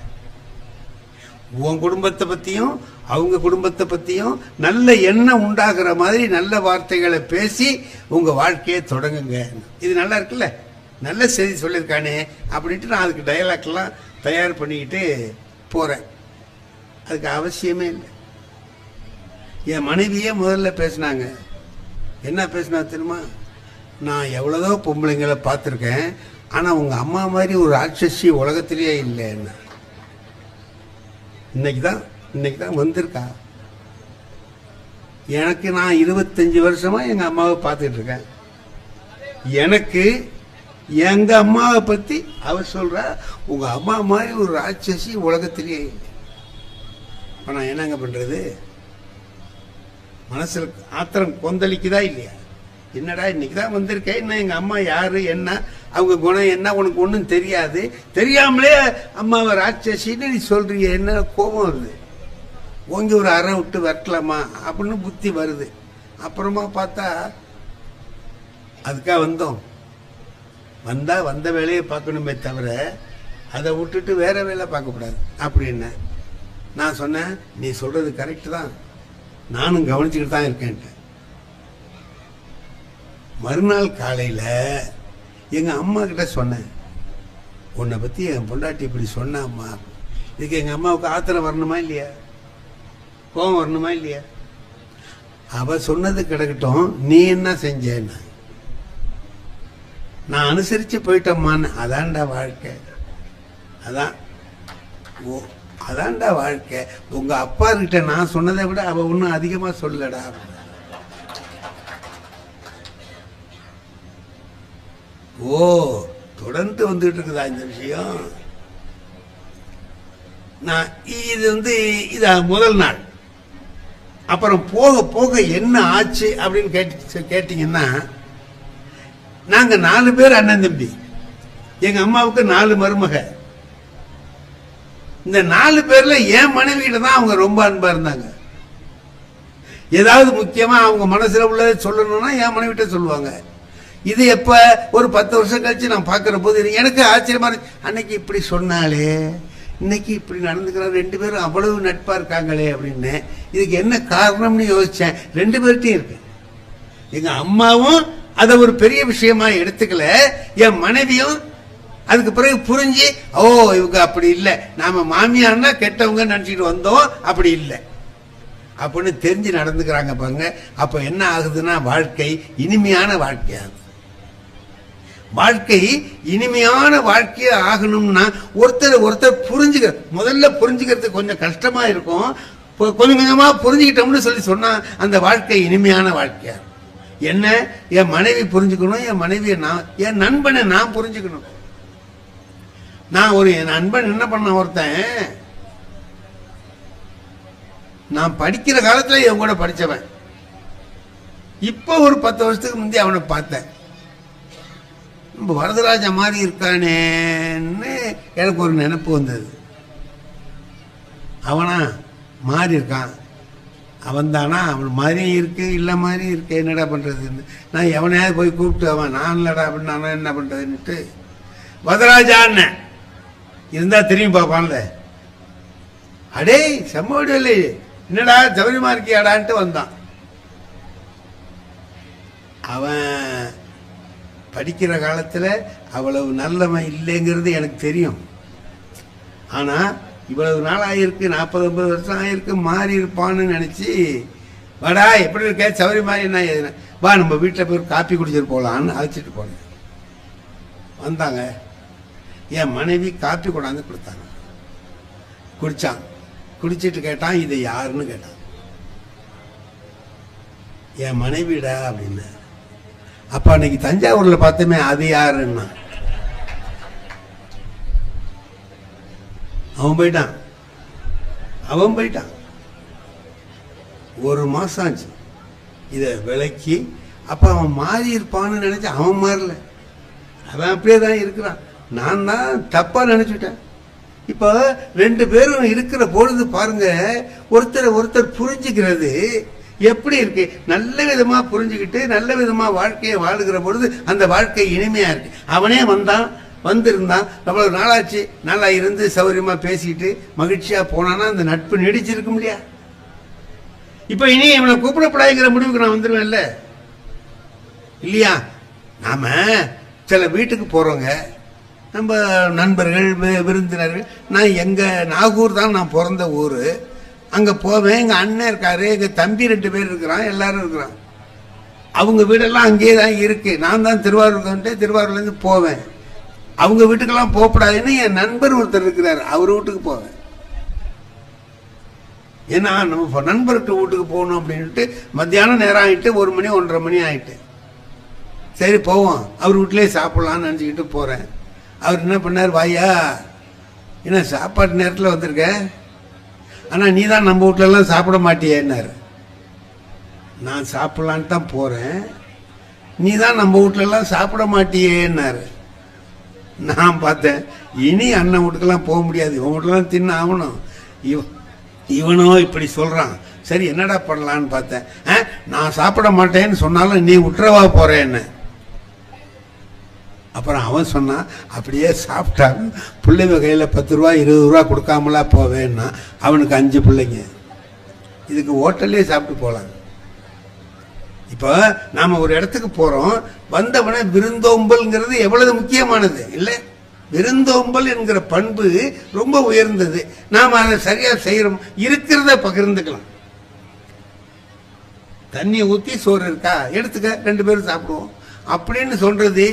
உன் குடும்பத்தை பத்தியும் அவங்க குடும்பத்தை பத்தியும் நல்ல எண்ணம் உண்டாகிற மாதிரி நல்ல வார்த்தைகளை பேசி உங்க வாழ்க்கையை தொடங்குங்க. இது நல்லா இருக்குல்ல, நல்ல செய்தி சொல்லியிருக்கானே அப்படின்ட்டு நான் அதுக்கு டயலாக் எல்லாம் தயார் பண்ணிக்கிட்டு போறேன். அதுக்கு அவசியமே இல்லை. என் மனைவியே முதல்ல பேசினாங்க. என்ன பேசினா தெரியுமா? நான் எவ்வளவோ பொம்பளைங்களை பார்த்துருக்கேன், ஆனா உங்க அம்மா மாதிரி ஒரு ராட்சசி உலகத்திலேயே இல்லை. என்ன இன்னைக்கு தான் வந்திருக்கா. எனக்கு நான் 25 வருஷமா எங்க அம்மாவை பார்த்துட்டு இருக்கேன். எனக்கு எங்க அம்மாவை பத்தி அவ சொல்றா, உங்க அம்மா மாதிரி ஒரு ராட்சசி உலகத்திலேயே இல்லை. நான் என்னங்க பண்றது? மனசுல ஆத்திரம் கொந்தளிக்குதா இல்லையா? என்னடா இன்னைக்கு தான் வந்திருக்கேன், என்ன எங்க அம்மா யாரு, என்ன அவங்க குணம் என்ன உனக்கு ஒன்றும் தெரியாது, தெரியாமலே அம்மாவை ராட்சசின்னு நீ சொல்றீங்க. என்ன கோபம் வருது, ஓங்கி ஒரு அறை விட்டு வெட்டலாமா அப்படின்னு புத்தி வருது. அப்புறமா பார்த்தா அதுக்காக வந்த வேலையை பார்க்கணுமே தவிர அதை விட்டுட்டு வேற வேலை பார்க்கக்கூடாது அப்படின்னு நான் சொன்னேன். நீ சொல்றது கரெக்ட் தான், நானும் கவனிச்சுக்கிட்டு தான் இருக்கேன். மறுநாள் காலையில எங்க அம்மா கிட்ட சொன்னேன், உன்னை பத்தி என் பொண்டாட்டி இப்படி சொன்னாம்மா. இதுக்கு எங்க அம்மாவுக்கு ஆத்திரம் வரணுமா இல்லையா, கோபம் வரணுமா இல்லையா? அவ சொன்னது கிடக்கட்டும், நீ என்ன செஞ்சேன்னா நான் அனுசரிச்சு போயிட்டோம்மான்னு. அதான்டா வாழ்க்கை, அதான்டா வாழ்க்கை. உங்க அப்பா கிட்ட நான் சொன்னதை விட அவ ஒன்னும் அதிகமா சொல்லடா. ஓ, தொடர்ந்து வந்துட்டு இருக்குதா இந்த விஷயம்? நான் இது முதல் நாள். அப்புறம் போக போக என்ன ஆச்சு அப்படின்னு கேட்டீங்கன்னா, நாங்க 4 பேர் அண்ணன் தம்பி, எங்க அம்மாவுக்கு 4 மருமக. இந்த 4 பேர்ல என் மனைவியில தான் அவங்க ரொம்ப அன்பா இருந்தாங்க. ஏதாவது முக்கியமா அவங்க மனசுல உள்ளதை சொல்லணும்னா என் மனைவிட்ட சொல்லுவாங்க. இது எப்ப ஒரு 10 வருஷம் கழிச்சு நான் பார்க்கிற போது எனக்கு ஆச்சரியமா இருக்கு. அன்னைக்கு இப்படி சொன்னாலே இன்னைக்கு இப்படி நடந்துக்கிறாங்க, 2 பேரும் அவ்வளவு நட்பா இருக்காங்களே அப்படின்னு. இதுக்கு என்ன காரணம்னு யோசிச்சேன். 2 பேர்ட்டையும் இருக்கு. எங்க அம்மாவும் அதை ஒரு பெரிய விஷயமா எடுத்துக்கல, என் மனைவியும் அதுக்கு பிறகு புரிஞ்சு, ஓ இவங்க அப்படி இல்லை, நாம மாமியார்னா கெட்டவங்க நினைச்சிட்டு வந்தோம், அப்படி இல்லை அப்படின்னு தெரிஞ்சு நடந்துக்கிறாங்க பாருங்க. அப்ப என்ன ஆகுதுன்னா வாழ்க்கை இனிமையான வாழ்க்கையாகுது. வாழ்க்கை இனிமையான வாழ்க்கையா ஆகணும்னா ஒருத்தர் புரிஞ்சுக்க, முதல்ல புரிஞ்சுக்கிறதுக்கு கொஞ்சம் கஷ்டமா இருக்கும். கொஞ்சம் கொஞ்சமா புரிஞ்சுக்கிட்டோம்னு சொல்லி சொன்னா அந்த வாழ்க்கை இனிமையான வாழ்க்கையா. என்ன, என் மனைவி புரிஞ்சுக்கணும், என் மனைவியை நான், என் நண்பனை நான் புரிஞ்சுக்கணும். நான் என் நண்பன் என்ன பண்ண, ஒருத்தன் நான் படிக்கிற காலத்துல என் கூட படிச்சவன், இப்ப ஒரு 10 வருஷத்துக்கு முந்தி அவனை பார்த்தேன். நம்ம வரதராஜா மாதிரி இருக்கானேன்னு எனக்கு ஒரு நினைப்பு வந்தது. அவனா மாறி இருக்கான், அவன் தானா, அவன் மாதிரியும் இருக்கு, இல்லை மாதிரி இருக்கு, என்னடா பண்றதுன்னு நான் எவனையாவது போய் கூப்பிட்டு அவன் நான் இல்லடா அப்படின்னு நான் என்ன பண்றதுன்னுட்டு வரதராஜான்னு இருந்தா திரும்பி பார்ப்பான்ல, அடே செம்மோடி இல்லை, என்னடா ஜவரிமா இருக்கியாடான்ட்டு வந்தான். அவன் படிக்கிற காலத்துல அவ்வளவு நல்லவன் இல்லைங்கிறது எனக்கு தெரியும். ஆனா இவ்வளவு நாள் ஆயிருக்கு, 40-50 வருஷம் ஆயிருக்கு, மாறி இருப்பான்னு நினைச்சு, வாடா எப்படி இருக்க சவரி மாதிரி, என்ன வா நம்ம வீட்டில் போய் காப்பி குடிச்சிட்டு போகலான்னு அழைச்சிட்டு போனேன். வந்தாங்க, என் மனைவி காப்பி கொண்டாந்து கொடுத்தாங்க. குடிச்சான், குடிச்சிட்டு கேட்டான் இதை யாருன்னு கேட்டான். என் மனைவிடா அப்படின்னு. அப்ப அன்னைக்கு தஞ்சாவூர்ல பார்த்தோமே அது யாருன்னா அவன் போயிட்டான். 1 மாசம் ஆச்சு இத விலைக்கு. அப்ப அவன் மாறி இருப்பான்னு நினைச்சு அவன் மாறல, அவன் அப்படியே தான் இருக்கிறான். நான் தான் தப்பா நினைச்சுட்டேன். இப்ப 2 பேரும் இருக்கிற பொழுது பாருங்க, ஒருத்தர் புரிஞ்சுக்கிறது எப்படி இருக்கு. நல்ல விதமா புரிஞ்சுக்கிட்டு நல்ல விதமா வாழ்க்கையை வாழுகிற பொழுது அந்த வாழ்க்கை இனிமையா இருக்கு. அவனே வந்திருந்தான், அவ்வளவு நாளாச்சு, நல்லா இருந்து சௌரியமா பேசிட்டு மகிழ்ச்சியா போனானா அந்த நட்பு நீடிச்சிருக்கும் இல்லையா. இப்ப இனி இவனை கூப்பிடப்படாதுங்கிற முடிவுக்கு நான் வந்துருவேன்ல இல்லையா. நாம சில வீட்டுக்கு போறோங்க, நம்ம நண்பர்கள் விருந்தினர்கள். நான் எங்க நாகூர் தான் நான் பிறந்த ஊரு. அங்க போவேன், எங்க அண்ணன் இருக்காரு, எங்க தம்பி 2 பேர் இருக்கிறான், எல்லாரும் இருக்கிறான். அவங்க வீடெல்லாம் அங்கேயே தான் இருக்கு. நான் தான் திருவாரூர்ல இருந்து போவேன். அவங்க வீட்டுக்கெல்லாம் போகப்படாதுன்னு என் நண்பர் ஒருத்தர் இருக்கிறார், அவர் வீட்டுக்கு போவேன். ஏன்னா நம்ம நண்பர்கிட்ட வீட்டுக்கு போகணும் அப்படின்ட்டு மத்தியானம் நேரம் ஆயிட்டு 1 மணி 1:30 மணி ஆயிட்டு, சரி போவோம் அவர் வீட்டிலேயே சாப்பிடலாம்னு நினச்சிக்கிட்டு போறேன். அவர் என்ன பண்ணார், வாயா என்ன சாப்பாட்டு நேரத்தில் வந்திருக்க, ஆனா நீ தான் நம்ம வீட்டுல எல்லாம் சாப்பிட மாட்டியேன்னாரு. நான் சாப்பிடலான்னு தான் போறேன், நீ தான் நம்ம வீட்டுல எல்லாம் சாப்பிட மாட்டியேன்னாரு. நான் பார்த்தேன், இனி அண்ணன் வீட்டுக்கெல்லாம் போக முடியாது, இவன் வீட்டுலாம் தின்ன ஆகணும். இவனோ இப்படி சொல்றான், சரி என்னடா பண்ணலான்னு பார்த்தேன். நான் சாப்பிட மாட்டேன்னு சொன்னாலும் நீ விட்டுறவா போறேன்னு. அப்புறம் அவன் சொன்னான், அப்படியே சாப்பிட்டாங்க பிள்ளைங்க கையில 10 ரூபா 20 ரூபா கொடுக்காமலா போவேன்னா. அவனுக்கு 5 பிள்ளைங்க, இதுக்கு ஹோட்டல்லே சாப்பிட்டு போலாம். இப்ப நாம ஒரு இடத்துக்கு போறோம், வந்தவன விருந்தோம்பல்ங்கிறது எவ்வளவு முக்கியமானது இல்லை. விருந்தோம்பல் என்கிற பண்பு ரொம்ப உயர்ந்தது. நாம அதை சரியா செய்யறோம், இருக்கிறத பகிர்ந்துக்கலாம். தண்ணி ஊத்தி சோறு இருக்கா எடுத்துக்க, 2 பேரும் சாப்பிடுவோம் அப்படின்னு சொல்றது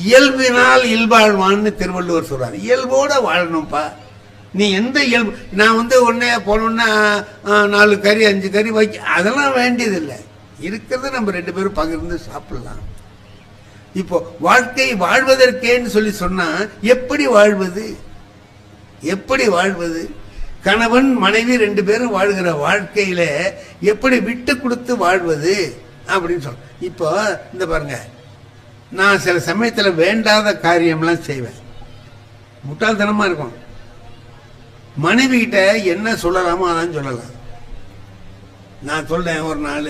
இயல்பினால் இயல்பாழ்வான்னு திருவள்ளுவர் சொல்றாரு. இயல்போட வாழணும்ப்பா. நீ எந்த இயல்பு, நான் உடனே போனோன்னா 4 கறி 5 கறி வைக்க, அதெல்லாம் வேண்டியதில்லை. இருக்கிறத நம்ம 2 பேரும் பகிர்ந்து சாப்பிடலாம். இப்போ வாழ்க்கை வாழ்வதற்கேன்னு சொல்லி சொன்னா எப்படி வாழ்வது, எப்படி வாழ்வது? கணவன் மனைவி 2 பேரும் வாழ்கிற வாழ்க்கையில எப்படி விட்டு கொடுத்து வாழ்வது அப்படின்னு சொல்ல. இப்போ இந்த பாருங்க, நான் சில சமயத்துல வேண்டாத காரியம்லாம் செய்வேன், முட்டாள்தனமா இருக்கும். மனைவி கிட்ட என்ன சொல்லலாமோ அதான் சொல்லலாம். நான் சொல்றேன், ஒரு நாள்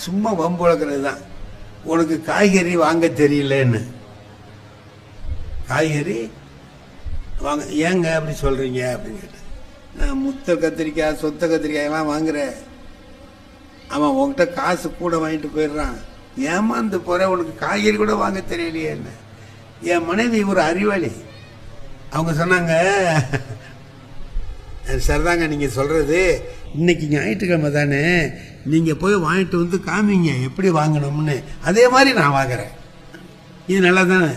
சும்மா வம்பு வளர்க்கறது தான். உனக்கு காய்கறி வாங்க தெரியலன்னு. காய்கறி வாங்க ஏங்க அப்படி சொல்றீங்க அப்படின்னு கேட்டேன். நான் முத்த கத்திரிக்காய் சொத்த கத்திரிக்காய் எல்லாம் வாங்குறேன், அவன் உன்கிட்ட காசு கூட வாங்கிட்டு போயிடுறான், ஏமாந்து போற, உனக்கு காய்கறி கூட வாங்க தெரியலையே என்ன. என் மனைவி ஒரு அறிவாளி, அவங்க சொன்னாங்க, சரிதாங்க நீங்க சொல்றது, இன்னைக்கு ஞாயிற்றுக்கிழமை தானே, நீங்க போய் வாங்கிட்டு வந்து காமிங்க எப்படி வாங்கணும்னு, அதே மாதிரி நான் வாங்குறேன், இது நல்லா தானே.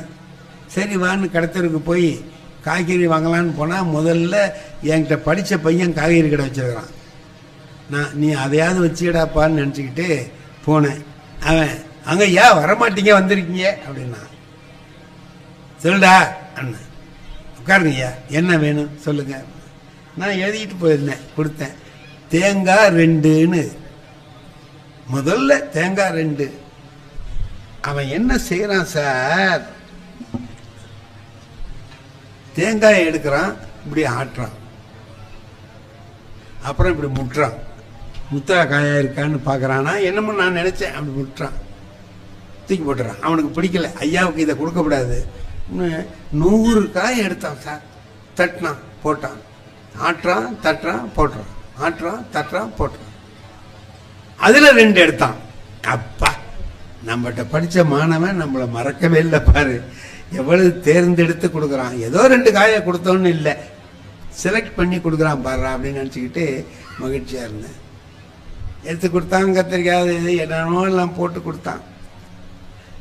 சரி வான்னு கடத்தருக்கு போய் காய்கறி வாங்கலான்னு போனா முதல்ல என்கிட்ட படிச்ச பையன் காய்கறி கடை வச்சிருக்கிறான். நான் நீ அதையாவது வச்சுக்கிடாப்பான்னு நினச்சிக்கிட்டு போனேன். அவன் அங்க ஏன் வரமாட்டீங்க வந்திருக்கீங்க அப்படின்னா, சொல்லுடா அண்ணன் உட்காருங்க ஐயா, என்ன வேணும் சொல்லுங்க. நான் எழுதிட்டு போயிருந்தேன், கொடுத்தேன். தேங்காய் 2ன்னு, முதல்ல தேங்காய் 2. அவன் என்ன செய்யறான் சார், தேங்காயை எடுக்கிறான், இப்படி ஆட்டுறான், அப்புறம் இப்படி முட்டுறான், முத்தா காயா இருக்கான்னு பார்க்கறானா என்னமோ நான் நினைச்சேன், அப்படி முட்டுறான், தூக்கி போட்டுறான். அவனுக்கு பிடிக்கல, ஐயாவுக்கு இதை கொடுக்கக்கூடாது. 100 காய் எடுத்தான் சார், தட்டினான் போட்டான், ஆட்டுறான் தட்டுறான் போட்டுறான், ஆட்டுறான் தட்டுறான் போட்டுறான், அதுல 2 எடுத்தான். அப்பா, நம்மகிட்ட படிச்ச மாணவன் நம்மளை மறக்கவே இல்லை பாரு, எவ்வளவு தேர்ந்தெடுத்து கொடுக்குறான். ஏதோ 2 காயை கொடுத்தோன்னு இல்லை, செலக்ட் பண்ணி கொடுக்குறான் பாரு அப்படின்னு நினச்சிக்கிட்டு மகிழ்ச்சியா இருந்தேன். எடுத்து கொடுத்தான், கத்திரிக்காய் இது என்னென்னமோ எல்லாம் போட்டு கொடுத்தான்.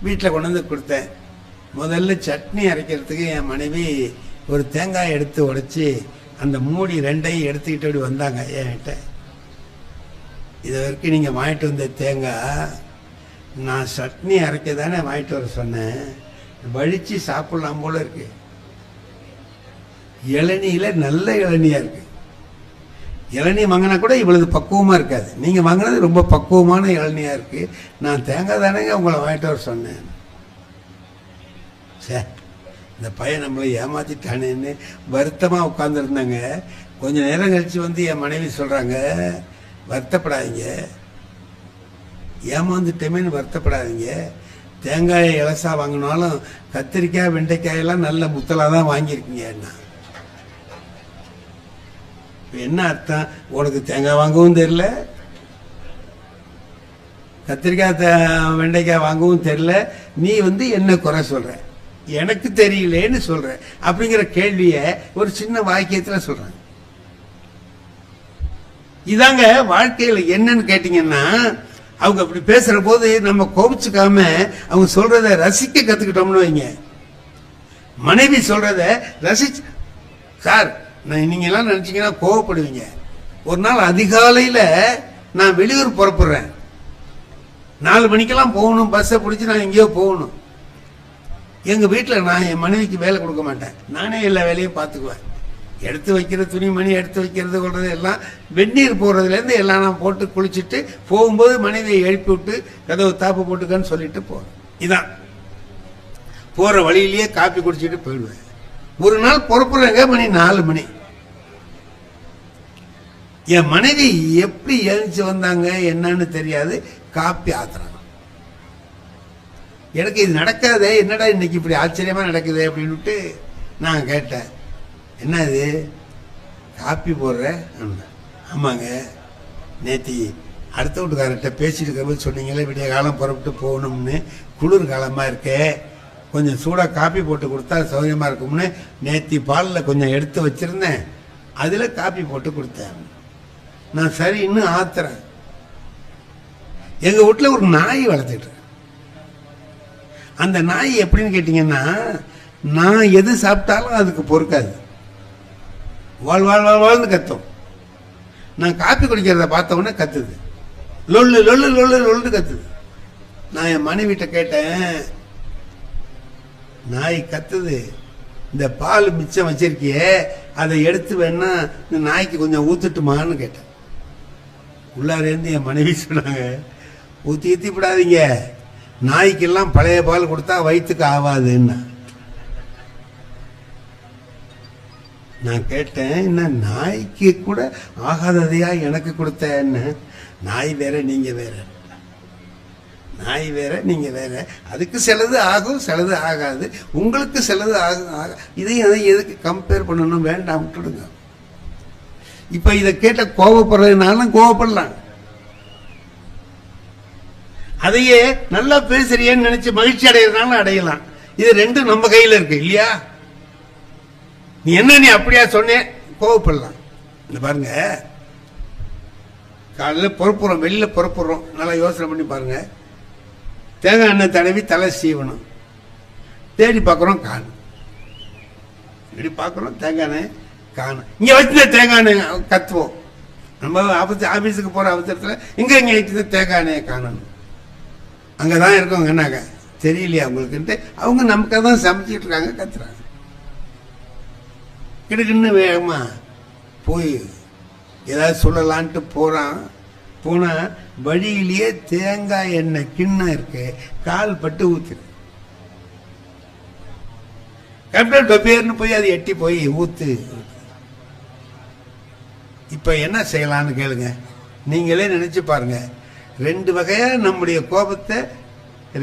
வீட்டில் கொண்டு வந்து கொடுத்தேன். முதல்ல சட்னி அரைக்கிறதுக்கு என் மனைவி ஒரு தேங்காய் எடுத்து உடைச்சி அந்த மூடி 2ஐயும் எடுத்துக்கிட்டு அப்படி வந்தாங்க என்கிட்ட. இது வரைக்கும் நீங்கள் வாங்கிட்டு வந்த தேங்காய் நான் சட்னி அரைக்க தானே வாங்கிட்டு வர சொன்னேன், வழிச்சு சாப்பிடலாம் போல இருக்கு. இளநியில நல்ல இளநியா இருக்கு. இளநீ வாங்கினா கூட இவ்வளவு பக்குவமா இருக்காது, நீங்க வாங்கினது ரொம்ப பக்குவமான இளநியா இருக்கு. நான் தேங்காய் தானேங்க உங்களை வாங்கிட்டு வர சொன்னேன். சே, இந்த பையன் நம்மளை ஏமாத்திட்டானேன்னு வருத்தமா உட்கார்ந்துருந்தாங்க. கொஞ்ச நேரம் கழிச்சு வந்து என் மனைவி சொல்றாங்க, வருத்தப்படாதீங்க, ஏமாந்துட்டேமேன்னு வருத்தப்படாதீங்க, தேங்காயை இலசா வாங்கினாலும் கத்திரிக்காய் வெண்டைக்காயெல்லாம் நல்ல முத்தலாக தான் வாங்கியிருக்கீங்க. என்ன அர்த்தம், உனக்கு தேங்காய் வாங்கவும் தெரியல, கத்திரிக்காய் வெண்டைக்காய் வாங்கவும் தெரியல, நீ வந்து என்ன குறை சொல்ற, எனக்கு தெரியலேன்னு சொல்ற அப்படிங்கிற கேள்விய ஒரு சின்ன வாக்கியத்தில் சொல்றாங்க. இதாங்க வாழ்க்கையில் என்னன்னு கேட்டீங்கன்னா, அவங்க அப்படி பேசுற போது நம்ம கோபிச்சுக்காம அவங்க சொல்றத ரசிக்க கத்துக்கிட்டோம்னு வைங்க. மனைவி சொல்றத ரசிச்சு, சார் நீங்க எல்லாம் நினைச்சீங்கன்னா கோவப்படுவீங்க. ஒரு நாள் அதிகாலையில நான் வெளியூர் புறப்படுறேன், 4 மணிக்கெல்லாம் போகணும், பஸ்ஸை பிடிச்சி நான் எங்கேயோ போகணும். எங்க வீட்டில் நான் என் மனைவிக்கு வேலை கொடுக்க மாட்டேன், நானே எல்லா வேலையும் பார்த்துக்குவேன். எடுத்து வைக்கிற துணிமணி எடுத்து வைக்கிறது கொள்றது எல்லாம், வெந்நீர் போடுறதுலேருந்து எல்லாம் நான் போட்டு குளிச்சுட்டு போகும்போது மனைவியை எழுப்பி விட்டு கதவு தாப்பு போட்டுக்கன்னு சொல்லிட்டு போறேன். இதான் போற வழியிலேயே காப்பி குடிச்சிட்டு போயிடுவேன். ஒரு நாள் புறப்படுறேங்க, மணி 4 மணி. என் மனைவி எப்படி எழுந்துச்சு வந்தாங்க என்னன்னு தெரியாது, காப்பி ஆத்துறாங்க. எனக்கு இது நடக்காதே, என்னடா இன்னைக்கு இப்படி ஆச்சரியமா நடக்குது அப்படின்னுட்டு நான் கேட்டேன், என்ன இது காப்பி போடுற? ஆமாங்க, நேத்தி அடுத்த வீட்டுக்காரர்கிட்ட பேசிட்டு இருக்கிற சொன்னீங்களே விடிய காலம் புறப்பட்டு போகணும்னு, குளிர் காலமா இருக்கே, கொஞ்சம் சூடாக காப்பி போட்டு கொடுத்தா சௌகரியமா இருக்கும்னு நேத்தி பாலில் கொஞ்சம் எடுத்து வச்சிருந்தேன், அதில் காப்பி போட்டு கொடுத்தேன். நான் சரி இன்னும் ஆத்துறேன். எங்கள் வீட்டில் ஒரு நாய் வளர்த்துட்டு, அந்த நாய் எப்படின்னு கேட்டிங்கன்னா, நான் எது சாப்பிட்டாலும் அதுக்கு பொறுக்காது, வாழ் வாழ் வாழ்ந்து கத்தும். நான் காப்பி குடிக்கிறத பார்த்த உடனே கத்துது, லொல்லு லொல்லு லொல்லு லொல்லு கத்துது. நான் என் மனைவிட்ட கேட்டேன், நாய் கத்துது, இந்த பால் மிச்சம் வச்சிருக்கியே அதை எடுத்து வேணா இந்த நாய்க்கு கொஞ்சம் ஊத்துட்டுமான்னு கேட்டேன். உள்ளாரேந்து என் மனைவி சொன்னாங்க, ஊத்தி விடாதீங்க, நாய்க்கெல்லாம் பழைய பால் கொடுத்தா வயிற்றுக்கு ஆகாதுன்னா. நான் கேட்டேன், என்ன நாய்க்கு கூட ஆகாததையா எனக்கு கொடுத்தேன்னு? நாய் வேற நீங்க வேற. நாய் வேற நீங்க வேற. அதுக்கு சிலது ஆகும், சிலது ஆகாது. உங்களுக்கு சிலது ஆகும். இதையும் எதுக்கு கம்பேர் பண்ணணும்? வேண்டாம், விட்டுடுங்க. இப்ப இதை கேட்ட கோபப்படுறதுனாலும் கோபப்படலாம். அதையே நல்லா பேசுறியன்னு நினைச்சு மகிழ்ச்சி அடைகிறதுனாலும் அடையலாம். இது ரெண்டும் நம்ம கையில இருக்கு இல்லையா? நீ என்ன நீ அப்படியா சொன்னேன் கோவப்படலாம். இந்த பாருங்க, காலையில் புறப்புறோம், வெளியில புறப்புறோம், நல்லா யோசனை பண்ணி பாருங்க. தேங்காய் எண்ணெய் தடவி தலை சீவணும். தேடி பார்க்குறோம் காணும். இப்படி பார்க்குறோம் தேங்காய் எண்ணெய் காணும். இங்கே வச்சு தேங்காய் எண்ணெய் கத்துவோம். நம்ம ஆஃபீஸுக்கு போகிற அவசரத்தில் இங்கே வச்சு தேங்காய் எண்ணெயை காணணும். அங்கே தான் இருக்கவங்க என்னாங்க தெரியலையா அவங்களுக்குன்ட்டு அவங்க நமக்காக தான் சமைச்சிட்டு இருக்காங்க, கத்துறாங்க. கிடுக்குன்னு வேகமா போய் ஏதாவது சொல்லலான்ட்டு போனா வழியிலேயே தேங்காய் எண்ணெய் கிண்ணம் இருக்கு, கால் பட்டு ஊத்துரு. கம்ப்ளீட் டொப்பேர்னு போய் அது எட்டி போய் ஊத்து. இப்ப என்ன செய்யலான்னு கேளுங்க, நீங்களே நினைச்சு பாருங்க. ரெண்டு வகையா நம்முடைய கோபத்தை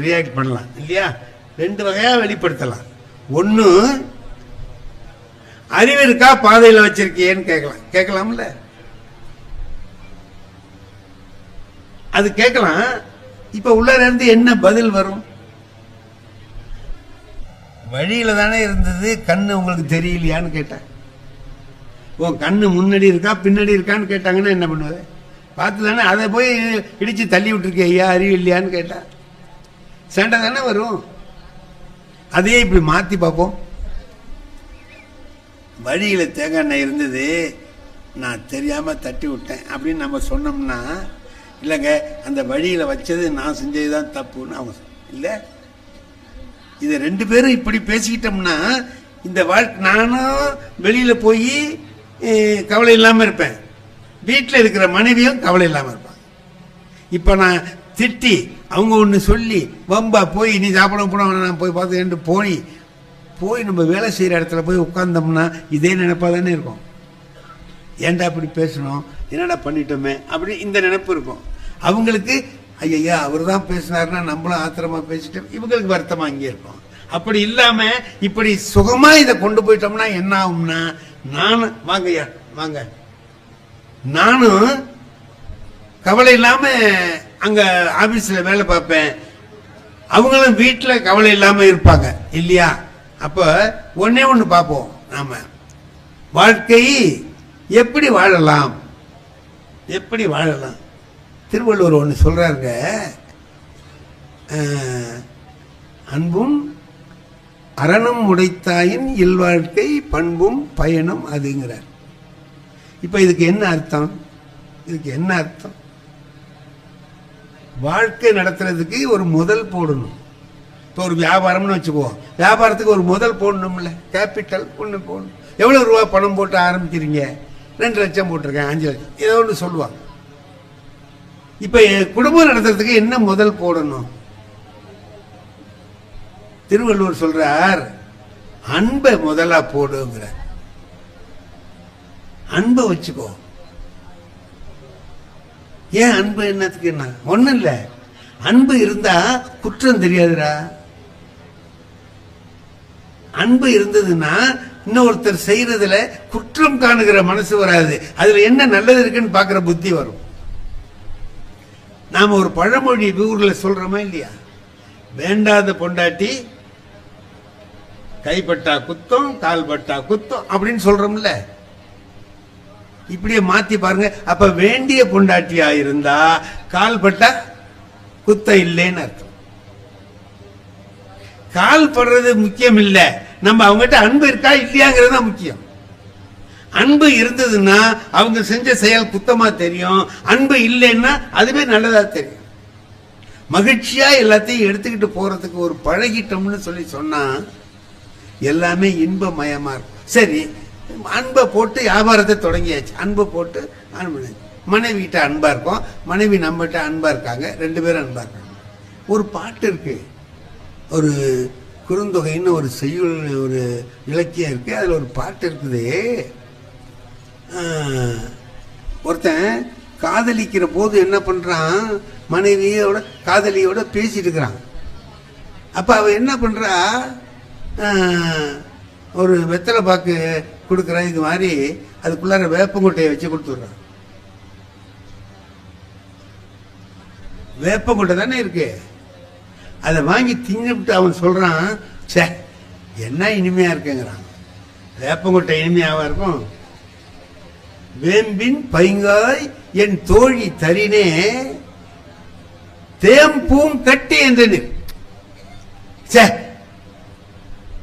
ரியாக்ட் பண்ணலாம் இல்லையா? ரெண்டு வகையா வெளிப்படுத்தலாம். ஒன்னு, அறிவு இருக்கா பாதையில வச்சிருக்கியேன்னு கேட்கலாம்ல, அது கேட்கலாம். இப்ப உள்ள இருந்து என்ன பதில் வரும்? வழியில தானே இருந்தது, கண்ணு உங்களுக்கு தெரியலையான்னு கேட்டேன். உன் கண்ணு முன்னாடி இருக்கா பின்னாடி இருக்கான்னு கேட்டாங்கன்னா என்ன பண்ணுவது? பார்த்து தானே அதை போய் இடிச்சு தள்ளி விட்டுருக்கே, ஐயா அறிவு இல்லையான்னு கேட்டா சண்டை தானே வரும். அதையே இப்படி மாத்தி பார்ப்போம். வழியில தேங்காய் எண்ணெய் இருந்தது, நான் தெரியாம தட்டி விட்டேன் அப்படின்னு நம்ம சொன்னோம்னா, இல்லைங்க அந்த வழியில வச்சது நான் செஞ்சதுதான் தப்புன்னு அவங்க இல்லை. இது ரெண்டு பேரும் இப்படி பேசிக்கிட்டோம்னா இந்த வாழ்க்கை, நானும் வெளியில போய் கவலை இல்லாம இருப்பேன், வீட்டில் இருக்கிற மனைவியும் கவலை இல்லாம இருப்பாங்க. இப்ப நான் திட்டி அவங்க ஒன்று சொல்லி வம்பா போய் நீ சாப்பிட போன நான் போய் பார்த்து போய் நம்ம வேலை செய்யற இடத்துல போய் உட்கார்ந்தோம்னா இதே நினைப்பா தானே இருக்கும். ஏன்டா அப்படி பேசணும், என்னடா பண்ணிட்டோமே அப்படி இந்த நினைப்பு இருக்கும். அவங்களுக்கு ஐயா அவர் தான் பேசினாருன்னா நம்மளும் ஆத்திரமா பேசிட்டோம், இவங்களுக்கு வருத்தமா இங்கே இருக்கும். அப்படி இல்லாம இப்படி சுகமா இதை கொண்டு போயிட்டோம்னா என்ன ஆகும்னா, நானும் வாங்கய்யா வாங்க, நானும் கவலை இல்லாம அங்க ஆபீஸ்ல வேலை பார்ப்பேன், அவங்களும் வீட்டுல கவலை இல்லாம இருப்பாங்க இல்லையா? அப்ப ஒன்னே ஒண்ணு பார்ப்போம், நாம வாழ்க்கை எப்படி வாழலாம், எப்படி வாழலாம். திருவள்ளுவர் ஒன்று சொல்றாருங்க, அன்பும் அறனும் உடைத்தாயின் இல்வாழ்க்கை பண்பும் பயனும் அதுங்கிறார். இப்ப இதுக்கு என்ன அர்த்தம்? இதுக்கு என்ன அர்த்தம்? வாழ்க்கை நடத்துறதுக்கு ஒரு முதல் போடணும். இப்போ ஒரு வியாபாரம்னு வச்சுக்குவோம், வியாபாரத்துக்கு ஒரு முதல் போடணும்ல, கேபிட்டல் ஒன்று போடணும். எவ்வளவு ரூபா பணம் போட்டு ஆரம்பிக்கிறீங்க? 2 லட்சம் போட்டிருக்கேன், 5 லட்சம், ஏதோ ஒன்று சொல்லுவாங்க. இப்ப குடும்பம் நடத்துறதுக்கு என்ன முதல் போடணும்? திருவள்ளுவர் சொல்றார், அன்பை முதலா போடுங்கிற. அன்பை வச்சுக்கோ. ஏன் அன்பு என்னத்துக்கு? என்ன ஒண்ணு இல்ல, அன்பு இருந்தா குற்றம் தெரியாதுடா. அன்பு இருந்ததுன்னா இன்னொருத்தர் செய்யறதுல குற்றம் காணுகிற மனசு வராது, அதுல என்ன நல்லது இருக்குன்னு பாக்குற புத்தி வரும். நாம ஒரு பழமொழி ஊர்ல சொல்றோமா இல்லையா, வேண்டாத பொண்டாட்டி கைப்பட்டா குத்தம் கால்பட்டா குத்தம் அப்படின்னு சொல்றோம்ல. இப்படியே மாத்தி பாருங்க. அப்ப வேண்டிய பொண்டாட்டியா இருந்தா கால்பட்டா குத்தம் இல்லைன்னு அர்த்தம். கால் படுறது முக்கியம் இல்ல, நம்ம அவங்ககிட்ட அன்பு இருக்கா இல்லையாங்கிறது முக்கியம். அன்பு இருந்ததுன்னா அவங்க செஞ்ச செயல் குத்தமா தெரியும், அன்பு இல்லைன்னா அதுவே நல்லதா தெரியும். மகிழ்ச்சியா எல்லாத்தையும் எடுத்துக்கிட்டு போறதுக்கு ஒரு பழகிட்டோம்னு சொல்லி சொன்னா எல்லாமே இன்பமயமா இருக்கும். சரி, அன்பை போட்டு வியாபாரத்தை தொடங்கியாச்சு, அன்பை போட்டு மனைவி கிட்ட அன்பா இருக்கும், மனைவி நம்ம கிட்ட அன்பா இருக்காங்க, 2 பேரும் அன்பா இருக்காங்க. ஒரு பாட்டு இருக்கு, ஒரு குறுந்தொகைன்னு ஒரு செய்யுள், ஒரு இலக்கியம் இருக்கு, அதுல ஒரு பாட்டு இருக்குது. ஒருத்தன் காதலிக்கிற போது என்ன பண்றான், மனைவியோட காதலியோட பேசிட்டு இருக்கிறான். அப்ப அவ என்ன பண்றா, ஒரு வெத்தலை பாக்கு கொடுக்குற இது மாதிரி அதுக்குள்ளார வேப்பங்கொட்டையை வச்சு கொடுத்துடுறான். வேப்பங்கொட்டை தானே இருக்கு, அதை வாங்கி தின்னுட்டு அவன் சொல்றான், சே என்ன இனிமையா இருக்குங்கிறான். வேப்பங்கொட்டை இனிமையாவா இருக்கும்? வேம்பின் பைங்காய் என் தோழி தரினே தேம்பூம் கட்டி என்று,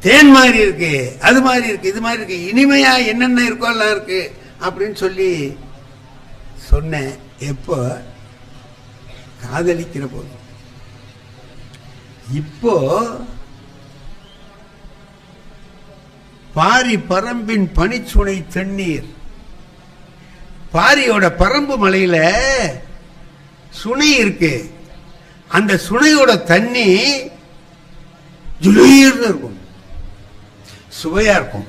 தேன் மாதிரி இருக்கு, அது மாதிரி இருக்கு, இது மாதிரி இருக்கு, இனிமையா என்னென்ன இருக்கோ எல்லாம் இருக்கு அப்படின்னு சொல்லி சொன்னேன். எப்போ? காதலிக்கிற போது. இப்போ பாரி பரம்பின் பனிச்சுனை தண்ணீர், பாரியோட பரம்பு மலையில சுனை இருக்கு, அந்த சுனையோட தண்ணி ஜுளீர்னு இருக்கும், சுவையா இருக்கும்.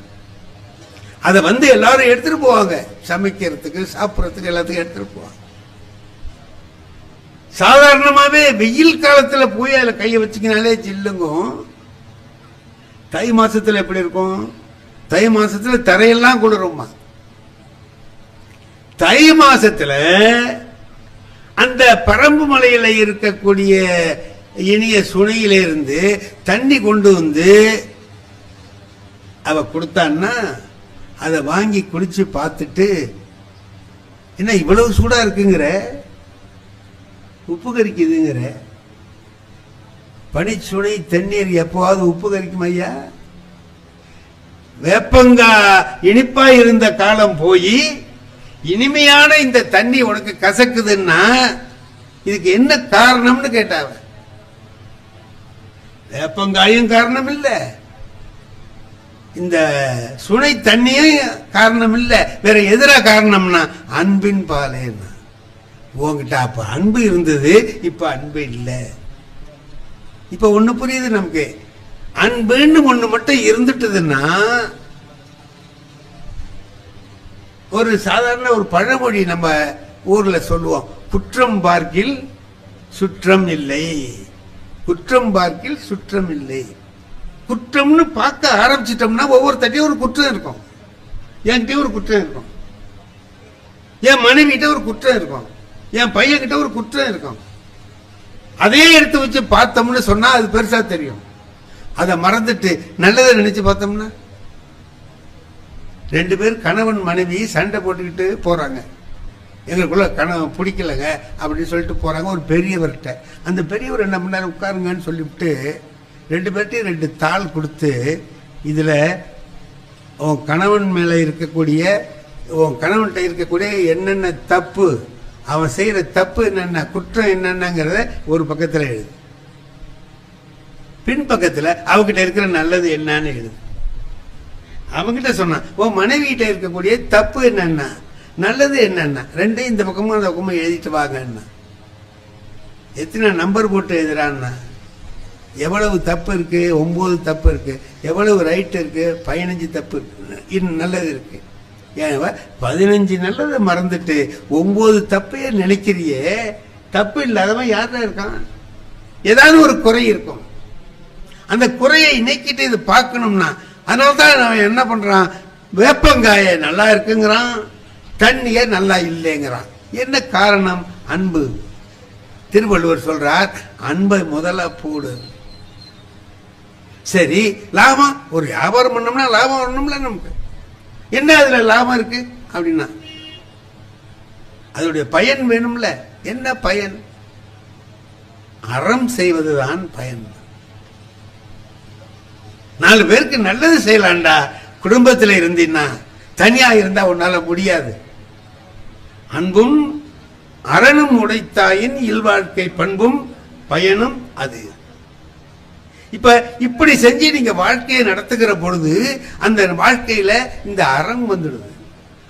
அதை எல்லாரும் எடுத்துட்டு போவாங்க, சமைக்கிறதுக்கு சாப்பிட்றதுக்கு எல்லாத்துக்கும் எடுத்துட்டு போவாங்க. சாதாரணமாவே வெயில் காலத்துல போய் அதுல கையை வச்சுக்கினாலே ஜில்லுங்கும். தை மாசத்துல எப்படி இருக்கும்? தை மாசத்துல தரையெல்லாம் குளிருமா. தை மாசத்துல அந்த பரம்பு மலையில இருக்கக்கூடிய இனிய சுனையிலிருந்து தண்ணி கொண்டு வந்து அவ கொடுத்தான்னா அதை வாங்கி குடிச்சு பார்த்துட்டு, என்ன இவ்வளவு சூடா இருக்குங்கிற, உப்பு கரிக்குதுங்கிற, பனிச்சுனை தண்ணீர் எப்போவாவது உப்பு கரிக்கும் ஐயா? வேப்பங்கா இனிப்பா இருந்த காலம் போய் இனிமையான இந்த தண்ணி உனக்கு கசக்குதுன்னா இதுக்கு என்ன காரணம்னு கேட்டாவ. வேப்பங்காயும் காரணம் இல்ல, இந்த சுனை தண்ணியும் காரணம் இல்ல, வேற எதிரா காரணம்னா அன்பின் பாலேன்னா. உங்ககிட்ட அப்ப அன்பு இருந்தது, இப்ப அன்பு இல்ல. இப்ப ஒண்ணு புரியுது நமக்கு, அன்புன்னு ஒண்ணு மட்டும் இருந்துட்டதுன்னா, ஒரு சாதாரண ஒரு பழமொழி நம்ம ஊர்ல சொல்லுவோம், குற்றம் பார்க்கில் சுற்றம் இல்லை, குற்றம் பார்க்கில் சுற்றம் இல்லை. குற்றம்னு பார்க்க ஆரம்பிச்சிட்டோம்னா ஒவ்வொருத்தட்டையும் ஒரு குற்றம் இருக்கும். என்கிட்ட ஒரு குற்றம் இருக்கும், என் மனைவிட்ட ஒரு குற்றம் இருக்கும், என் பையன் கிட்ட ஒரு குற்றம் இருக்கும். அதே எடுத்து வச்சு பார்த்தோம்னு சொன்னா அது பெருசா தெரியும். அதை மறந்துட்டு நல்லதை நினைச்சு பார்த்தோம்னா, ரெண்டு பேர் கணவன் மனைவி சண்டை போட்டுக்கிட்டு போறாங்க, எங்களுக்குள்ள கணவன் பிடிக்கலங்க அப்படின்னு சொல்லிட்டு போறாங்க ஒரு பெரியவர்கிட்ட. அந்த பெரியவர் என்ன பண்ணாரு, உட்காருங்கன்னு சொல்லிவிட்டு ரெண்டு பேர்ட்டையும் ரெண்டு தாள் கொடுத்து, இதுல உன் கணவன் மேல இருக்கக்கூடிய, உன் கணவன்கிட்ட இருக்கக்கூடிய என்னென்ன தப்பு, அவன் செய்யற தப்பு என்னென்ன, குற்றம் என்னென்னங்கிறத ஒரு பக்கத்துல எழுது, பின் பக்கத்துல அவகிட்ட இருக்கிற நல்லது என்னன்னு எழுது. அவங்கிட்ட சொன்னான், உன் மனைவி கிட்ட இருக்கக்கூடிய தப்பு என்னன்னா, நல்லது என்னன்னா, ரெண்டையும் இந்த பக்கமும் அந்த பக்கமும் எழுதிட்டு வாங்கன்னா. எத்தனை நம்பர் போட்டு எழுதுறான்னா, எவ்வளவு தப்பு இருக்கு, 9 தப்பு இருக்கு, எவ்வளவு ரைட் இருக்கு, 15 தப்பு இருக்கு, இன்னும் நல்லது இருக்கு. ஏன் 15 நல்லதை மறந்துட்டு 9 தப்பையே நினைக்கிறியே, தப்பு இல்லாதவன் யாரா இருக்கான்? ஏதாவது ஒரு குறை இருக்கும், அந்த குறையை நீக்கிட்டு இது பார்க்கணும்னா, அதனால்தான் அவன் என்ன பண்றான், வேப்பங்காய நல்லா இருக்குங்கிறான், தண்ணிய நல்லா இல்லைங்கிறான். என்ன காரணம்? அன்பு. திருவள்ளுவர் சொல்றார், அன்பை முதல்ல போடு. சரி, லாபம், ஒரு வியாபாரம் பண்ணோம்னா லாபம் வரணும்ல நமக்கு. என்ன அதுல லாபம் இருக்கு அப்படின்னா, அதோடைய பயன் வேணும்ல. என்ன பயன்? அறம் செய்வதுதான் பயன். 4 பேருக்கு நல்லது செய்யலாம்டா குடும்பத்தில் இருந்தீன்னா, தனியா இருந்தா உன்னால முடியாது. அன்பும் அரணும் உடைத்தாயின் இல்வாழ்க்கை பண்பும் பயனும் அது. இப்ப இப்படி செஞ்சு நீங்க வாழ்க்கையை நடத்துகிற பொழுது அந்த வாழ்க்கையில இந்த அறம் வந்துடுது.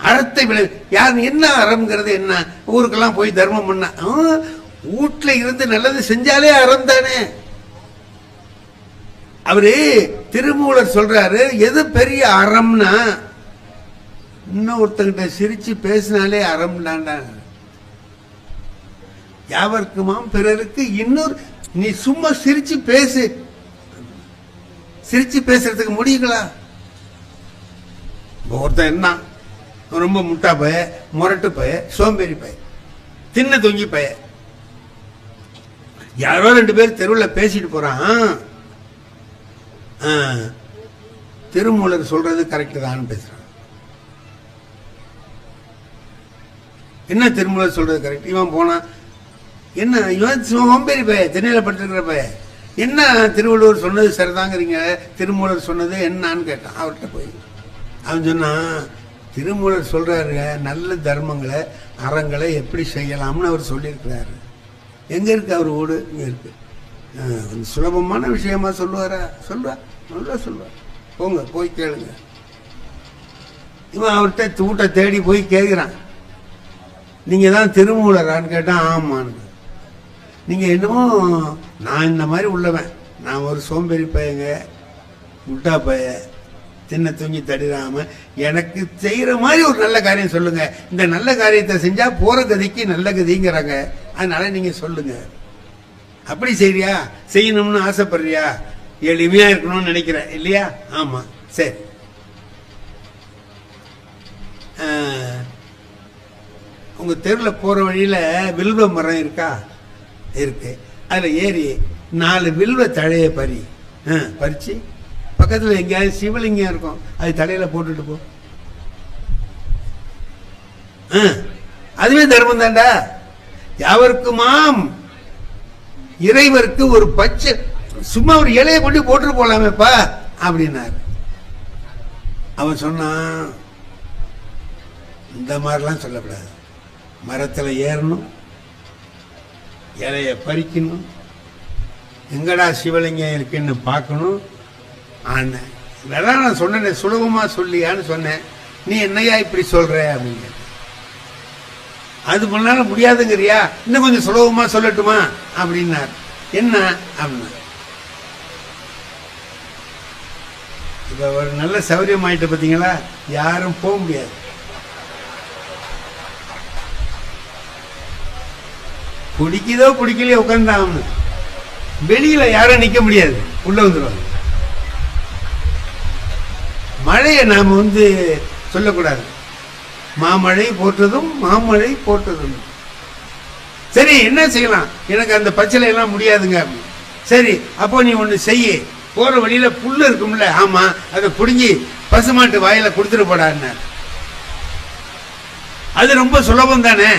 அறத்தை யார் என்ன அறம்ங்கிறது என்ன? ஊருக்கெல்லாம் போய் தர்மம் பண்ண, வீட்டுல இருந்து நல்லது செஞ்சாலே அறம் தானே. அவரு திருமூலர் சொல்றாரு, எது பெரிய அறம்னா, இன்னொருத்தங்கிட்ட சிரிச்சு பேசினாலே அறம் தான்டா. யாவர்க்குமாம் பிறருக்கு இன்னொரு. நீ சும்மா சிரிச்சு பேசு. சிரிச்சு பேசுறதுக்கு முடியுங்களா? ஒருத்தன் என்ன ரொம்ப முட்டா பய, முரட்டு பய, சோம்பேறி பய, தின்ன தொங்கி பய. யாரோ 2 பேர் தெருவில் பேசிட்டு போறான். திருமூலர் சொல்றது கரெக்ட் தான் பேசுறான். என்ன திருமூலர் சொல்றது கரெக்ட்? இவன் போனா என்ன, இவன் சோம்பேறி பய, திண்ணையில படுத்துக்கிற பய. என்ன திருவள்ளுவர் சொன்னது சரிதாங்கிறீங்க, திருமூலர் சொன்னது என்னன்னு கேட்டான் அவர்கிட்ட போய். அவன் சொன்னான், திருமூலர் சொல்றாரு நல்ல தர்மங்களை அறங்களை எப்படி செய்யலாம்னு அவர் சொல்லியிருக்கிறாரு. எங்க இருக்கு அவர் வீடு? இங்க இருக்கு. கொஞ்சம் சுலபமான விஷயமா சொல்லுவாரா? நல்லா சொல்லுவார். போங்க போய் கேளுங்க. இவன் அவர்கிட்ட வீட்டை தேடி போய் கேட்கிறான், நீங்க தான் திருமூலரான்னு கேட்டான். ஆமான்னு. நீங்க என்னமோ நான் இந்த மாதிரி உள்ளவன், நான் ஒரு சோம்பேறி பையங்க, முட்டா பைய, தின்ன தூங்கி தடிராம, எனக்கு செய்யற மாதிரி ஒரு நல்ல காரியம் சொல்லுங்க. இந்த நல்ல காரியத்தை செஞ்சா போற கதிக்கு நல்ல கதிங்கிறாங்க, அதனால நீங்க சொல்லுங்க. அப்படி செய்றியா? செய்யணும்னு ஆசைப்படுறியா? எளிமையா இருக்கணும்னு நினைக்கிறேன் இல்லையா? ஆமா சரி. உங்க தெருவில் போற வழியில வில்வ மரம் இருக்கா? இருக்கு. அதுல ஏறி 4 வில்வ தழைய பறிச்சு பக்கத்துல எங்கேயாவது சிவலிங்கம் இருக்கும், அது தலையில போட்டுட்டு போ. அதுவே தர்மம் தாண்டா. யாவருக்குமாம் இறைவருக்கு ஒரு பச்சை சும்மா ஒரு இலையை கொண்டு போட்டு போலாமேப்பா அப்படின்னாரு. அவன் சொன்னான், இந்த மாதிரிலாம் சொல்லக்கூடாது. மரத்துல ஏறணும், இலைய பறிக்கணும், எங்கடா சிவலிங்கம் இருக்குன்னு பார்க்கணும். இதெல்லாம் நான் சொன்னேன், சுலபமா சொல்லியான்னு சொன்னேன். நீ என்னையா இப்படி சொல்ற அப்படின்னு. அது பண்ணால முடியாதுங்கிறியா? இன்னும் கொஞ்சம் சுலபமா சொல்லட்டுமா அப்படின்னார். என்ன அப்படின்னா, இப்ப ஒரு நல்ல சௌரியம் ஆயிட்டு பார்த்தீங்களா, யாரும் போக முடியாது. பிடிக்குதோ பிடிக்கலையோ உட்கார்ந்தாங்க. வெளியில யாரும் நிக்க முடியாது, உள்ள வந்துடுவாங்க. மழையை நாம சொல்லக்கூடாது. மாமழை போற்றதும் மாமழை போற்றதும். சரி என்ன செய்யலாம்? எனக்கு அந்த பச்சளை எல்லாம் முடியாதுங்க. சரி அப்போ நீ ஒண்ணு செய்ய, போற வழியில புல்லு இருக்கும்ல, ஆமா அதை புடுங்கி பசுமாட்டு வாயில கொடுத்துட்டு போடான்னு. அது ரொம்ப சுலபம் தானே.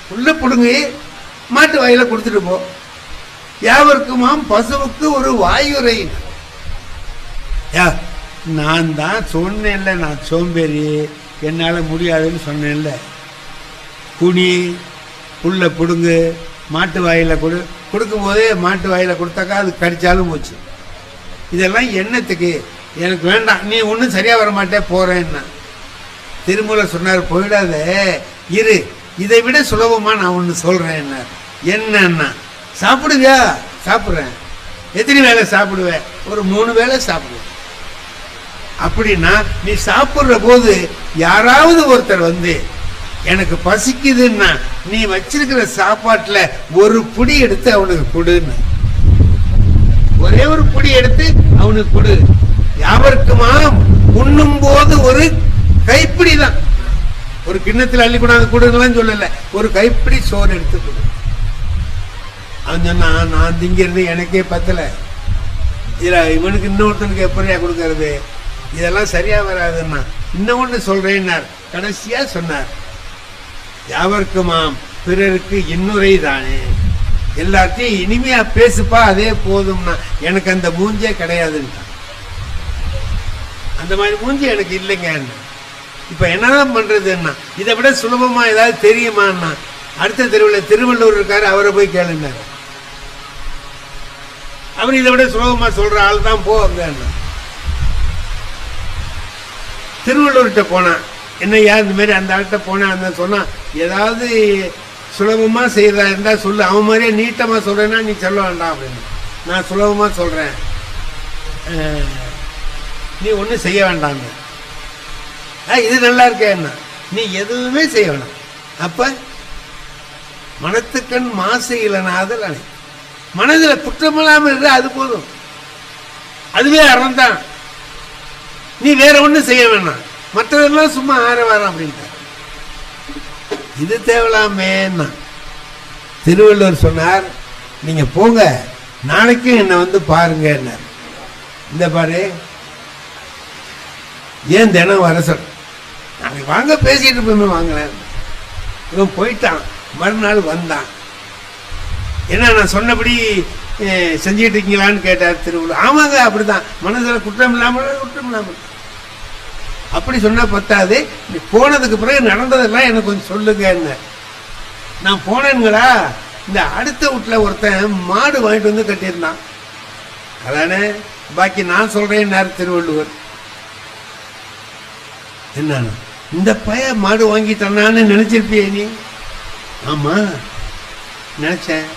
புல்ல புடுங்கி மாட்டு வாயில கொடுத்துட்டு போ. யாவருக்குமாம் பசுவுக்கு ஒரு வாயுரை. நான் தான் சொன்னேன்ல, நான் சோம்பேறி, என்னால முடியாதுன்னு சொன்னேன்ல. குனி, புல்ல புடுங்கு, மாட்டு வாயில கொடுக்கும் போதே மாட்டு வாயில கொடுத்தாக்கா அது கடிச்சாலும் போச்சு. இதெல்லாம் என்னத்துக்கு? எனக்கு வேண்டாம், நீ ஒன்றும் சரியா வர மாட்டே, போறேன்னா. திருமூலர் சொன்னார், போயிடாத இரு, இதை விட சுலபமா நான் ஒன்று சொல்றேன். என்னன்னா, சாப்பிடுவியா? சாப்பிடுறேன். எத்தனை வேளை சாப்பிடுவேன்? ஒரு 3 வேளை சாப்பிடுவேன். அப்படின்னா நீ சாப்பிடுற போது யாராவது ஒருத்தர் எனக்கு பசிக்குதுன்னா நீ வச்சிருக்கிற சாப்பாட்டுல ஒரு புடி எடுத்து அவனுக்கு கொடுன்னு, ஒரே ஒரு புடி எடுத்து அவனுக்கு கொடு. யாவருக்குமாம் உண்ணும் போது ஒரு கைப்பிடி தான், ஒரு கிண்ணத்தில் அள்ளி கொண்டாந்து கொடுங்கலாம் சொல்லல, ஒரு கைப்பிடி சோறு எடுத்து கொடு. அவன் சொன்னா, நான் திங்கிறது எனக்கே பத்தல, இதுல இவனுக்கு இன்னொருத்தனுக்கு எப்படியா கொடுக்கறது? இதெல்லாம் சரியா வராதுன்னா இன்னும் ஒண்ணு சொல்றேன்னார். கடைசியா சொன்னார், யாவருக்குமாம் பிறருக்கு இன்னுரை தானே. எல்லாத்தையும் இனிமையா பேசுப்பா, அதே போதும்னா. எனக்கு அந்த மூஞ்சே கிடையாதுன்னு, அந்த மாதிரி மூஞ்சி எனக்கு இல்லைங்க. இப்ப என்னதான் பண்றதுன்னா, இதை விட சுலபமா ஏதாவது தெரியுமான்னா, அடுத்த தெருவில் திருவள்ளூர் இருக்காரு, அவரை போய் கேளுங்க. அவர் இதை விட சுலபமா சொல்ற ஆள் தான் போங்க. திருவள்ளூர்கிட்ட போனான், என்னையா இந்த மாதிரி அந்த ஆள்கிட்ட போனேன், அந்த சொன்னா ஏதாவது சுலபமா செய்யறதா இருந்தா சொல்லு, அவன் மாதிரியே நீட்டமா சொல்றேன்னா நீ சொல்ல வேண்டாம் அப்படின்னு. நான் சுலபமா சொல்றேன், நீ ஒன்றும் செய்ய வேண்டாம். இது நல்லா இருக்கேன்னா நீ எதுவுமே செய்ய வேண்டாம். அப்ப மனத்துக்கண் மாசு இலனாதல் அணை. மனதில் குற்றமில்லாமல் இருக்க அது போதும், அதுவே அறம் தான். நீ வேற ஒன்றும் செய்ய வேணாம், மற்றதெல்லாம் சும்மா ஆரவாரம் அப்படின்ட்டார். இது தேவலாமேன்னா திருவள்ளுவர் சொன்னார், நீங்க போங்க நாளைக்கும் என்னை வந்து பாருங்க. இந்த பாரு, ஏன் தினம் வர சொல், நாளைக்கு வாங்க பேசிட்டு போய் வாங்கினேன். இவன் போயிட்டான், மறுநாள் வந்தான். ஏன்னா நான் சொன்னபடி செஞ்சிட்டு இருக்கீங்களான்னு கேட்டார் திருவள்ளுவர். ஆமாங்க அப்படிதான், மனசுல குற்றம் இல்லாமல். அப்படி சொன்னா பத்தாது, போனதுக்கு பிறகு நடந்ததெல்லாம் எனக்கு கொஞ்சம் சொல்லுங்க. நான் போனேன்களா, இந்த அடுத்த வீட்டுல ஒருத்தன் மாடு வாங்கிட்டு வந்து கட்டியிருந்தான். அதானே, பாக்கி நான் சொல்றேன் திருவள்ளுவர். என்ன, இந்த பைய மாடு வாங்கிட்டான்னு நினைச்சிருப்பிய நீ? ஆமா நினைச்சேன்.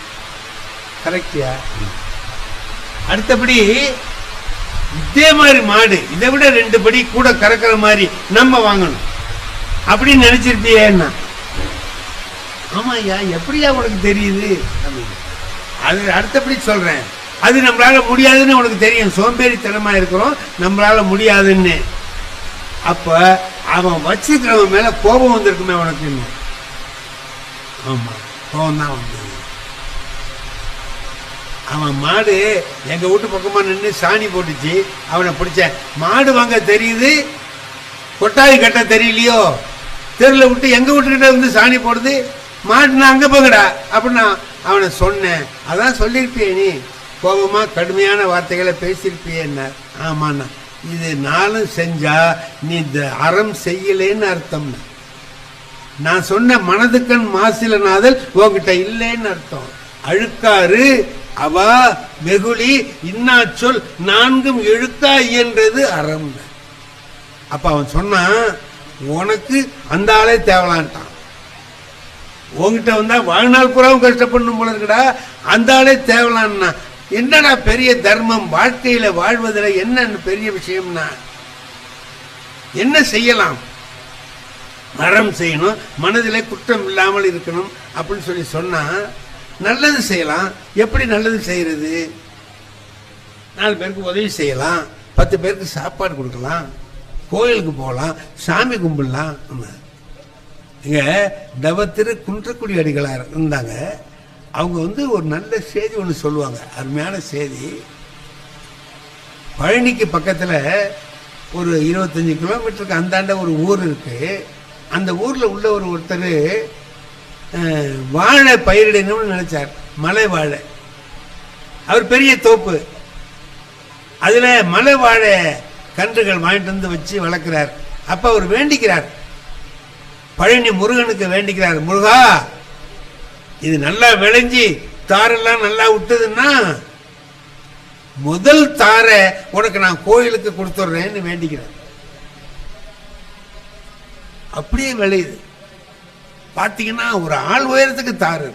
கரெக்டியா? அடுத்தபடி இதே மாதிரி மாடு இதை விட 2 படி கூட கறக்கிற மாதிரி நம்ம வாங்கணும் அப்படின்னு நினைச்சிருப்பியே? என்ன? ஆமா ஐயா, எப்படியா உனக்கு தெரியுது? அது அடுத்தபடி சொல்றேன், அது நம்மளால முடியாதுன்னு உனக்கு தெரியும், சோம்பேறித்தனமா இருக்கிறோம், நம்மளால முடியாதுன்னு. அப்ப அவன் வச்சிருக்கிறவன் மேல கோபம் வந்திருக்குமே உனக்கு. ஆமா, கோபம் தான் வந்தது. அவன் மாடு எங்க வீட்டு பக்கமா நின்று சாணி போட்டுச்சு, அவனை பிடிச்ச. மாடு வாங்க தெரியுது, கொட்டாய் கட்ட தெரியலையோ, தெருல விட்டு எங்க வீட்டுக்கிட்ட வந்து சாணி போடுது, மாடு நான் அங்க போங்கடா அப்படின்னா அவனை சொன்னேன். அதான் சொல்லியிருப்பியே நீ, கோபமா கடுமையான வார்த்தைகளை பேசியிருப்பியே. என்ன? ஆமாண்ணா, இது நானும் செஞ்சா நீ இந்த அறம் செய்யலேன்னு அர்த்தம். நான் சொன்ன மனதுக்கண் மாசிலனாதல் உங்ககிட்ட இல்லைன்னு அர்த்தம். அழுக்காறு அவா வெகுளி இன்னா சொல் 4 எழுத்தா இயன்றது அறம். அப்ப அவன் சொன்னான், உனக்கு அந்த ஆளே தேவலான்ட்டான். உங்ககிட்ட வந்தா வாழ்நாள் புறாவும் கஷ்டப்படணும் போல இருக்குடா, அந்த ஆளே தேவலான்னா. என்னடா பெரிய தர்மம், வாழ்க்கையில வாழ்வதில் என்ன பெரிய விஷயம்னா என்ன செய்யலாம்? அறம் செய்யணும், மனதிலே குற்றம் இல்லாமல் இருக்கணும் அப்படின்னு சொல்லி சொன்னா நல்லது செய்யலாம். எப்படி நல்லது செய்யறது? 4 பேருக்கு உதவி செய்யலாம், 10 பேருக்கு சாப்பாடு கொடுக்கலாம், கோயிலுக்கு போகலாம், சாமி கும்பிடலாம். இங்க தவத்திரு குன்றக்குடி அடிகளார் இருந்தாங்க. அவங்க ஒரு நல்ல செய்தி ஒன்று சொல்லுவாங்க, அருமையான செய்தி. பழனிக்கு பக்கத்துல ஒரு 25 கிலோமீட்டருக்கு அந்தாண்ட ஒரு ஊர் இருக்கு. அந்த ஊர்ல உள்ள ஒருத்தர் வாழை பயிரிடணும்னு நினைச்சார், மலை வாழை. அவர் பெரிய தோப்பு, அதுல மலை வாழை கன்றுகள் வாங்கிட்டு வந்து வச்சு வளர்க்கிறார். அப்ப அவர் வேண்டிக்கிறார், பழனி முருகனுக்கு வேண்டிக்கிறார், முருகா இது நல்லா விளைஞ்சி தாரெல்லாம் நல்லா விட்டுதுன்னா முதல் தாரை உனக்கு நான் கோயிலுக்கு கொடுத்துட்றேன்னு வேண்டிக்கிறேன். அப்படியே விளையுது. பாத்தீங்கன்னா ஒரு ஆள் உயரத்துக்கு தாரு,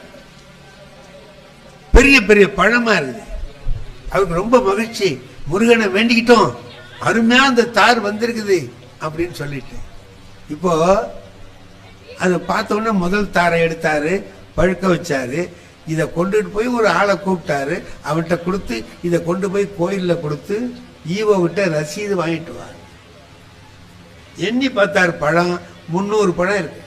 பெரிய பெரிய பழமா இருக்குது. அவருக்கு ரொம்ப மகிழ்ச்சி, முருகனை வேண்டிக்கிட்டோம், அருமையா அந்த தார் வந்திருக்குது அப்படின்னு சொல்லிட்டு. இப்போ அதை பார்த்த உடனே முதல் தாரை எடுத்தாரு, பழுக்க வச்சாரு. இதை கொண்டுட்டு போய் ஒரு ஆளை கூப்பிட்டாரு, அவன்கிட்ட கொடுத்து இதை கொண்டு போய் கோயிலில் கொடுத்து ஈவோ விட்ட ரசீது வாங்கிட்டு வா. எண்ணி பார்த்தாரு, பழம் 300 பழம் இருக்கு.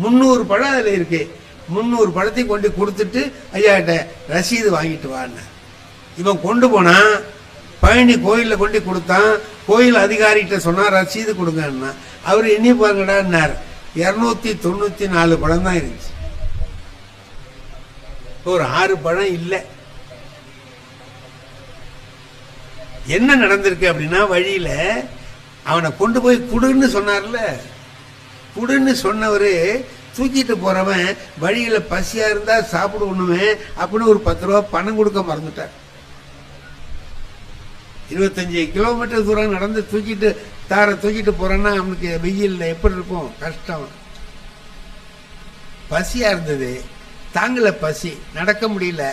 300 பழம் அதில் இருக்கு. 300 பழத்தையும் கொண்டு கொடுத்துட்டு ஐயாட்ட ரசீது வாங்கிட்டு வான்னு இவன் கொண்டு போனான். பழனி கோயிலில் கொண்டு கொடுத்தான். கோயில் அதிகாரிகிட்ட சொன்னா ரசீது கொடுங்கன்னா அவர் எண்ணி பாருங்கடான்னார். 294 பழம் தான் இருந்துச்சு, ஒரு 6 பழம் இல்லை. என்ன நடந்திருக்கு அப்படின்னா, வழியில அவனை கொண்டு போய் குடுன்னு சொன்னார்ல, குடுன்னு சொன்னவரு தூக்கிட்டு போறவன் வழியில பசியா இருந்தா சாப்பிடுவணுமே அப்படின்னு ஒரு 10 ரூபா பணம் கொடுக்க மறந்துட்டார். 25 கிலோமீட்டர் தூரம் நடந்து தூக்கிட்டு போறேன்னா அவனுக்கு வெயில் எப்படி இருக்கும், கஷ்டம். பசியா இருந்தது, தாங்கல பசி, நடக்க முடியல,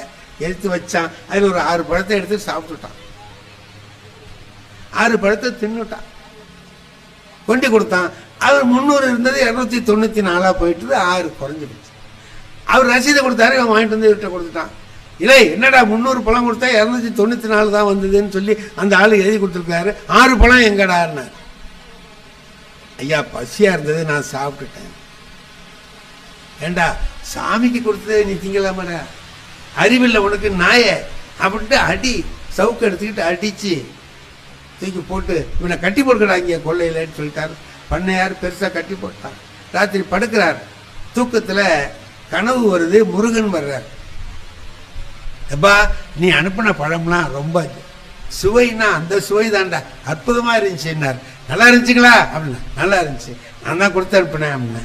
எடுத்து வச்சான். அதுல ஒரு 6 பழத்தை எடுத்து சாப்பிட்டுட்டான். 6 பழத்தை தின்னுட்டான். கொண்டு கொடுத்தான். அவர் 300 இருந்தது 294 போயிட்டு 6 குறைஞ்சிடுச்சு. அவர் ரசீதை கொடுத்தாரு, இவன் வாங்கிட்டு வந்து இவர்கிட்ட கொடுத்துட்டான். இல்லை என்னடா 300 பழம் கொடுத்தா 294 தான் வந்ததுன்னு சொல்லி அந்த ஆள் எழுதி கொடுத்துருக்காரு, 6 பழம் எங்கடாருன்னார். ஐயா பசியா இருந்தது, நான் சாப்பிட்டுட்டேன். ஏண்டா சாமிக்கு கொடுத்தது நீ திங்கலாமாடா, அறிவில்லை உனக்கு நாய அப்படின்ட்டு அடி சவுக்கு எடுத்துக்கிட்டு அடிச்சு தூக்கி போட்டு இவனை கட்டி போட்டுக்கடா இங்கே கொள்ளையிலன்னு சொல்லிட்டாரு. பண்ணையார் பெருசா கட்டி போட்டான். ராத்திரி படுக்கிறார், தூக்கத்துல கனவு வருது, முருகன் வர்றார். எப்பா நீ அனுப்பின பழம்லாம் ரொம்ப சுவைன்னா அந்த சுவை தான்டா, அற்புதமா இருந்துச்சுன்னார். நல்லா இருந்துச்சுங்களா அப்படின்னா, நல்லா இருந்துச்சு, நான் தான் கொடுத்து அனுப்பினேன் அப்படின்னா.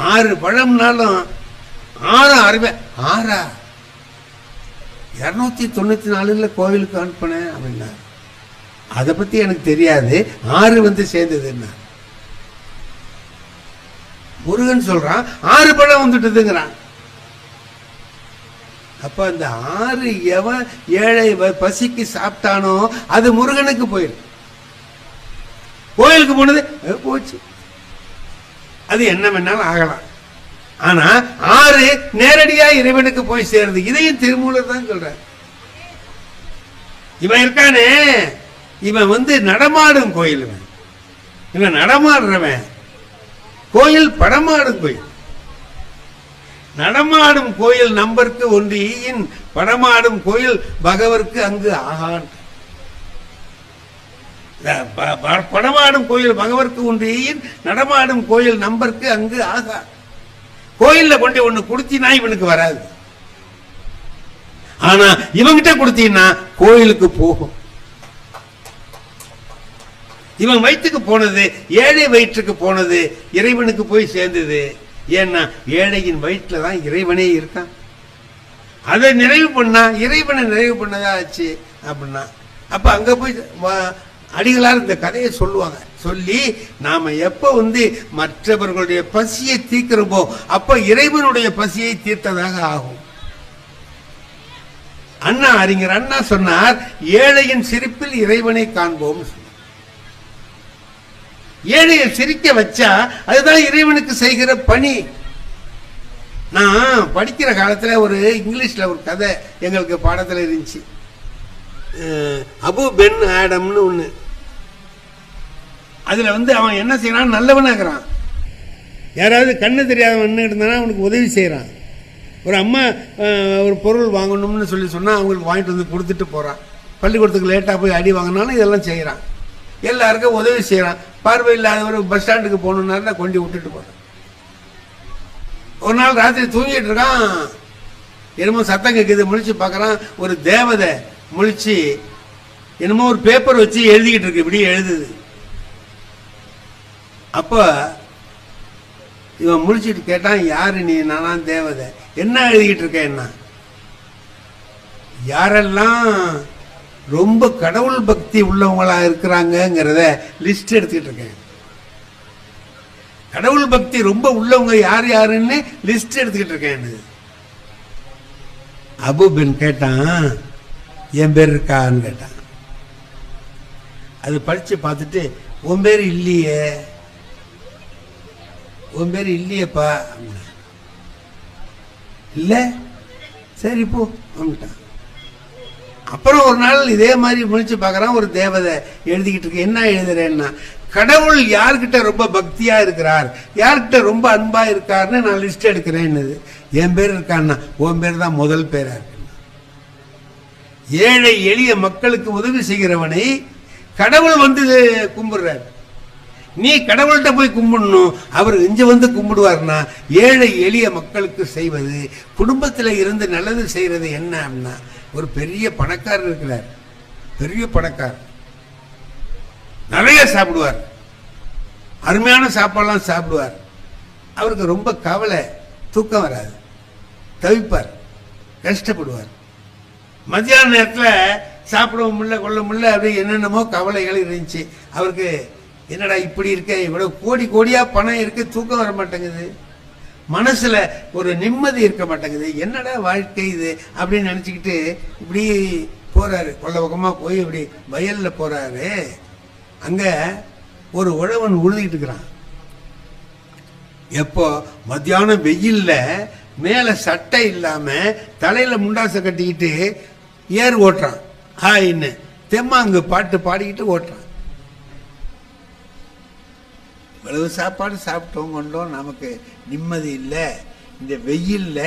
6 பழம்னாலும் 6 அருமை 6 294 கோவிலுக்கு அனுப்பினேன் அப்படின்னா. அதை பத்தி எனக்கு தெரியாது, 6 வந்து சேர்ந்ததுன்னா. முருகன் சொல்றான் 6 பழம் வந்துட்டுதுங்கிறான். அப்ப அந்த 6 எவன் ஏழை பசிக்கு சாப்பிட்டானோ அது முருகனுக்கு போயிடும். கோயிலுக்கு போனது போச்சு, அது என்ன வேணாலும் ஆகலாம். ஆனா 6 நேரடியா இறைவனுக்கு போய் சேருது. இதையும் திருமூலர் தான் சொல்ற. இவன் இருக்கானே, இவன் வந்து நடமாடும் கோயில், இவன் நடமாடுறவன். கோயில் படமாடும் கோயில். நடமாடும் கோயில் நம்பருக்கு ஒன்றியின், படமாடும் கோயில் பகவருக்கு அங்கு ஆகான். படமாடும் கோயில் பகவருக்கு ஒன்றியின், நடமாடும் கோயில் நம்பருக்கு அங்கு ஆகா. கோயில்ல கொண்டு ஒண்ணு கொடுத்தீங்கன்னா இவனுக்கு வராது, ஆனா இவங்கிட்ட கொடுத்தீங்கன்னா கோயிலுக்கு போகும். இவன் வயிற்றுக்கு போனது, ஏழை வயிற்றுக்கு போனது இறைவனுக்கு போய் சேர்ந்தது. ஏன்னா ஏழையின் வயிற்றுல தான் இறைவனே இருக்கான். அதை நிறைவு பண்ணா இறைவனை நிறைவு பண்ணதா ஆச்சு அப்படின்னா. அப்ப அங்க போய் அடிகளார் இந்த கதையை சொல்லுவாங்க. சொல்லி நாம எப்ப வந்து மற்றவர்களுடைய பசியை தீர்க்கிறோமோ அப்ப இறைவனுடைய பசியை தீர்த்ததாக ஆகும். அண்ணா அறிஞர் அண்ணா சொன்னார், ஏழையின் சிரிப்பில் இறைவனை காண்போம். ஏழையை சிரிக்க வச்சா அதுதான் இறைவனுக்கு செய்கிற பணி. நான் படிக்கிற காலத்துல ஒரு இங்கிலீஷ்ல ஒரு கதை எங்களுக்கு பாடத்துல இருந்துச்சு. அபு பென் ஆடம்னு ஒண்ணு. அதுல வந்து அவன் என்ன செய்யறான், நல்லவனாகிறான். யாராவது கண்ணு தெரியாதவன் இருந்தானா அவனுக்கு உதவி செய்யறான். ஒரு அம்மா ஒரு பொருள் வாங்கணும்னு சொல்லி சொன்னா அவங்களுக்கு வாங்கிட்டு வந்து கொடுத்துட்டு போறான். பள்ளிக்கூடத்துக்கு லேட்டா போய் அடி வாங்கினாலும் இதெல்லாம் செய்யறான். எல்லாருக்கும் உதவி செய்யறான். பார்வை இல்லாதவர் பஸ் ஸ்டாண்டுக்கு போகணும்னா கொண்டு விட்டுட்டு போறான். ஒரு நாள் ராத்திரி தூங்கிட்டு இருக்கான், என்னமோ சத்தம் கேட்குது. முழிச்சு பார்க்கறான், ஒரு தேவதை முழிச்சு என்னமோ ஒரு பேப்பர் வச்சு எழுதிக்கிட்டு இருக்கு. இப்படி எழுதுது. அப்ப இவன் முழிச்சிட்டு கேட்டான், யாரு நீ? நானா தேவதை. என்ன எழுதிக்கிட்டு இருக்க? என்ன? யாரெல்லாம் ரொம்ப கடவுள் பக்தி உள்ளவங்களா இருக்கிறாங்கிறத லிஸ்ட் எடுத்துக்கிட்டு இருக்கேன். கடவுள் பக்தி ரொம்ப உள்ளவங்க யார் யாருன்னு லிஸ்ட் எடுத்துக்கிட்டு இருக்கேன். அபு பென் கேட்டான், என் பேர் இருக்கான்னு கேட்டான். அது படிச்சு பார்த்துட்டு, உன் பேர் இல்லையே, உன் பேர் இல்லையப்பா. இல்ல, சரி போ அப்படின்ட்டான். அப்புறம் ஒரு நாள் இதே மாதிரி முடிச்சு பார்க்கறான், ஒரு தேவதை எழுதிக்கிட்டு இருக்கு. என்ன எழுதுறேன்னா, கடவுள் யார்கிட்ட ரொம்ப பக்தியா இருக்கிறார், யார்கிட்ட ரொம்ப அன்பா இருக்காருன்னு நான் லிஸ்ட் எடுக்கிறேன். என் பேர் இருக்கான்னா, உன் பேர் தான் முதல் பேரா இருக்கு. ஏழை எளிய மக்களுக்கு உதவி செய்கிறவனை கடவுள் வந்து கும்பிடுறார். நீ கடவுள்கிட்ட போய் கும்பிடணும், அவர் இங்க வந்து கும்பிடுவார்னா. ஏழை எளிய மக்களுக்கு செய்வது, குடும்பத்தில் இருந்து நல்லது செய்யறது என்ன அப்படின்னா, ஒரு பெரிய பணக்காரர் இருக்கிறார், பெரிய பணக்காரர், நிறைய சாப்பிடுவார், அருமையான சாப்பாடுலாம் சாப்பிடுவார். அவருக்கு ரொம்ப கவலை, தூக்கம் வராது, தவிப்பார், கஷ்டப்படுவார். மத்தியான நேரத்தில் சாப்பிடவும் முடியல, கொள்ள முடியல, அப்படி என்னென்னமோ கவலைகள் இருந்துச்சு அவருக்கு. என்னடா இப்படி இருக்க, இவ்வளவு கோடி கோடியா பணம் இருக்கு, தூக்கம் வர மாட்டேங்குது, மனசுல ஒரு நிம்மதி இருக்க மாட்டேங்குது, என்னடா வாழ்க்கை இது அப்படின்னு நினைச்சுக்கிட்டு இப்படி போறாரு. கொள்ள பக்கமா போய் இப்படி வயல்ல போறாரு. அங்க ஒரு உழவன் உழுதுகிட்டு இருக்கிறான். எப்போ மத்தியானம் வெயில்ல மேல சட்டை இல்லாம தலையில முண்டாசை கட்டிக்கிட்டு ஏர் ஓட்டுறான், ஹாயின்னு தெம்மாங்கு பாட்டு பாடிக்கிட்டு ஓட்டுறான். இவ்வளவு சாப்பாடு சாப்பிட்டோம் கொண்டோம், நமக்கு நிம்மதி இல்லை. இந்த வெயில்ல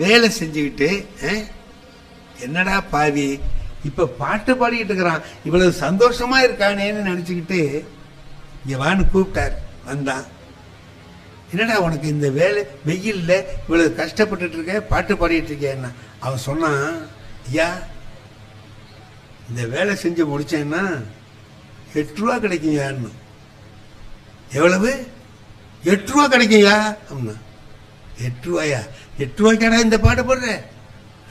வேலை செஞ்சுக்கிட்டு என்னடா பாவி இப்ப பாட்டு பாடிக்கிட்டு இருக்கிறான், இவ்வளவு சந்தோஷமா இருக்கானேன்னு நினைச்சுக்கிட்டு இங்க வான்னு கூப்பிட்டார். வந்தான். என்னடா உனக்கு இந்த வேலை வெயில்ல இவ்வளவு கஷ்டப்பட்டுட்டு இருக்க, பாட்டு பாடிட்டு இருக்கேன்னா. அவன் சொன்னான், ஐயா இந்த வேலை செஞ்சு முடிச்சேன்னா 8 ரூபா கிடைக்கும்யான்னு. எவ்வளவு? 8 ரூபா கிடைக்கும்யா அப்படின்னா. 8 ரூபாயா? 8 ரூபாய்க்காடா இந்த பாட்டு போடுற?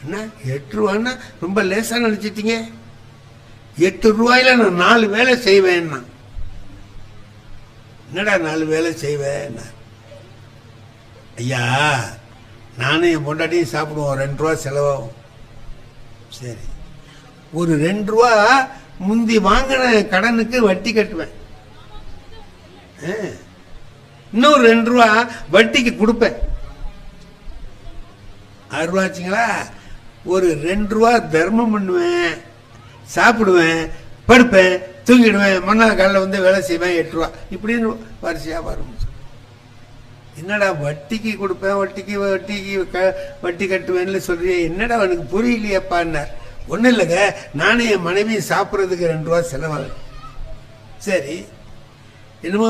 என்ன 8 ரூபான்னா ரொம்ப லேசா நினைச்சிட்டீங்க. 8 ரூபாயில நான் 4 வேலை செய்வேன்னா. என்னடா 4 வேலை செய்வேன்? ஐயா நானும் என் பொண்டாட்டியும் சாப்பிடுவோம், 2 ரூபா செலவாகும். சரி, ஒரு 2 ரூபா முந்தி வாங்கின கடனுக்கு வட்டி கட்டுவேன், இன்னொரு 2 ரூபா வட்டிக்கு கொடுப்பேன். 6 ரூபா ஆச்சுங்களா? ஒரு 2 ரூபா தர்மம் பண்ணுவேன், சாப்பிடுவேன், படுப்பேன், தூங்கிடுவேன், மறுநாள் காலையில் வந்து வேலை செய்வேன். 8 ரூபா இப்படின்னு வரிசையா வரும். என்னடா வட்டிக்கு கொடுப்பேன், வட்டி கட்டுவேன்னு சொல்றியே, என்னடா எனக்கு புரியலையப்பான்னார். ஒன்றும் இல்லைங்க, நானும் என் மனைவி சாப்பிட்றதுக்கு 2 ரூபா செலவாகும். சரி, என்னமோ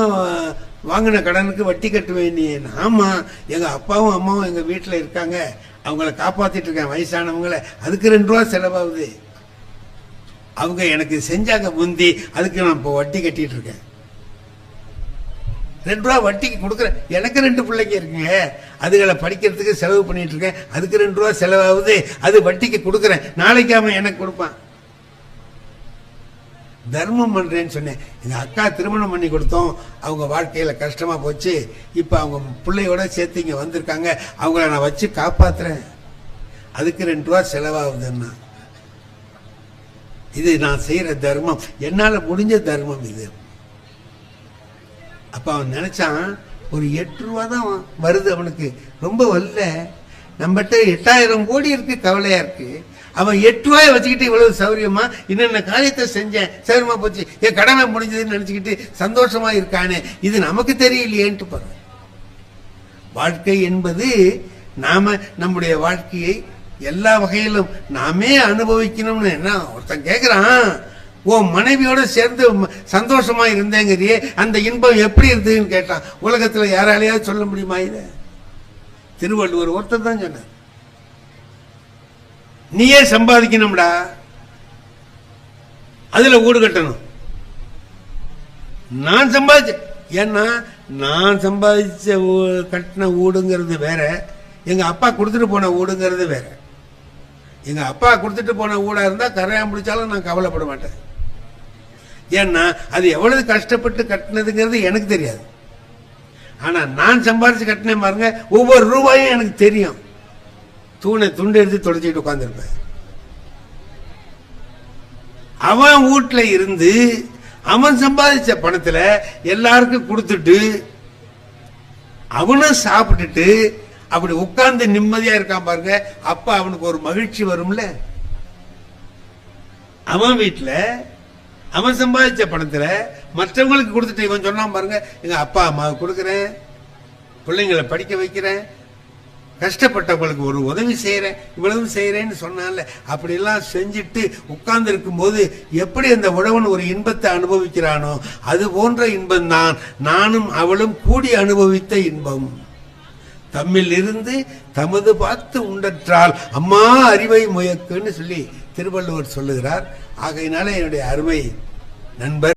வாங்கின கடனுக்கு வட்டி கட்டுவேன் நீ. ஆமா, எங்க அப்பாவும் அம்மாவும் எங்க வீட்டில் இருக்காங்க, அவங்கள காப்பாத்திட்டு இருக்கேன், வயசானவங்கள, அதுக்கு 2 ரூபா செலவாகுது. அவங்க எனக்கு செஞ்சாங்க முந்தி, அதுக்கு நான் இப்போ வட்டி கட்டிட்டு இருக்கேன். 2 ரூபா வட்டிக்கு கொடுக்குறேன். எனக்கு 2 பிள்ளைங்க இருக்குங்க, அதுகளை படிக்கிறதுக்கு செலவு பண்ணிட்டு இருக்கேன், அதுக்கு 2 ரூபா செலவாகுது, அது வட்டிக்கு கொடுக்குறேன், நாளைக்கு அவன் எனக்கு கொடுப்பான். தர்மம் பண்றேன்னு சொன்னேன். எங்க அக்கா திருமணம் பண்ணி கொடுத்தோம், அவங்க வாழ்க்கையில கஷ்டமா போச்சு, இப்ப அவங்க பிள்ளையோட சேர்த்து இங்க வந்திருக்காங்க, அவங்கள நான் வச்சு காப்பாத்துறேன், அதுக்கு 2 ரூபா செலவாகுதுன்னா. இது நான் செய்யற தர்மம், என்னால முடிஞ்ச தர்மம் இது. அப்ப அவன் நினைச்சான், ஒரு 8 ரூபா தான் வருது அவனுக்கு, ரொம்ப வரல, நம்மகிட்ட 8000 கோடி இருக்கு, கவலையா இருக்கு. அவன் 8 ரூபாய் வச்சுக்கிட்டு இவ்வளவு சௌரியமா என்னென்ன காரியத்தை செஞ்சேன், சௌரியமா போச்சு, என் கடமை முடிஞ்சதுன்னு நினைச்சுக்கிட்டு சந்தோஷமா இருக்கானே, இது நமக்கு தெரியலையேன்ட்டு பாருங்க. வாழ்க்கை என்பது நாம நம்முடைய வாழ்க்கையை எல்லா வகையிலும் நாமே அனுபவிக்கணும்னு. என்ன ஒருத்தன் கேட்கிறான், உன் மனைவியோட சேர்ந்து சந்தோஷமா இருந்தேங்கிறியே, அந்த இன்பம் எப்படி இருந்ததுன்னு கேட்டான். உலகத்துல யாராலையாவது சொல்ல முடியுமா? இத திருவள்ளுவர் ஒருத்தர் தான் சொன்னார். நீயே சம்பாதிக்கணும்டா, அதுல ஊடு கட்டணும். நான் சம்பாதிச்ச, ஏன்னா நான் சம்பாதிச்ச கட்டின ஊடுங்கிறது வேற, எங்க அப்பா கொடுத்துட்டு போன ஊடுங்கிறது வேற. எங்க அப்பா கொடுத்துட்டு போன ஊடா இருந்தா கரையா முடிச்சாலும் நான் கவலைப்பட மாட்டேன். ஏன்னா அது எவ்வளவு கஷ்டப்பட்டு கட்டினதுங்கிறது எனக்கு தெரியாது. ஆனா நான் சம்பாதிச்சு கட்டினேன் பாருங்க, ஒவ்வொரு ரூபாயும் எனக்கு தெரியும். துண்டு எடுத்து தொடச்சிட்டு உட்கார்ந்துருப்பேன். அவன் வீட்டுல இருந்து அவன் சம்பாதிச்ச பணத்துல எல்லாருக்கும் கொடுத்துட்டு அவனும் சாப்பிட்டுட்டு அப்படி உட்கார்ந்து நிம்மதியா இருக்கான் பாருங்க, அப்ப அவனுக்கு ஒரு மகிழ்ச்சி வரும்ல. அவன் வீட்டுல அவன் சம்பாதிச்ச பணத்துல மற்றவங்களுக்கு கொடுத்துட்டு இவன் சொன்னான் பாருங்க, எங்க அப்பா அம்மாவுக்கு கொடுக்குறேன், பிள்ளைங்களை படிக்க வைக்கிறேன், கஷ்டப்பட்டவங்களுக்கு ஒரு உதவி செய்யறேன், இவ்வளவு செய்யறேன்னு சொன்னால, அப்படி எல்லாம் செஞ்சுட்டு உட்கார்ந்து இருக்கும் போது எப்படி அந்த உழவன் ஒரு இன்பத்தை அனுபவிக்கிறானோ, அது போன்ற இன்பம் தான் நானும் அவளும் கூடி அனுபவித்த இன்பம். தம்மில் இருந்து தமது பார்த்து உண்டற்றால் அம்மா அறிவை முயக்குன்னு சொல்லி திருவள்ளுவர் சொல்லுகிறார். ஆகையினால என்னுடைய அருமை நண்பர்